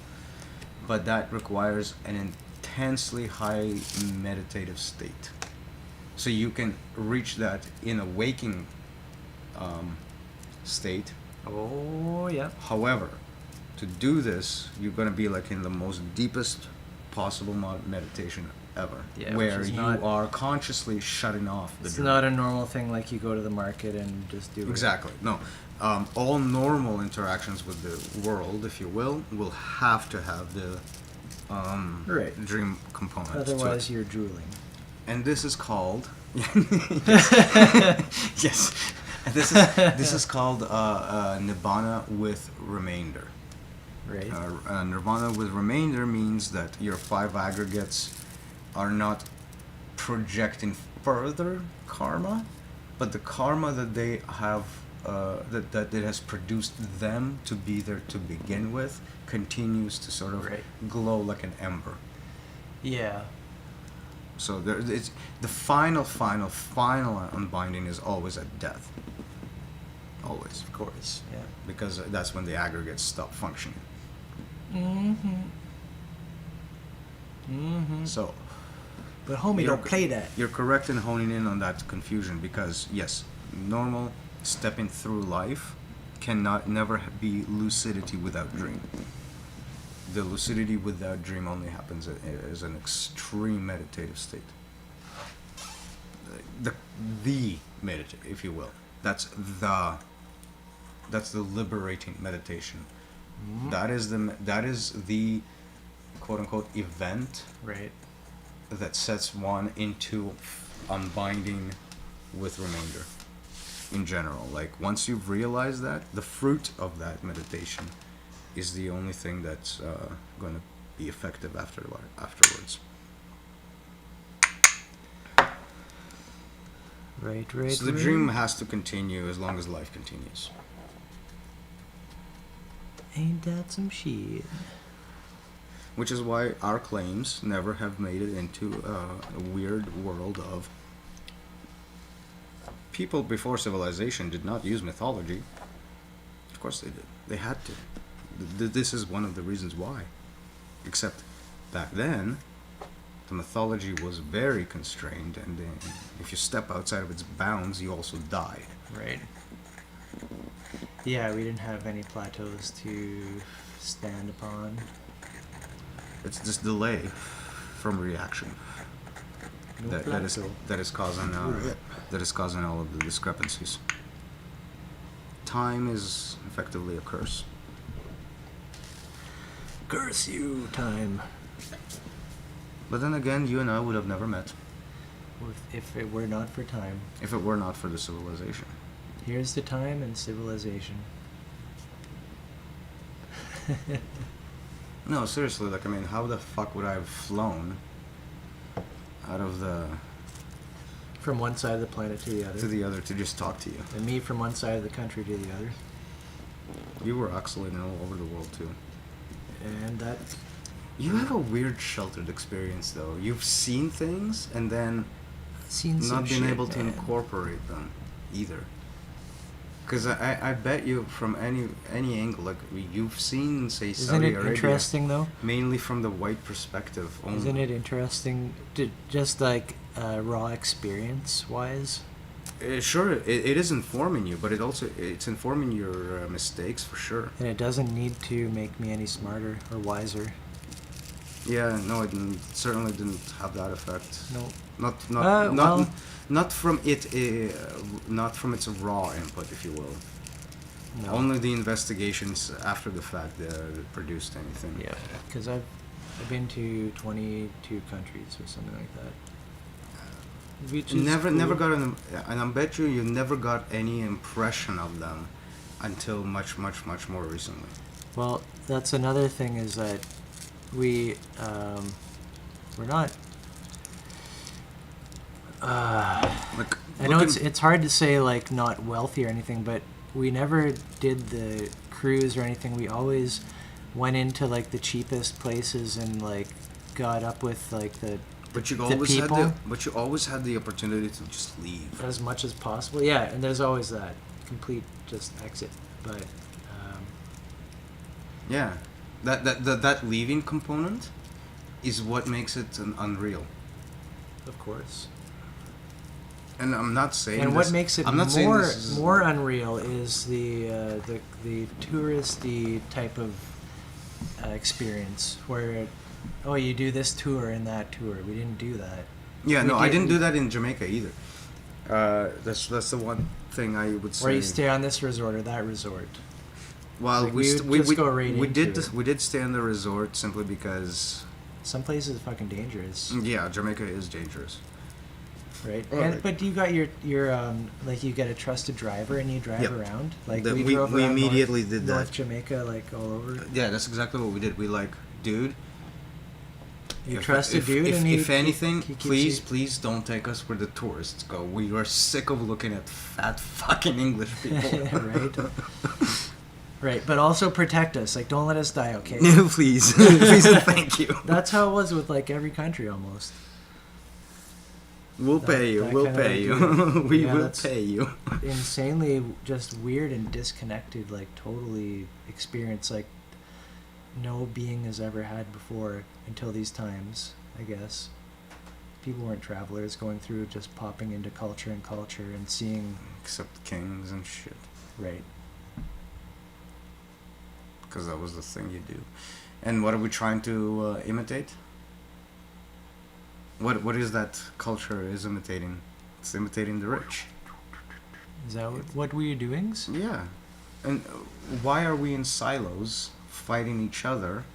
but that requires an intensely high meditative state. So you can reach that in a waking state. Oh, yeah. However, to do this, you're going to be like in the most deepest possible meditation ever, Yeah, where which is you not- are consciously shutting off the It's dream. not a normal thing like you go to the market and just do it. Exactly. No. All normal interactions with the world, if you will have to have the Right. dream component. to Otherwise, it. you're drooling. And this is called yes. And this is called nibbana with remainder. Right. Nirvana with remainder means that your 5 aggregates are not projecting further karma, but the karma that they have, that it has produced them to be there to begin with, continues to sort of Right. glow like an ember. Yeah. So it's the final unbinding is always at death. Always, Of course. Yeah. because that's when the aggregates stop functioning. Mm-hmm. Mm-hmm. So But homie, You're don't play that. you're correct in honing in on that confusion, because yes, normal stepping through life cannot never be lucidity without dream. The lucidity without dream only happens as an extreme meditative state. The meditate, if you will. That's the liberating meditation. Mhm. That is the quote unquote event Right. that sets one into unbinding with remainder in general. Like, once you've realized that, the fruit of that meditation is the only thing that's going to be effective afterwards. Right. Right. So the right. dream has to continue as long as life continues. Ain't that some shit? Which is why our claims never have made it into a weird world of people before civilization did not use mythology. Of course they did. They had to. This is one of the reasons why. Except back then, the mythology was very constrained, and if you step outside of its bounds, you also die. Right. Yeah, we didn't have any plateaus to stand upon. It's this delay from reaction No that is plateau. causing all of the discrepancies. Time is effectively a curse. Curse you, time. But then again, you and I would have never met If it were not for time. if it were not for the civilization. Here's the time and civilization. No, seriously, like, I mean, how the fuck would I have flown out of the From one side of the planet to the other. to the other to just talk to you? And me from one side of the country to the other. You were excellent all over the world too. And that... You have a weird sheltered experience though. You've seen things and then Seen some not being shit, able to man. incorporate them either. Because I bet you from any angle, like, you've seen, say, Isn't Saudi it Arabia, interesting though? mainly from the white perspective only. Isn't it interesting, just like raw experience wise? Sure, it is informing you, but it's informing your mistakes for sure. And it doesn't need to make me any smarter or wiser. Yeah, no, certainly didn't have that effect. No. Not not from its raw input, if you will. No. Only the investigations after the fact that produced anything. Yeah, because I've been to 22 countries or something like that. Which is Never cool. got and I bet you never got any impression of them until much more recently. Well, that's another thing, is that we're not. Like, I know looking- it's hard to say, like, not wealthy or anything, but we never did the cruise or anything. We always went into, like, the cheapest places and, like, got up with, like, But you the always people. had the opportunity to just leave. as much as possible. Yeah, and there's always that complete just exit. But Yeah, that leaving component is what makes it an unreal. Of course. And I'm not saying. And this, what makes it I'm not saying more this is, more unreal is the touristy type of experience where, oh, you do this tour and that tour. We didn't do that. Yeah, We no, I did- didn't do that in Jamaica either. That's the one thing I would say. Where you stay on this resort or that resort. Well, Like, we we st- would just go right we into did it. we did stay in the resort simply because Some places are fucking dangerous, yeah, Jamaica is dangerous. right? Oh, And, right. but you got your like you get a trusted driver and you drive Yep. around. Like That we we- drove we around immediately North, did North that. Jamaica, like all over. Yeah, that's exactly what we did. We like, dude. You if- trust a if, dude, if, and if anything, he keeps please, you- please don't take us where the tourists go. We are sick of looking at fat fucking English people. Right. Right, but also protect us. Like, don't let us die, okay? Please, please, and thank you. That's how it was with like every country almost. We'll that- pay you. that We'll kind of pay you. idea. We Yeah, will that's- pay you. Insanely just weird and disconnected, like totally experience like no being has ever had before until these times, I guess. People weren't travelers going through, just popping into culture and seeing. Except kings and shit. Right. Because that was the thing you do. And what are we trying to imitate? What is that culture is imitating? It's imitating the rich. Is that what were you doing? Yeah. And why are we in silos fighting each other?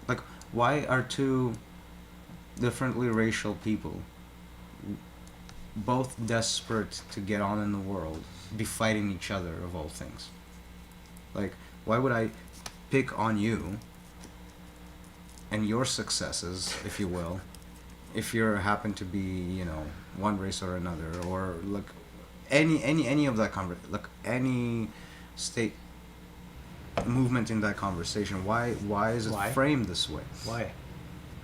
Like, why are two differently racial people, both desperate to get on in the world, be fighting each other of all things? Like, why would I pick on you and your successes, if you will, if you happen to be, you know, one race or another, or like any of that like any state movement in that conversation? Why is it Why? framed this way? Why?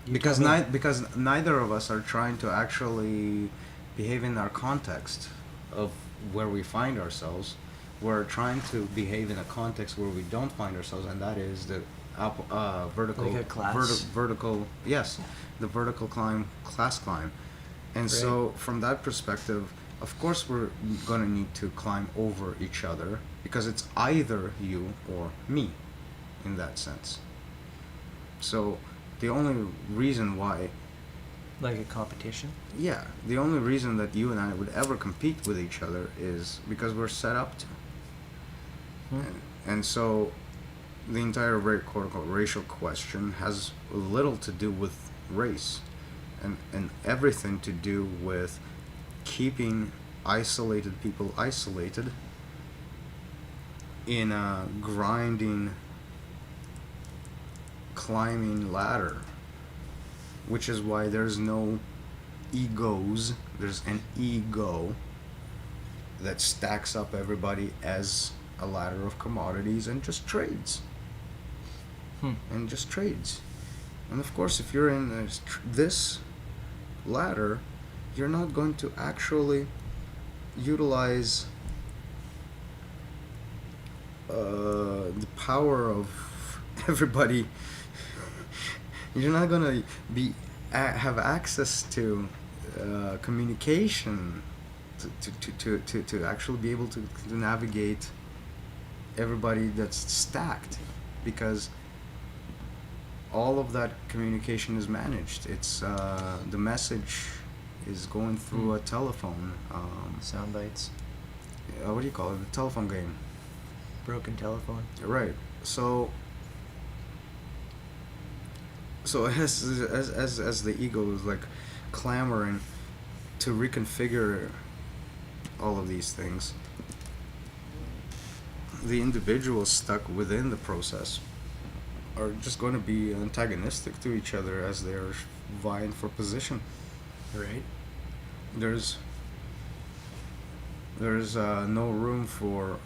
You Because tell me. because neither of us are trying to actually behave in our context of where we find ourselves. We're trying to behave in a context where we don't find ourselves, and that is the vertical Like a class? vertical, yes, the vertical class climb. And so from that perspective, of course we're going to need to climb over each other, because it's either you or me in that sense. So the only reason why, Like a competition. yeah, the only reason that you and I would ever compete with each other is because we're set up to. And so the entire quote-unquote racial question has little to do with race, and everything to do with keeping isolated people isolated in a grinding, climbing ladder, which is why there's no egos. There's an ego that stacks up everybody as a ladder of commodities and just trades. And just trades. And of course, if you're in this ladder, you're not going to actually utilize the power of everybody. You're not going to be have access to communication to actually be able to navigate everybody that's stacked, because all of that communication is managed. It's the message is going through a telephone. Sound bites. What do you call it? The telephone game. Broken telephone. Right. So as the ego is like clamoring to reconfigure all of these things, the individuals stuck within the process are just going to be antagonistic to each other as they're vying for position. Right. There's no room for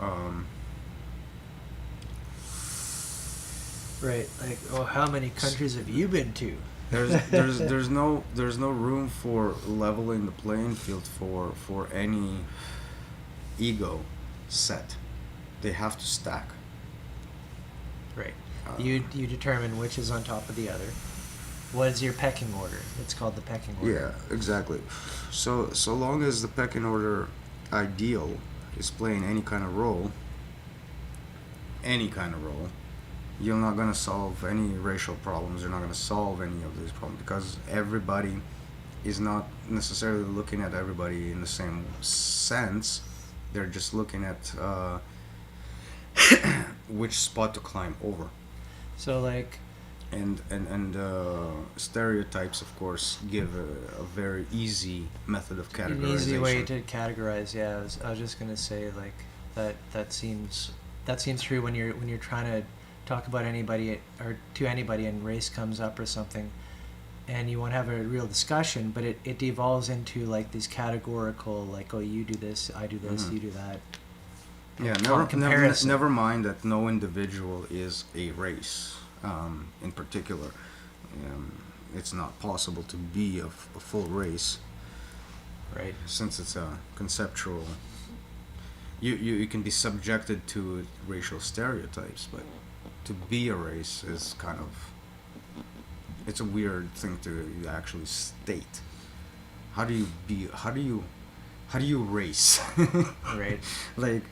Right. Like, oh, how many countries have you been to? there's no room for leveling the playing field for any ego set. They have to stack. Right. You determine which is on top of the other. What is your pecking order? It's called the pecking order. Yeah, exactly. So long as the pecking order ideal is playing any kind of role, you're not going to solve any racial problems. You're not going to solve any of these problems because everybody is not necessarily looking at everybody in the same sense. They're just looking at which spot to climb over. So like, And stereotypes, of course, give a very easy method of categorization. an easy way to categorize. Yeah, I was just gonna say like that seems true when you're trying to talk about anybody or to anybody and race comes up or something, and you want to have a real discussion, but it devolves into like these categorical, like, oh, you do this, I do this, you do that. Yeah, never mind that no individual is a race. In particular, it's not possible to be a full race, Right. since it's a conceptual. You can be subjected to racial stereotypes, but to be a race is kind of, it's a weird thing to actually state. How do you race? Right. Like,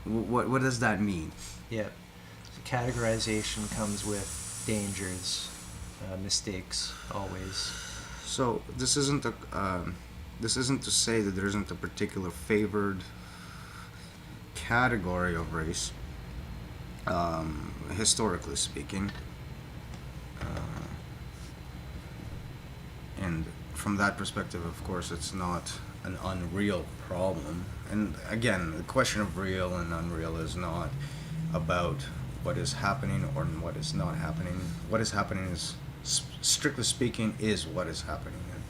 what does that mean? Yeah. So categorization comes with dangers, mistakes, always. So this isn't to say that there isn't a particular favored category of race, historically speaking, and from that perspective, of course, it's not an unreal problem. And again, the question of real and unreal is not about what is happening or what is not happening. What is happening is, strictly speaking, is what is happening. And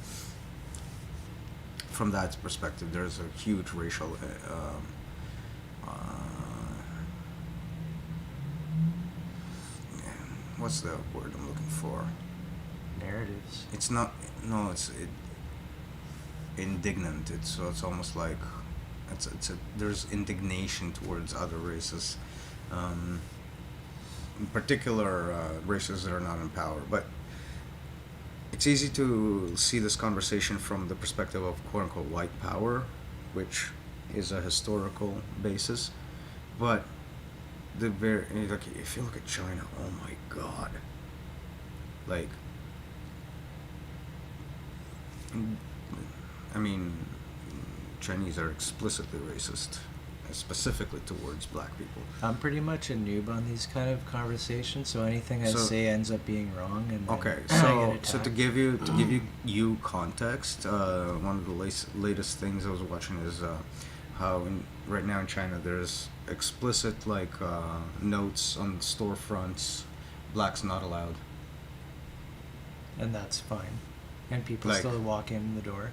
from that perspective, there's a huge racial what's the word I'm looking for? Narratives. It's not. No, it's indignant. It's almost like there's indignation towards other races, in particular races that are not in power. But it's easy to see this conversation from the perspective of quote unquote white power, which is a historical basis. But like if you look at China, oh my God, like. I mean, Chinese are explicitly racist, specifically towards black people. I'm pretty much a noob on these kind of conversations, so anything I say ends up being wrong. And then Okay, I so get to attacked. give you context, one of the latest things I was watching is how right now in China there's explicit like notes on storefronts, blacks not allowed. And that's fine. And people Like- still walk in the door.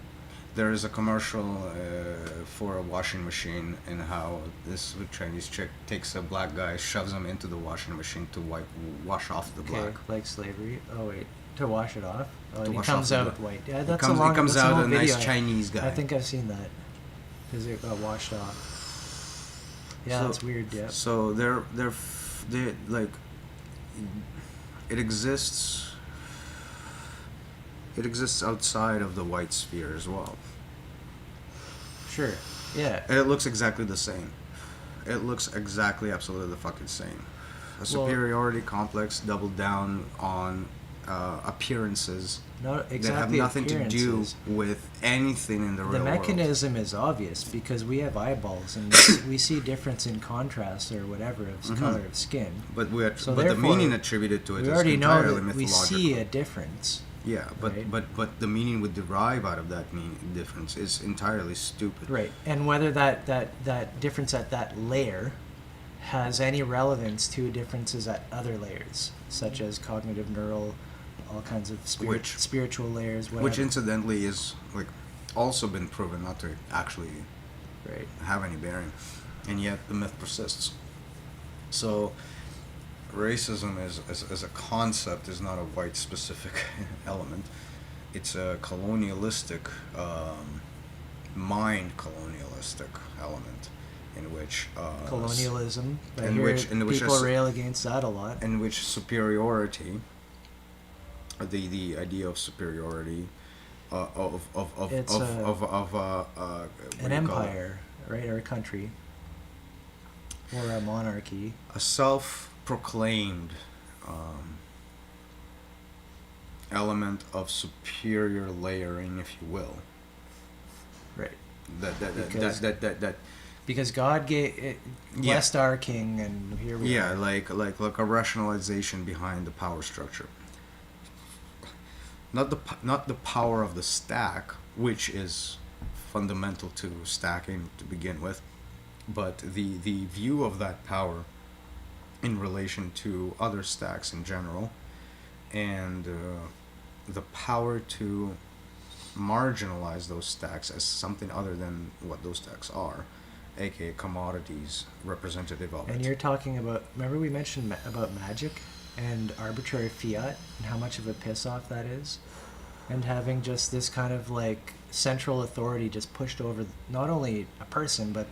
There is a commercial for a washing machine, and how this Chinese chick takes a black guy, shoves him into the washing machine to wash off the Okay, black. like slavery. Oh wait, to wash it off. Oh, To and he wash comes off the out black. white. Yeah, It that's comes, a long. it comes that's a out whole a nice video. Chinese guy. I think I've seen that because it got washed off. Yeah, So- that's weird. Yeah. So they're like, it exists. It exists outside of the white sphere as well. Sure. Yeah. And it looks exactly the same. It looks exactly absolutely the fucking same. A superiority complex doubled down on appearances No, that exactly. have nothing to do appearances. with anything in the The real world. mechanism is obvious because we have eyeballs and we see difference in contrast or whatever of Mhm. color of skin. But So the therefore, meaning attributed to it We is already know entirely that we mythological. see a difference. Yeah, but right? but the meaning we derive out of that difference is entirely stupid. Right. And whether that difference at that layer has any relevance to differences at other layers, such as cognitive, neural, all kinds of spiritual layers, whatever. Which incidentally is like also been proven not to actually right. have any bearing, and yet the myth persists. So racism as a concept is not a white specific element. It's a colonialistic, mind colonialistic element. in which Colonialism. I in hear which people rail against that a lot. in which superiority, the idea of superiority, It's what do an you call it? empire, right, or a country, or a monarchy. A self-proclaimed element of superior layering, if you will. Right. That that Because God gave it, blessed our king, and here we yeah, are. like a rationalization behind the power structure. Not the power of the stack, which is fundamental to stacking to begin with, but the view of that power in relation to other stacks in general, and the power to marginalize those stacks as something other than what those stacks are, aka commodities representative of And it. you're talking about, remember we mentioned about magic and arbitrary fiat and how much of a piss off that is? And having just this kind of like central authority just pushed over not only a person, but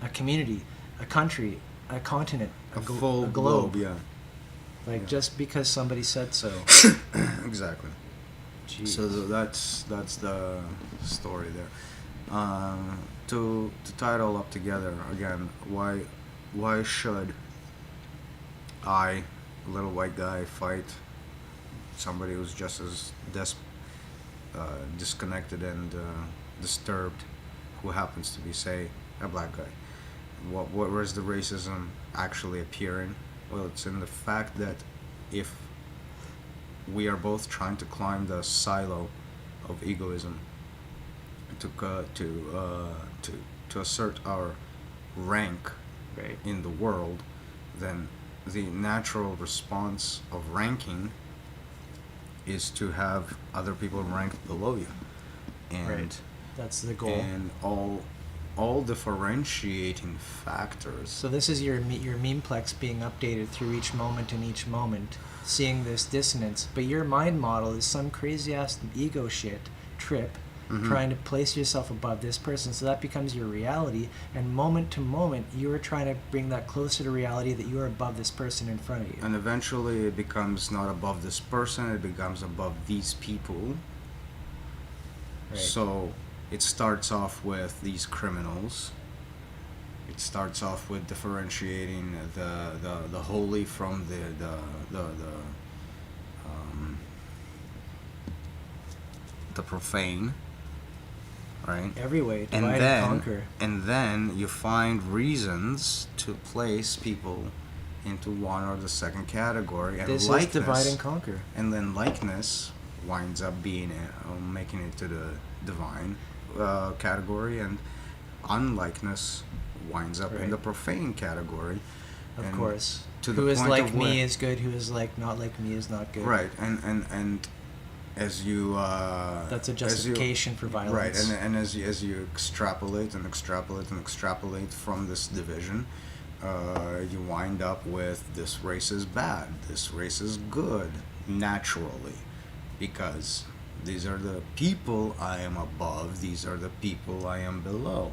a community, a country, a continent, A full a globe. yeah. Like Yeah. just because somebody said so. Exactly. Jeez. So that's the story there. To tie it all up together again, why should I, a little white guy, fight somebody who's just as disconnected and disturbed, who happens to be, say, a black guy? Where's the racism actually appearing? Well, it's in the fact that if we are both trying to climb the silo of egoism to assert our rank Right. in the world, then the natural response of ranking is to have other people ranked below you, and Right. That's the goal. and all differentiating factors. So this is your memeplex being updated through each moment and each moment, seeing this dissonance. But your mind model is some crazy ass ego shit trip, trying to place yourself above this person. So that becomes your reality. And moment to moment, you are trying to bring that closer to reality that you are above this person in front of you. And eventually it becomes not above this person, it becomes above these people. Right. So it starts off with these criminals. It starts off with differentiating the holy from the profane, right? Every way, And divide and conquer. then you find reasons to place people into one or the second category, and This is likeness, divide and conquer. and then likeness winds up being making it to the divine category, and unlikeness winds up in Right. the profane category. Of And course. to the Who is point like of me where- is good, who is like not like me is not good. Right, and as you That's a as you- justification for violence. Right, and as you extrapolate and extrapolate and extrapolate from this division, you wind up with this race is bad, this race is good, naturally, because these are the people I am above, these are the people I am below,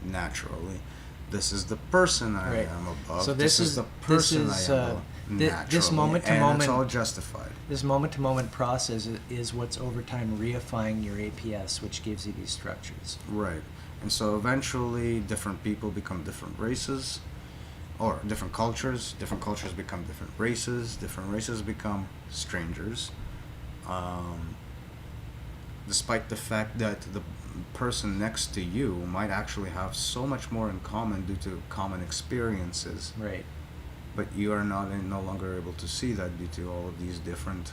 naturally. This is the person I Right. am above. So this is- the this person is, I am below. this Naturally, moment to and moment- it's all justified. This moment-to-moment process is what's over time reifying your APS, which gives you these structures. Right. And so eventually different people become different races, or different cultures become different races become strangers. Despite the fact that the person next to you might actually have so much more in common due to common experiences, Right. but you are no longer able to see that due to all of these different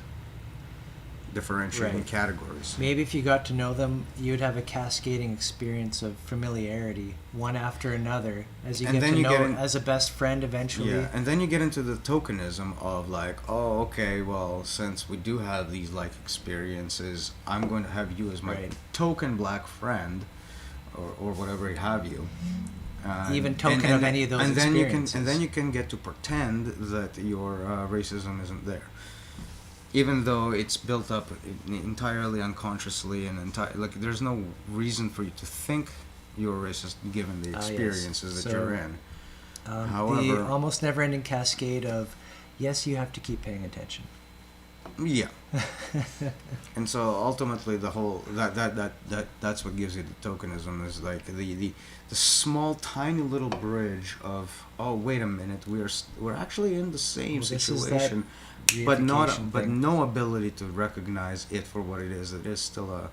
differentiating Right. categories. Maybe if you got to know them, you'd have a cascading experience of familiarity, one after another, as you And get then to you know get in- as a best friend eventually. Yeah, and then you get into the tokenism of like, oh, okay, well, since we do have these like experiences, I'm going to have you as my Right. token black friend, or whatever have you. Even token of any of those and then experiences. and then you can get to pretend that your racism isn't there, even though it's built up entirely unconsciously and like there's no reason for you to think you're racist given the Yes. experiences that So, you're in. the However, almost never-ending cascade of, yes, you have to keep paying attention. yeah. And so ultimately the whole that's what gives you the tokenism, is like the small tiny little bridge of, oh wait a minute, we're actually in the same Well, this is that situation, but reification thing. no ability to recognize it for what it is. It is still a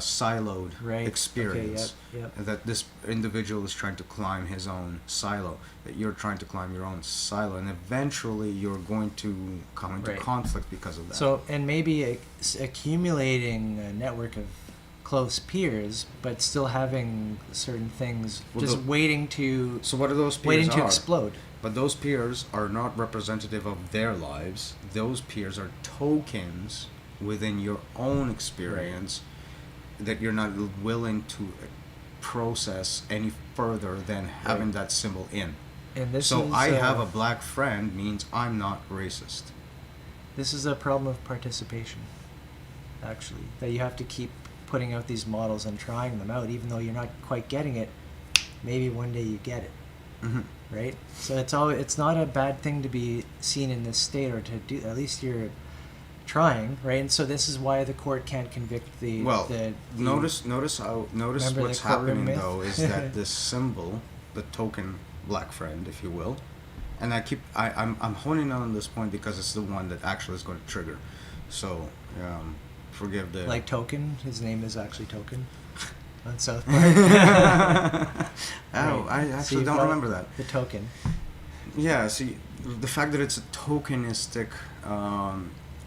siloed Right. experience. Okay, yep. That this individual is trying to climb his own silo, that you're trying to climb your own silo, and eventually you're going to come into Right. conflict because of that. So, and maybe accumulating a network of close peers, but still having certain things Well, just waiting to so what are those peers waiting to are? explode. But those peers are not representative of their lives. Those peers are tokens within your own experience that you're not willing to process any further than having Right. that symbol in. And this So is I have a black friend means I'm not racist. this is a problem of participation, actually, that you have to keep putting out these models and trying them out, even though you're not quite getting it. Maybe one day you get it, Mm-hmm. right? So it's not a bad thing to be seen in this state, or to do, at least you're trying, right? And so this is why the court can't convict the Notice Remember what's the courtroom happening myth? though is that this symbol, the token black friend, if you will, and I'm honing in on this point because it's the one that actually is going to trigger. So forgive the like Token. His name is actually Token on South Park. Oh, Right. I So actually you've don't got remember that. The Token. Yeah, see, the fact that it's a tokenistic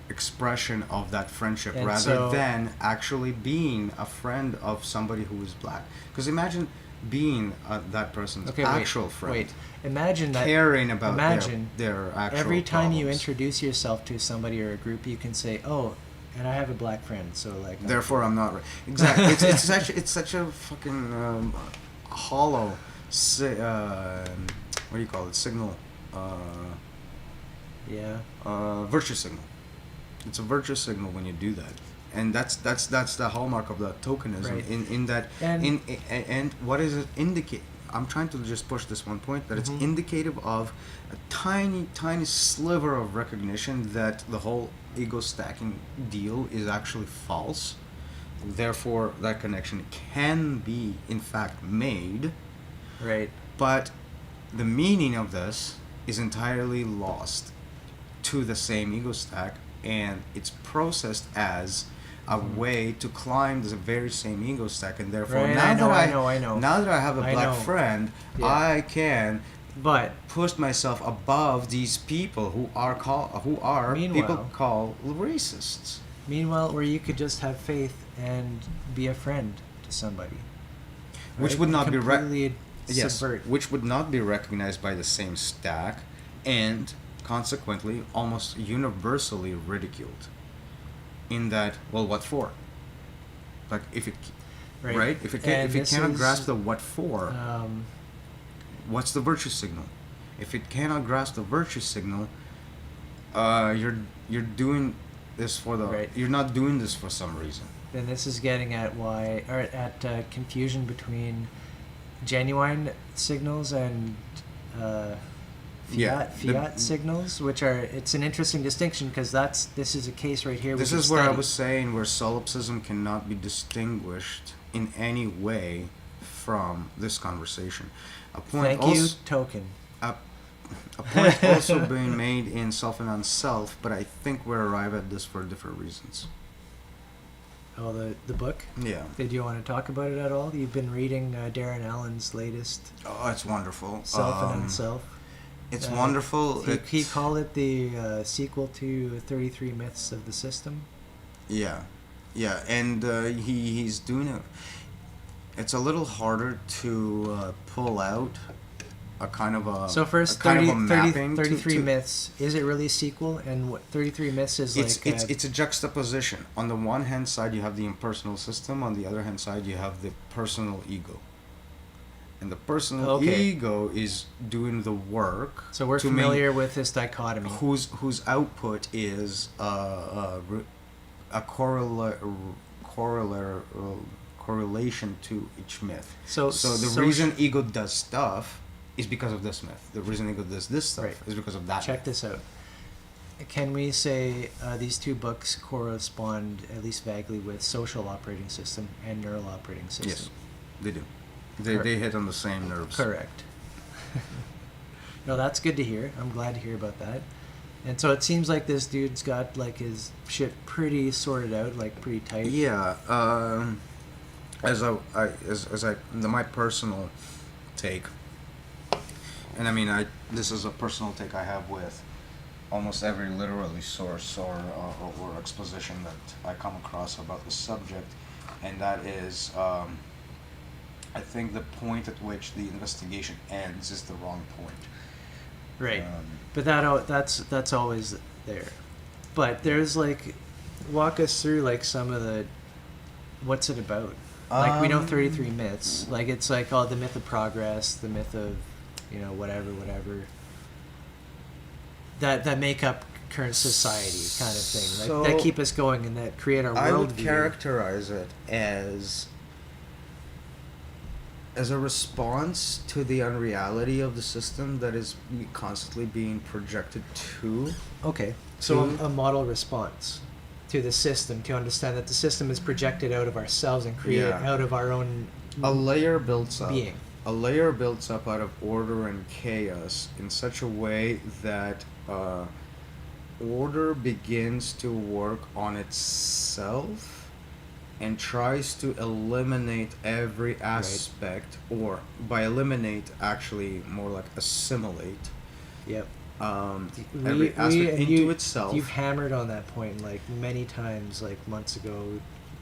expression of that friendship And rather so- than actually being a friend of somebody who is black. Because imagine being that person's Okay, actual friend, Wait, imagine that. caring about imagine their actual every time you problems. introduce yourself to somebody or a group, you can say, "Oh, and I have a black friend." So like. Therefore, I'm not exactly. It's such a fucking hollow. What do you call it? Signal. Yeah. Virtue signal. It's a virtue signal when you do that, and that's the hallmark of the tokenism. Right. In that And- and what does it indicate? I'm trying to just push this one point that it's Mhm. indicative of a tiny sliver of recognition that the whole ego stacking deal is actually false. Therefore, that connection can be in fact made, Right. but the meaning of this is entirely lost to the same ego stack, and it's processed as a way to climb the very same ego stack, and therefore Right, now I that know. now that I have a I black know. friend, Yeah. I can But push myself above these people who are people Meanwhile- call racists. meanwhile, or you could just have faith and be a friend to somebody. Which right? would not be completely Yes, subvert. which would not be recognized by the same stack, and consequently almost universally ridiculed. In that, well, what for? Like if it, right? If it And this cannot is, grasp the what for, what's the virtue signal? If it cannot grasp the virtue signal, you're doing this for the Right. you're not doing this for some reason. then this is getting at confusion between genuine signals and Yeah, fiat signals, which are, it's an interesting distinction because this is a case right here. This we is can where I study. was saying where solipsism cannot be distinguished in any way from this conversation. A point Thank you, also, Token. a point also being made in Self and Unself, but I think we're arrived at this for different reasons. Oh, the book. Yeah. Did you want to talk about it at all? You've been reading Darren Allen's latest Oh, it's wonderful. Self and Unself. It's wonderful. He called it the sequel to 33 Myths of the System. Yeah, and he's doing it. It's a little harder to pull out a kind of a So first, a kind 30, of a 30 mapping 33 to, Myths. Is it really a sequel? And what 33 Myths is like? It's a juxtaposition. On the one hand side, you have the impersonal system. On the other hand side, you have the personal ego. And the personal ego is doing the work. So we're familiar with this dichotomy. Whose output is a correlative correlation to each myth. So the reason ego does stuff is because of this myth. The reason ego does this stuff Right. is because of that. Check myth. this out. Can we say these two books correspond, at least vaguely, with social operating system and neural operating system? Yes, they do. They hit on the same nerves. Correct. No, that's good to hear. I'm glad to hear about that. And so it seems like this dude's got like his shit pretty sorted out, like pretty tight. Yeah. My personal take, and I mean, this is a personal take I have with almost every literary source or exposition that I come across about the subject, and that is, I think the point at which the investigation ends is the wrong point. Right. But that's always there. But there's like, walk us through like some of the, what's it about? Like we know 33 myths. Like it's like the myth of progress, the myth of, whatever. That make up current society kind of thing. Like, that keep us going and that create our worldview. I would characterize it as a response to the unreality of the system that is constantly being projected to. Okay, so a model response to the system, to understand that the system is projected out of ourselves and created out of our own a layer builds up. being. A layer builds up out of order and chaos in such a way that order begins to work on itself and tries to eliminate every aspect, or by eliminate, actually more like assimilate. Yep. Every aspect into itself. You've hammered on that point like many times, like months ago,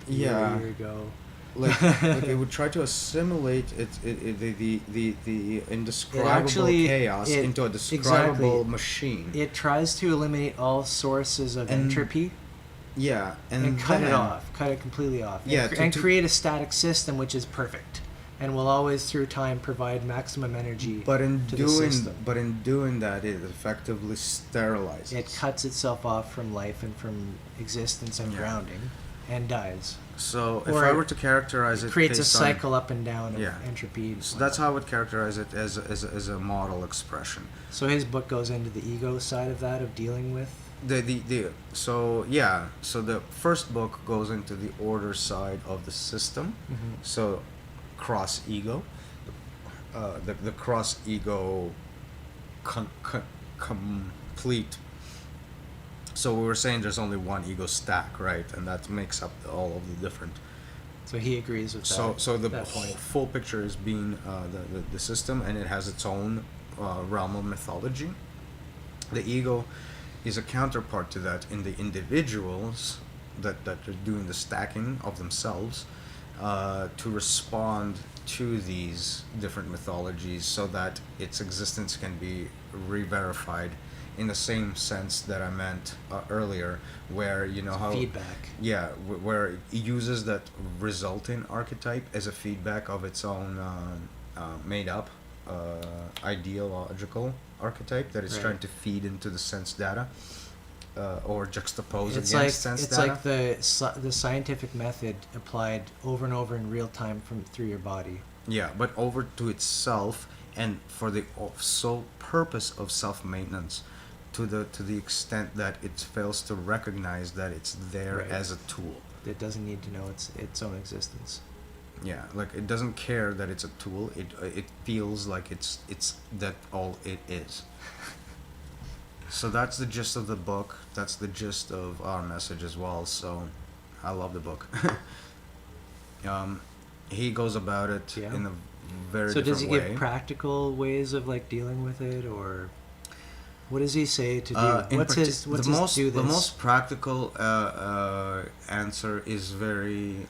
a year ago. Like it would try to assimilate the indescribable chaos into a describable machine. It tries to eliminate all sources of entropy. Yeah, and cut it off, cut it completely off. Yeah, and create a static system which is perfect, and will always through time provide maximum energy. But in to the system. doing that, it effectively sterilizes. It cuts itself off from life and from existence and grounding, and dies. So if I were to characterize it, creates a cycle up and down of entropy. So that's how I would characterize it as a model expression. So his book goes into the ego side of that, of dealing with. So the first book goes into the order side of the system. Mm-hmm. So cross ego, the cross ego complete. So we were saying there's only one ego stack, right? And that makes up all of the different. So he agrees with that. So the full picture is being the system, and it has its own realm of mythology. The ego is a counterpart to that in the individuals that are doing the stacking of themselves to respond to these different mythologies so that its existence can be re-verified in the same sense that I meant earlier, where how feedback. Yeah, where it uses that resulting archetype as a feedback of its own made up ideological archetype that it's trying to feed into the sense data or juxtapose against sense data. It's like the scientific method applied over and over in real time through your body. Yeah, but over to itself, and for the sole purpose of self-maintenance, to the extent that it fails to recognize that it's there as a tool. It doesn't need to know its own existence. Yeah, like it doesn't care that it's a tool. It feels like it's that all it is. So that's the gist of the book. That's the gist of our message as well. So I love the book. He goes about it in a very different way. So does he give practical ways of like dealing with it, or what does he say to do? The most practical answer is very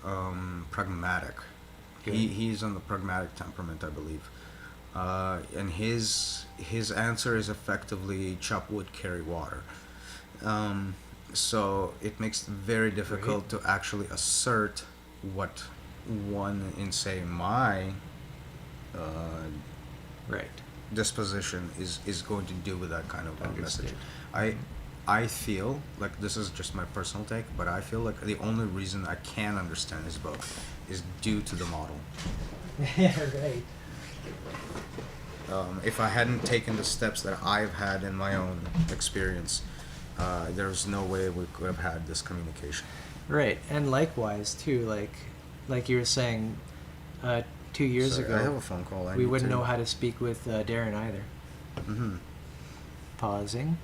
pragmatic. He's on the pragmatic temperament, I believe, and his answer is effectively chop wood, carry water. So it makes it very difficult to actually assert what one in, say, my disposition is going to do with that kind of message. I feel like this is just my personal take, but I feel like the only reason I can understand his book is due to the model. Yeah, right. If I hadn't taken the steps that I've had in my own experience, there's no way we could have had this communication. Right, and likewise too, like you were saying, 2 years Sorry, ago, I have a phone call. we wouldn't know how to speak with Darren either. Mm-hmm. Pausing.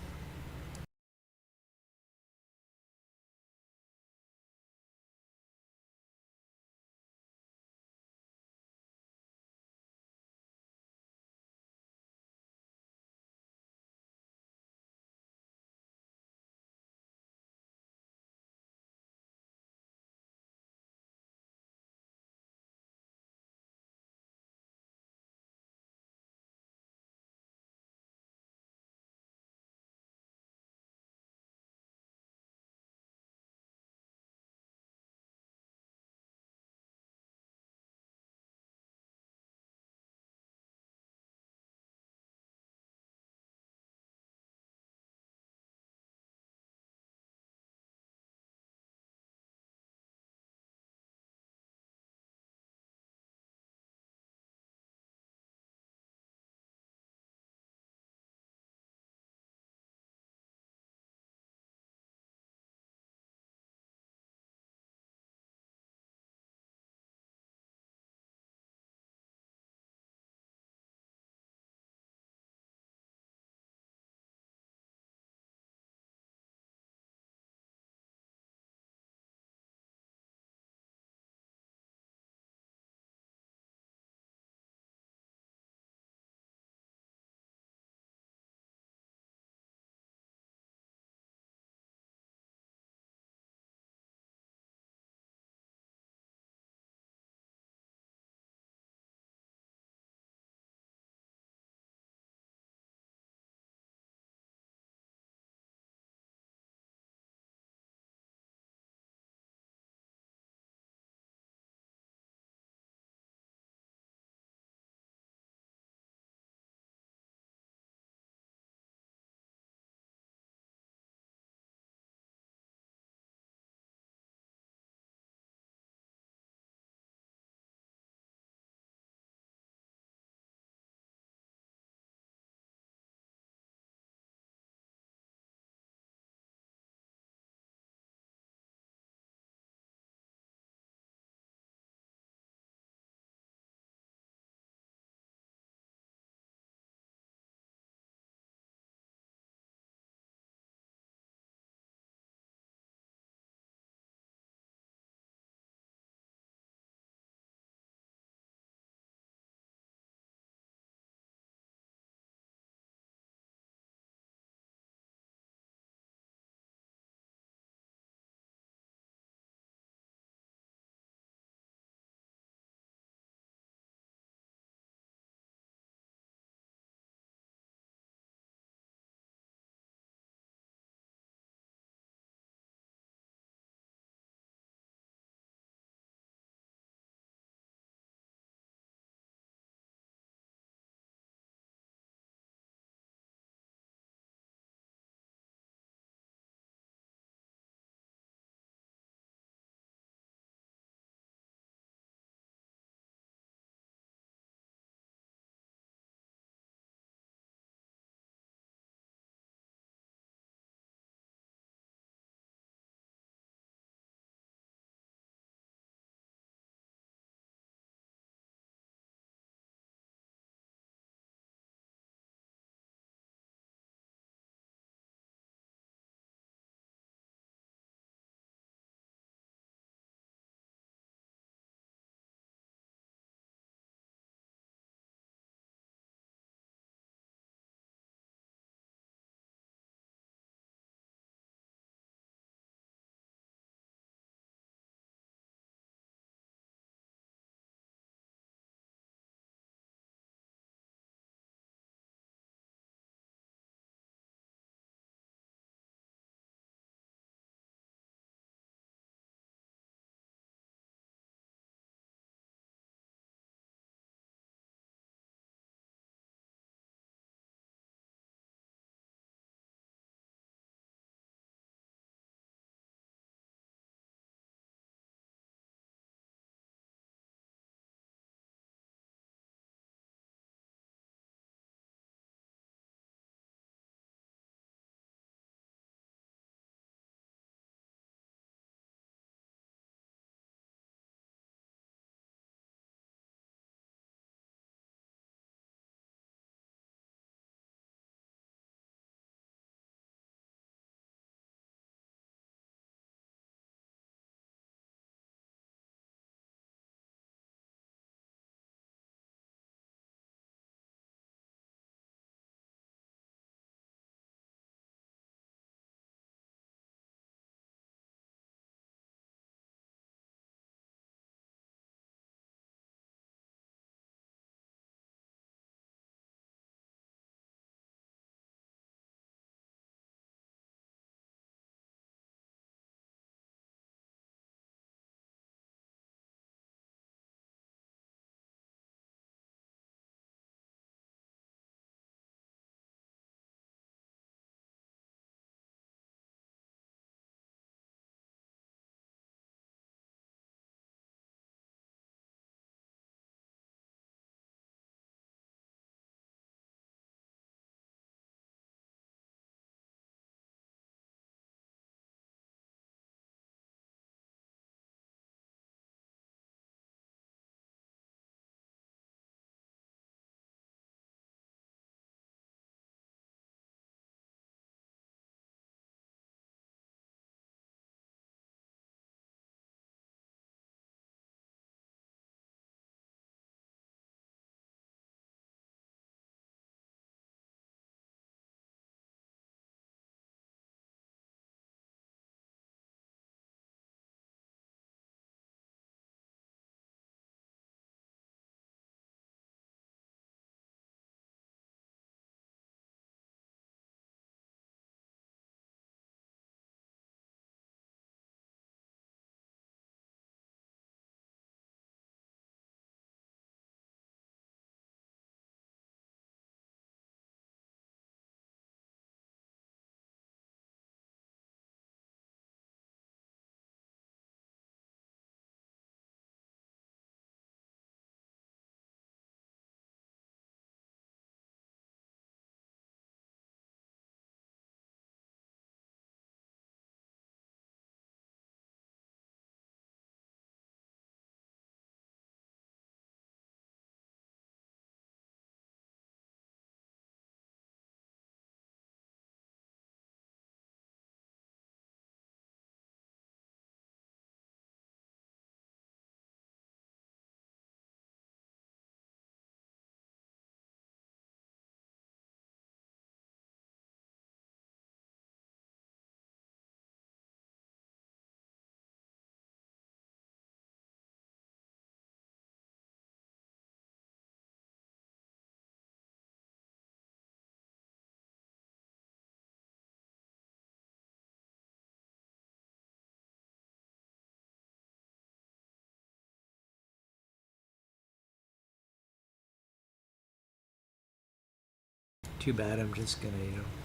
Too bad. I'm just gonna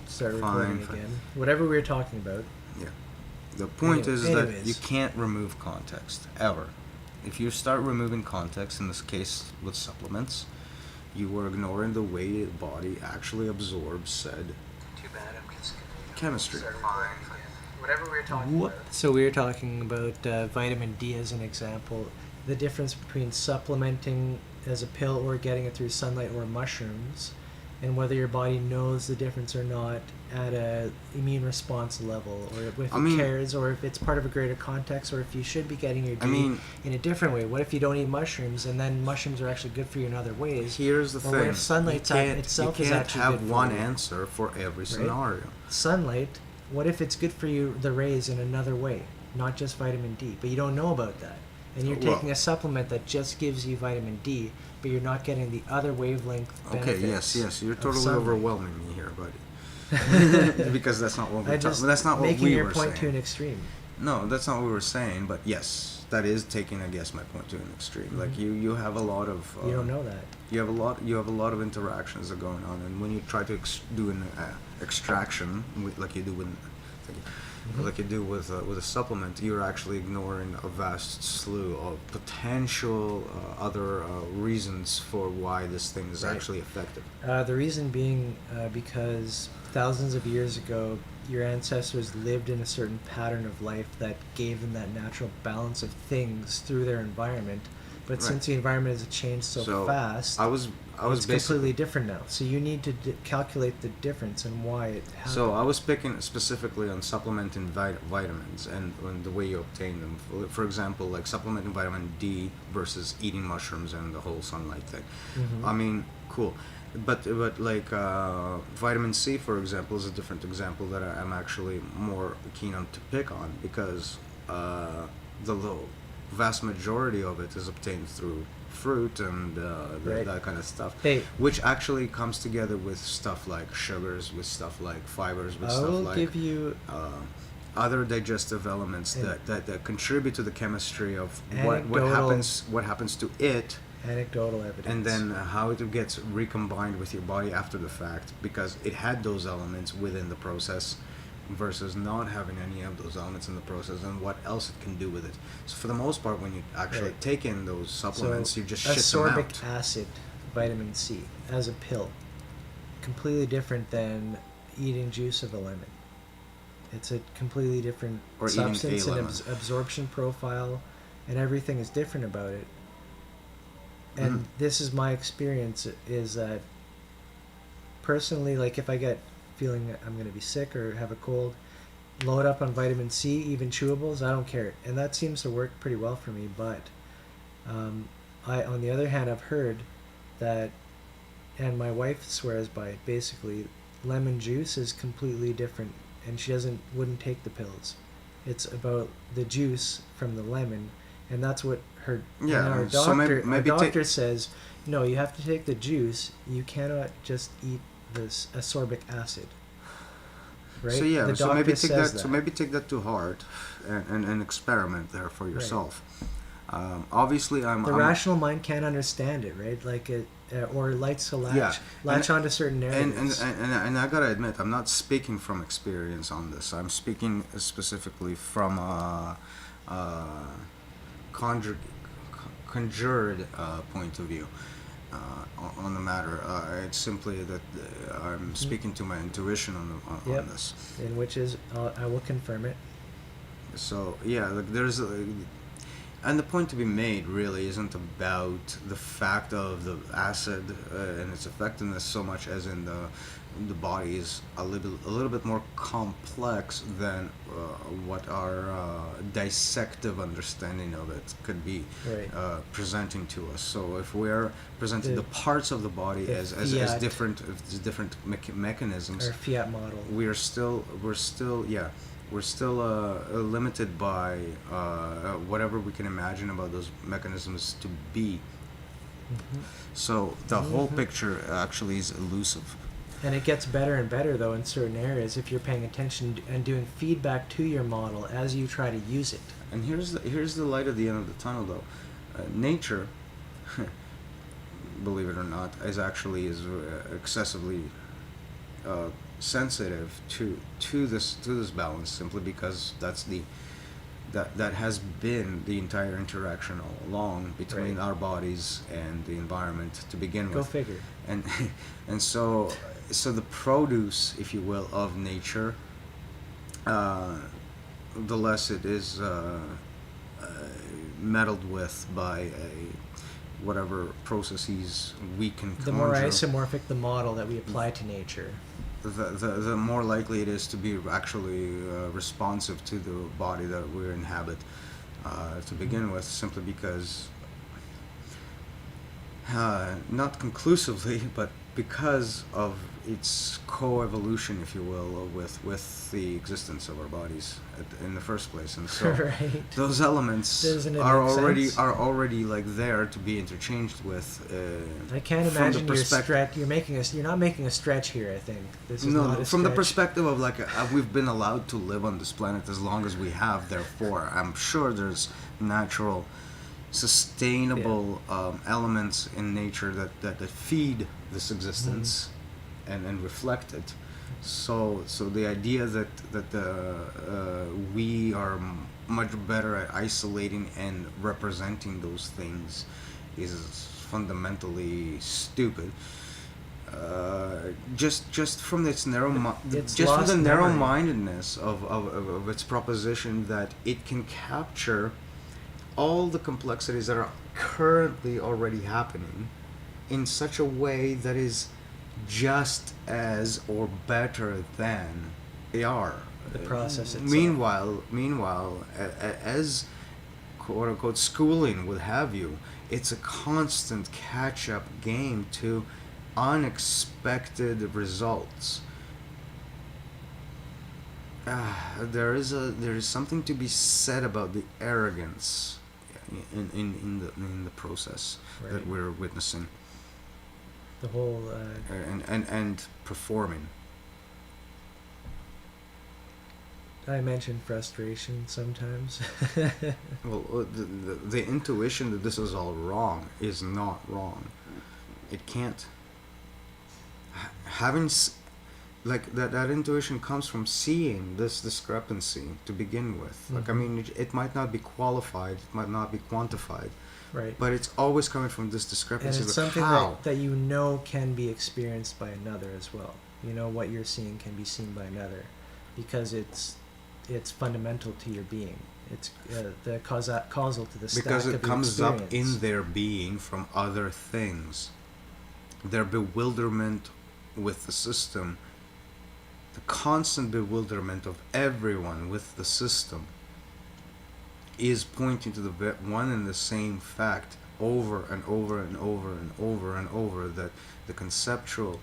start Fine, recording fine. again. Whatever we were talking about. Yeah. The point is that Anyways. you can't remove context ever. If you start removing context, in this case with supplements, you are ignoring the way the body actually absorbs said Too bad. I'm just gonna chemistry. start recording again. Whatever we were talking about. So we were talking about vitamin D as an example. The difference between supplementing as a pill or getting it through sunlight or mushrooms, and whether your body knows the difference or not at a immune response level, or if it cares, or if it's part of a greater context, or if you should be getting your D in a different way. What if you don't eat mushrooms, and then mushrooms are actually good for you in other ways? Here's the Or thing. what if sunlight itself is actually you can't good have for one you? answer for every scenario. Sunlight, what if it's good for you, the rays, in another way, not just vitamin D, but you don't know about that, and you're taking a supplement that just gives you vitamin D, but you're not getting the other wavelength benefits. Okay, yes, you're of totally sunlight. overwhelming me here, buddy. Because that's not what we're I just talking. That's not what making we your were point saying. to an extreme. No, that's not what we were saying. But yes, that is taking, I guess, my point to an extreme. Like you have a lot of. You don't know that. You have a lot of interactions that are going on, and when you try to do an extraction, like you do with, like you do with a supplement, you're actually ignoring a vast slew of potential other reasons for why this thing is actually effective. The reason being because thousands of years ago, your ancestors lived in a certain pattern of life that gave them that natural balance of things through their environment. But since the environment has changed so fast, I was it's completely different now. So you need to calculate the difference and why it happened. So I was picking specifically on supplementing vitamins and the way you obtain them. For example, like supplementing vitamin D versus eating mushrooms and the whole sunlight thing. I mean, cool. But like vitamin C, for example, is a different example that I'm actually more keen on to pick on, because the vast majority of it is obtained through fruit and that kind of stuff, which actually comes together with stuff like sugars, with stuff like fibers, with stuff like give you other digestive elements that contribute to the chemistry of what happens to it. Anecdotal evidence. And then how it gets recombined with your body after the fact, because it had those elements within the process versus not having any of those elements in the process, and what else it can do with it. So for the most part, when you actually take in those supplements, you just shit them out. Ascorbic acid, vitamin C, as a pill, completely different than eating juice of a lemon. It's a completely different substance and absorption profile, and everything is different about it. And this is my experience, is that personally, like if I get feeling that I'm going to be sick or have a cold, load up on vitamin C, even chewables, I don't care. And that seems to work pretty well for me. But on the other hand, I've heard that, and my wife swears by it, basically, lemon juice is completely different, and she wouldn't take the pills. It's about the juice from the lemon, and that's what her doctor, so maybe our doctor says, no, you have to take the juice. You cannot just eat this ascorbic acid. Right? So yeah, so maybe take that. So maybe take that to heart and experiment there for yourself. Right. Obviously, the rational mind can't understand it, right? Like it, or likes to latch onto certain narratives. And I gotta admit, I'm not speaking from experience on this. I'm speaking specifically from a conjured point of view on the matter. It's simply that I'm speaking to my intuition on this. And which is, I will confirm it. So yeah, like there's and the point to be made really isn't about the fact of the acid and its effectiveness so much as in the body is a little bit more complex than what our dissective understanding of it could be presenting to us. So if we're presenting the parts of the body as different mechanisms, or fiat model, we're still limited by whatever we can imagine about those mechanisms to be. So the whole picture actually is elusive. And it gets better and better, though, in certain areas if you're paying attention and doing feedback to your model as you try to use it. And here's the light at the end of the tunnel, though. Nature, believe it or not, is excessively sensitive to this balance, simply because that has been the entire interaction all along between Right. our bodies and the environment to begin Go with. figure. And and so the produce, if you will, of nature, the less it is meddled with by whatever processes we can The more conjure, isomorphic the model that we apply to nature. the more likely it is to be actually responsive to the body that we inhabit to begin with, simply because, not conclusively, but because of its co-evolution, if you will, with the existence of our bodies in the first place. And so Right. those elements Doesn't it are make already sense? are already like there to be interchanged with. I can't from the imagine perspective. you're not making a stretch here, I think. This is No, not a from the stretch. perspective of like we've been allowed to live on this planet as long as we have. Therefore, I'm sure there's natural, sustainable elements in nature that feed this existence and reflect it. So the idea that we are much better at isolating and representing those things is fundamentally stupid. Just from its It's just from the lost memory. narrow-mindedness of its proposition that it can capture all the complexities that are currently already happening in such a way that is just as or better than they are. The process itself. Meanwhile, as quote unquote schooling would have you, it's a constant catch-up game to unexpected results. There is something to be said about the arrogance in the process that Right. we're witnessing The whole and performing. I mentioned frustration sometimes. Well, the intuition that this is all wrong is not wrong. It can't. Having like that intuition comes from seeing this discrepancy to begin with. Like, I Mhm. mean, it might not be qualified, it might not be quantified, Right. but it's always coming from this And discrepancy. it's Like, something how? that you know can be experienced by another as well. You know what you're seeing can be seen by another, because it's fundamental to your being. It's the causal to the stack Because of it your comes up experience. in their being from other things. Their bewilderment with the system, the constant bewilderment of everyone with the system, is pointing to the one and the same fact over and over and over and over and over, that the conceptual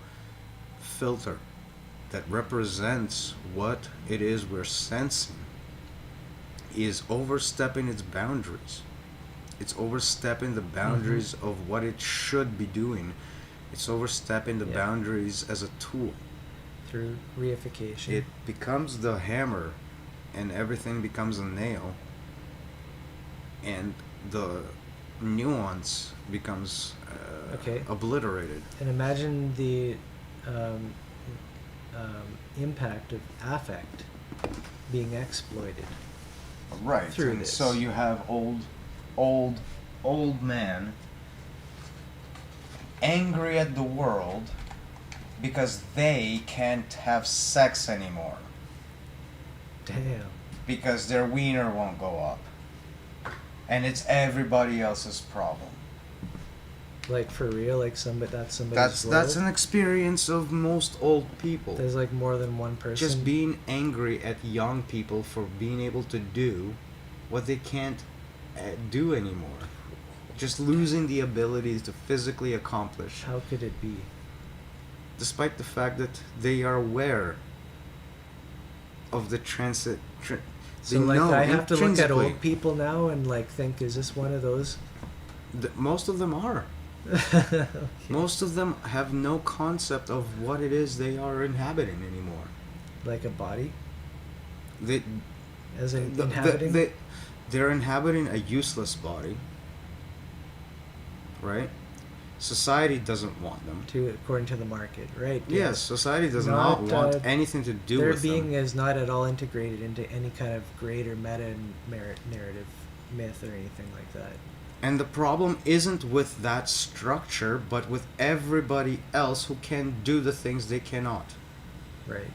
filter that represents what it is we're sensing is overstepping its boundaries. It's overstepping the boundaries of what it should be doing. It's overstepping the Yeah. boundaries as a tool. Through reification. It becomes the hammer, and everything becomes a nail, and the nuance becomes Okay. obliterated. And imagine the impact of affect being exploited. Right. Through And this. so you have old man angry at the world because they can't have sex anymore Damn. because their wiener won't go up, and it's everybody else's problem. Like for real, like that's somebody's That's world? an experience of most old people. There's like more than one person. Just being angry at young people for being able to do what they can't do anymore. Just losing the ability to physically accomplish, How could it be? despite the fact that they are aware of the transit. So they like know I have to look at intrinsically. old people now and like think, is this one of those? Most of them are. Okay. Most of them have no concept of what it is they are inhabiting anymore. Like a body, They, as in the- inhabiting. they're inhabiting a useless body, right? Society doesn't want them. according to the market, right? Yes, society does Not, not want uh, anything to do Their with being them. is not at all integrated into any kind of greater meta narrative, myth, or anything like that. And the problem isn't with that structure, but with everybody else who can do the things they cannot. Right.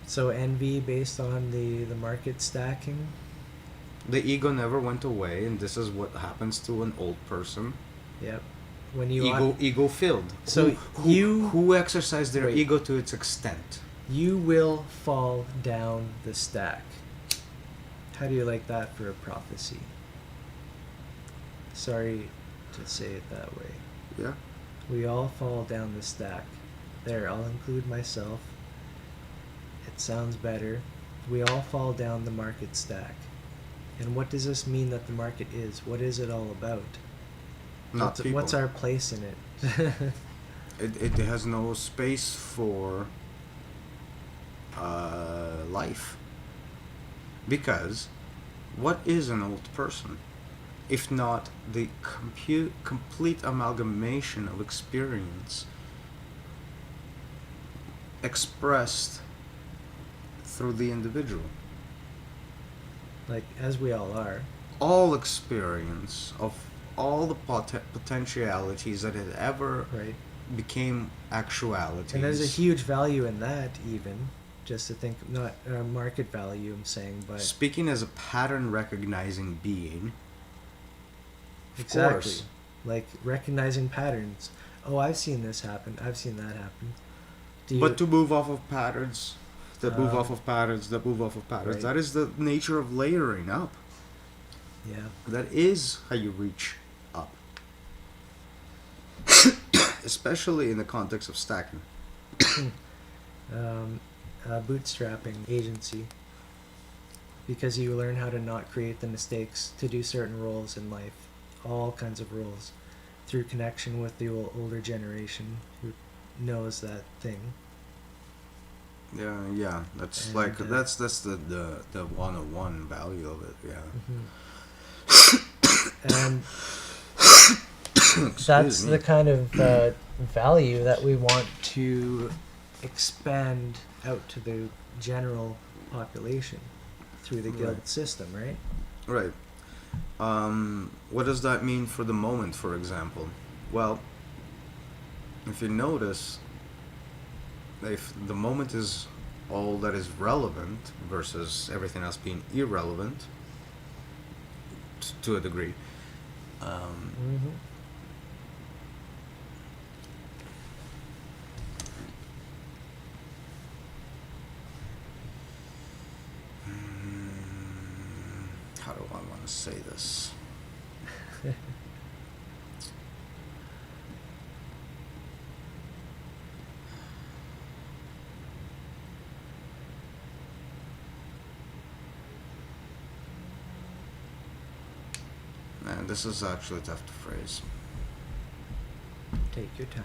So envy based on the market stacking. The ego never went away, and this is what happens to an old person. Yep. When you Ego filled. So who exercise their Wait. ego to its extent? you will fall down the stack. How do you like that for a prophecy? Sorry to say it that way. Yeah. We all fall down the stack. There, I'll include myself. It sounds better. We all fall down the market stack. And what does this mean that the market is? What is it all about? Not people. What's our place in it? It has no space for life. Because what is an old person if not the complete amalgamation of experience expressed through the individual? Like, as we all are. All experience of all the potentialities that had ever Right. became actualities. And there's a huge value in that, even. Just to think, not market value, I'm saying, but... Speaking as a pattern recognizing being, of Exactly. course. Like, recognizing patterns. Oh, I've seen this happen. I've seen that happen. Do you... But to move off of patterns, that move Um, off of patterns, that move off of patterns, right. that is the nature of layering up. Yeah. That is how you reach up. Especially in the context of stacking. Bootstrapping agency. Because you learn how to not create the mistakes to do certain roles in life. All kinds of roles. Through connection with the older generation who knows that thing. Yeah, that's And, like that's the 101 value of it. Yeah. And Excuse that's me. the kind of value that we want to expand out to the general population through the guild Right. system, right? Right. What does that mean for the moment, for example? Well, if you notice, if the moment is all that is relevant versus everything else being irrelevant, to a degree, Mm-hmm. how do I want to say this? Man, this is actually tough to phrase. Take your time.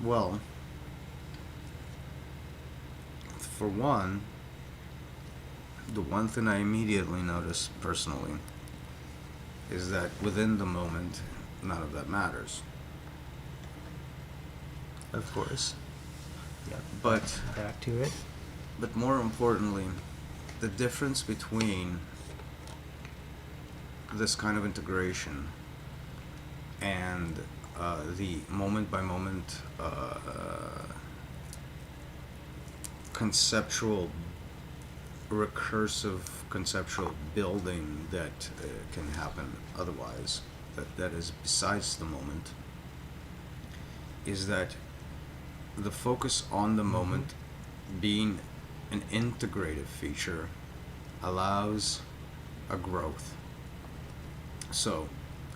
Well, for one, the one thing I immediately notice personally is that within the moment, none of that matters. Of course. Yeah. But Back to it. But more importantly, the difference between this kind of integration and the moment by moment recursive conceptual building that can happen otherwise, that is besides the moment, is that the focus on the moment being an integrative feature allows a growth. So,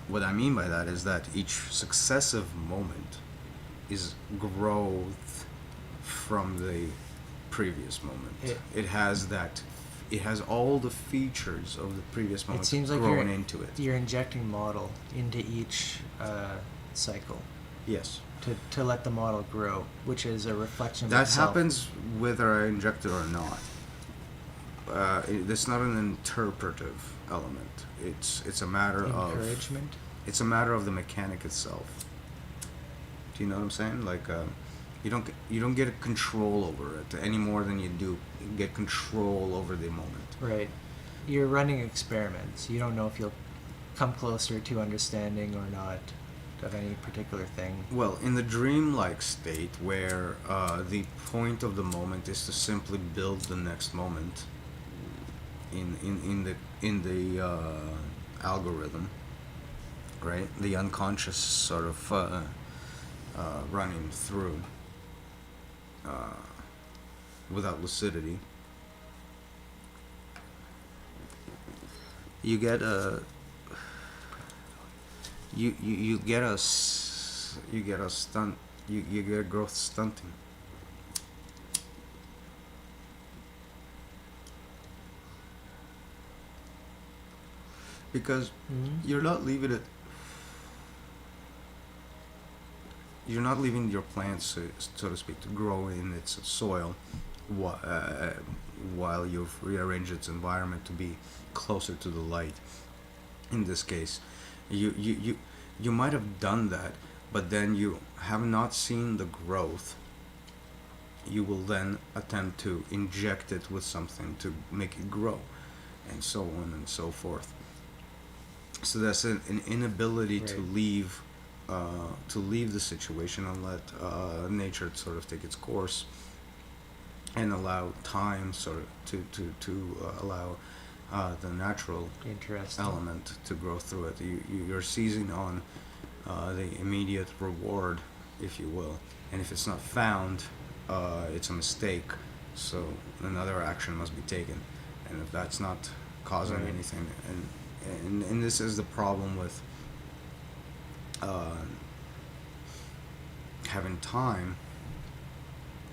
what I mean by that is that each successive moment is growth from the previous moment. It has that it has all the features of the previous moment seems like grown into it. You're injecting model into each cycle Yes. to let the model grow, which is a reflection of That itself. happens whether I inject it or not. It's not an interpretive element. It's a matter of Encouragement. it's a matter of the mechanic itself. Do you know what I'm saying? Like you don't get control over it any more than you do get control over the moment. Right. You're running experiments. You don't know if you'll come closer to understanding or not of any particular thing. Well, in the dreamlike state, where the point of the moment is to simply build the next moment in the algorithm, right? The unconscious sort of running through without lucidity. You get a you get a stunt, you get growth stunting. Because you're not leaving it, you're not leaving your plants, so to speak, to grow in its soil while you've rearranged its environment to be closer to the light. In this case, you might have done that, but then you have not seen the growth. You will then attempt to inject it with something to make it grow, and so on and so forth. So that's an inability to leave the situation and let nature sort of take its course, and allow time sort of to allow the natural element to grow through it. You're seizing on the immediate reward, if you will, and if it's not found, it's a mistake. So another action must be taken, and if that's not causing anything, and this is the problem with having time,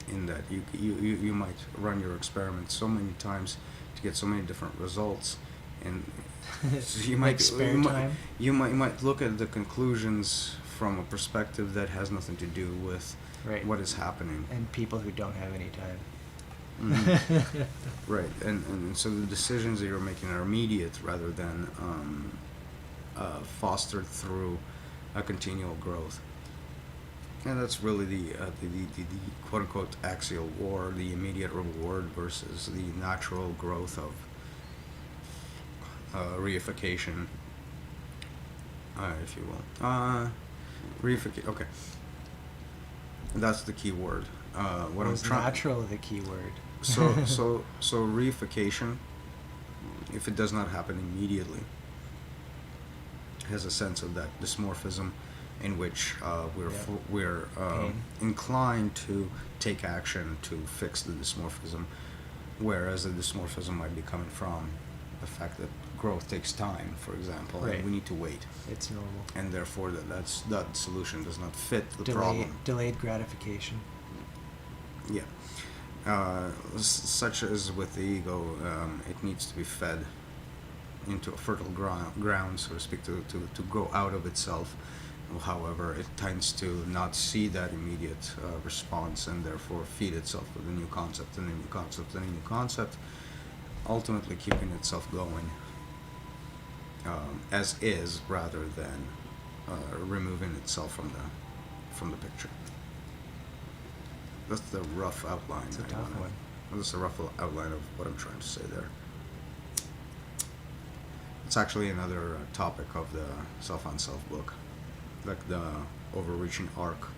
in that you might run your experiments so many times to get so many different results, and so you might look at the conclusions from a perspective that has nothing to do with what is happening. And people who don't have any time. Right, and so the decisions that you're making are immediate rather than fostered through a continual growth. And that's really the quote-unquote axial war, the immediate reward versus the natural growth of reification, if you will. Reification, okay. That's the key word. What I'm trying. Natural, the key word. So reification, if it does not happen immediately, has a sense of that dysmorphism, in which we're inclined to take action to fix the dysmorphism, whereas the dysmorphism might be coming from the fact that growth takes time, for example, and we need to wait. It's normal. And therefore that solution does not fit the problem. Delayed gratification. Yeah. Such as with the ego, it needs to be fed into a fertile ground, so to speak, to grow out of itself. However, it tends to not see that immediate response, and therefore feed itself with a new concept and a new concept and a new concept, ultimately keeping itself going as is, rather than removing itself from the picture. That's the rough outline. It's a tough one. That's the rough outline of what I'm trying to say there. It's actually another topic of the self-on-self book, like the overreaching arc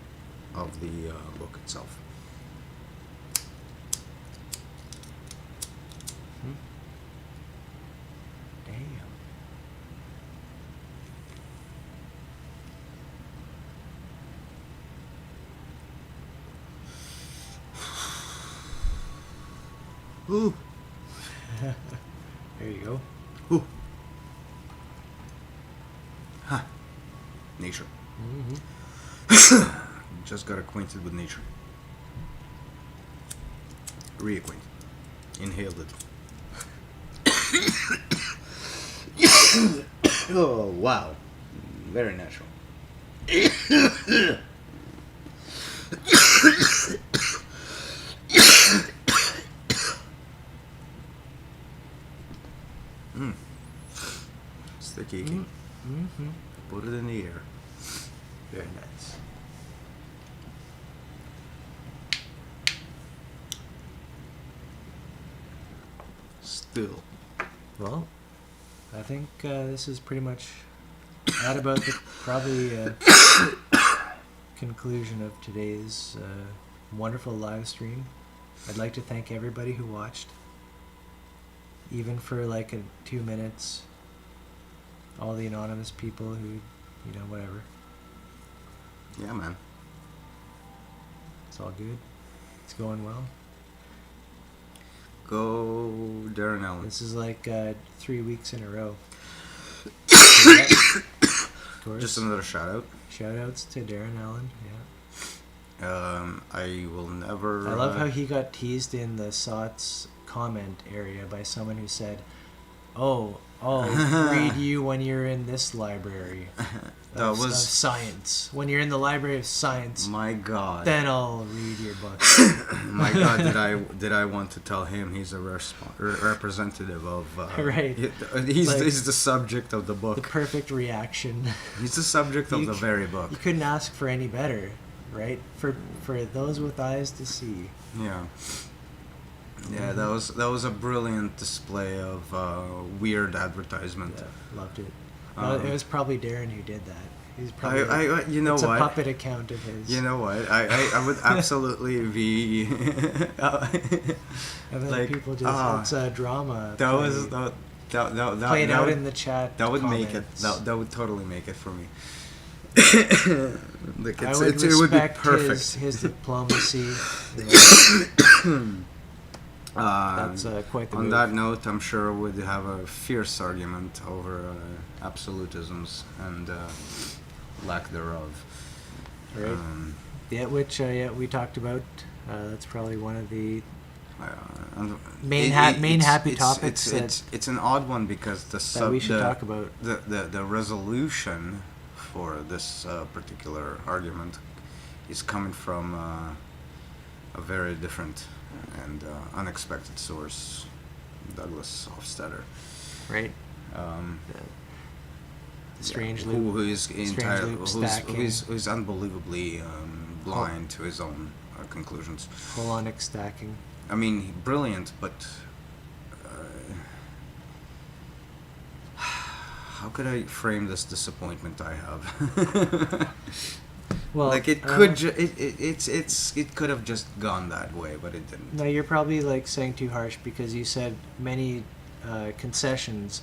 of the book itself. Damn. Ooh. There you go. Ooh. Huh. Nature. Just got acquainted with nature. Reacquainted. Inhaled it. Oh wow, very natural. Sticky. Mm-hmm. Put it in the air. Very nice. Still. Well, I think this is pretty much at about the probably conclusion of today's wonderful live stream. I'd like to thank everybody who watched, even for like 2 minutes. All the anonymous people who, whatever. Yeah, man. It's all good. It's going well. Go Darren Allen. This is like 3 weeks in a row. Of course. Just another shout out. Shout outs to Darren Allen, yeah. I will never. I love how he got teased in the SOTS comment area by someone who said, "Oh, I'll read you when you're in this library of science. When you're in the library of science, My God. then I'll read your book." My God, did I want to tell him he's a representative of Right. He's the subject of the The book. perfect reaction. He's the subject of You the c- very book. You couldn't ask for any better, right? For those with eyes to see. Yeah. Yeah, that was a brilliant display of weird advertisement. Yeah, loved it. Um, It was probably Darren who did that. He's probably you know it's what? a puppet account of his. You know what? I would absolutely be. And then like, people just it's a drama. that play. was that Play it that out would, in the chat. that would make it. comments. That would totally make it for me. Like I it's, would it would be respect perfect. his diplomacy. That's quite the On move. that note, I'm sure we'd have a fierce argument over absolutisms and lack thereof. Right. Yeah, which we talked about. That's probably one of the main happy topics It's an odd one because that we should talk about. the resolution for this particular argument is coming from a very different and unexpected source, Douglas Hofstadter. Right. Strange loop. Who is entirely loop stacking. who's unbelievably blind to his own conclusions. Holonic stacking. I mean, brilliant, but how could I frame this disappointment I have? Well, like it could it could have just gone that way, but it didn't. No, you're probably like saying too harsh because you said many concessions,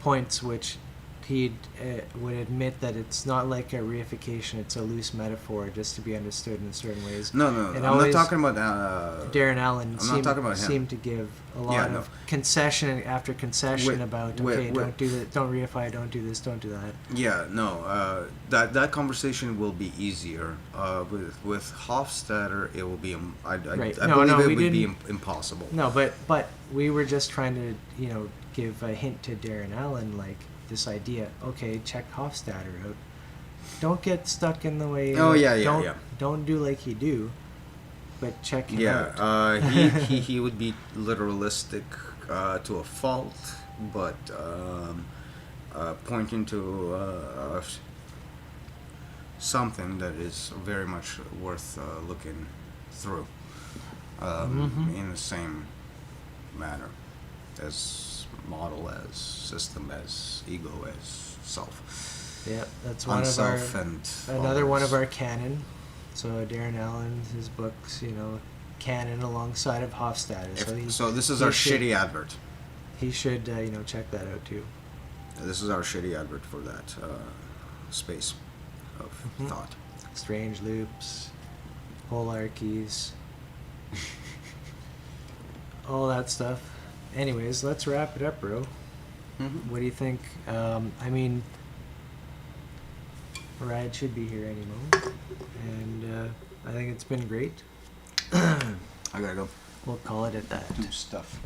points which he would admit that it's not like a reification; it's a loose metaphor just to be understood in certain ways. No, And I'm not talking about. Darren Allen I'm not talking about him. seemed to give a lot of concession after concession about don't do that, don't reify, don't do this, don't do that. Yeah, no, that conversation will be easier. With Hofstadter, it will be. I Right. believe it we would be didn't- impossible. No, but we were just trying to give a hint to Darren Allen, like this idea. Okay, check Hofstadter out. Don't get stuck in the way. Oh, yeah. Don't do like he do, but check him out. Yeah, he would be literalistic to a fault, but pointing to something that is very much worth looking through in the same manner as model, as system, as ego, as self. Yeah, that's one of our Unself and another one of followers. our canon. So Darren Allen, his books, canon alongside of Hofstadter. So this is he our should- shitty advert. He should check that out too. This is our shitty advert for that space of thought. Strange loops, holarchies, all that stuff. Anyways, let's wrap it up, bro. Mm-hmm. What do you think? I mean, Rad should be here any moment, and I think it's been great. I gotta go. We'll call it at that. Do stuff.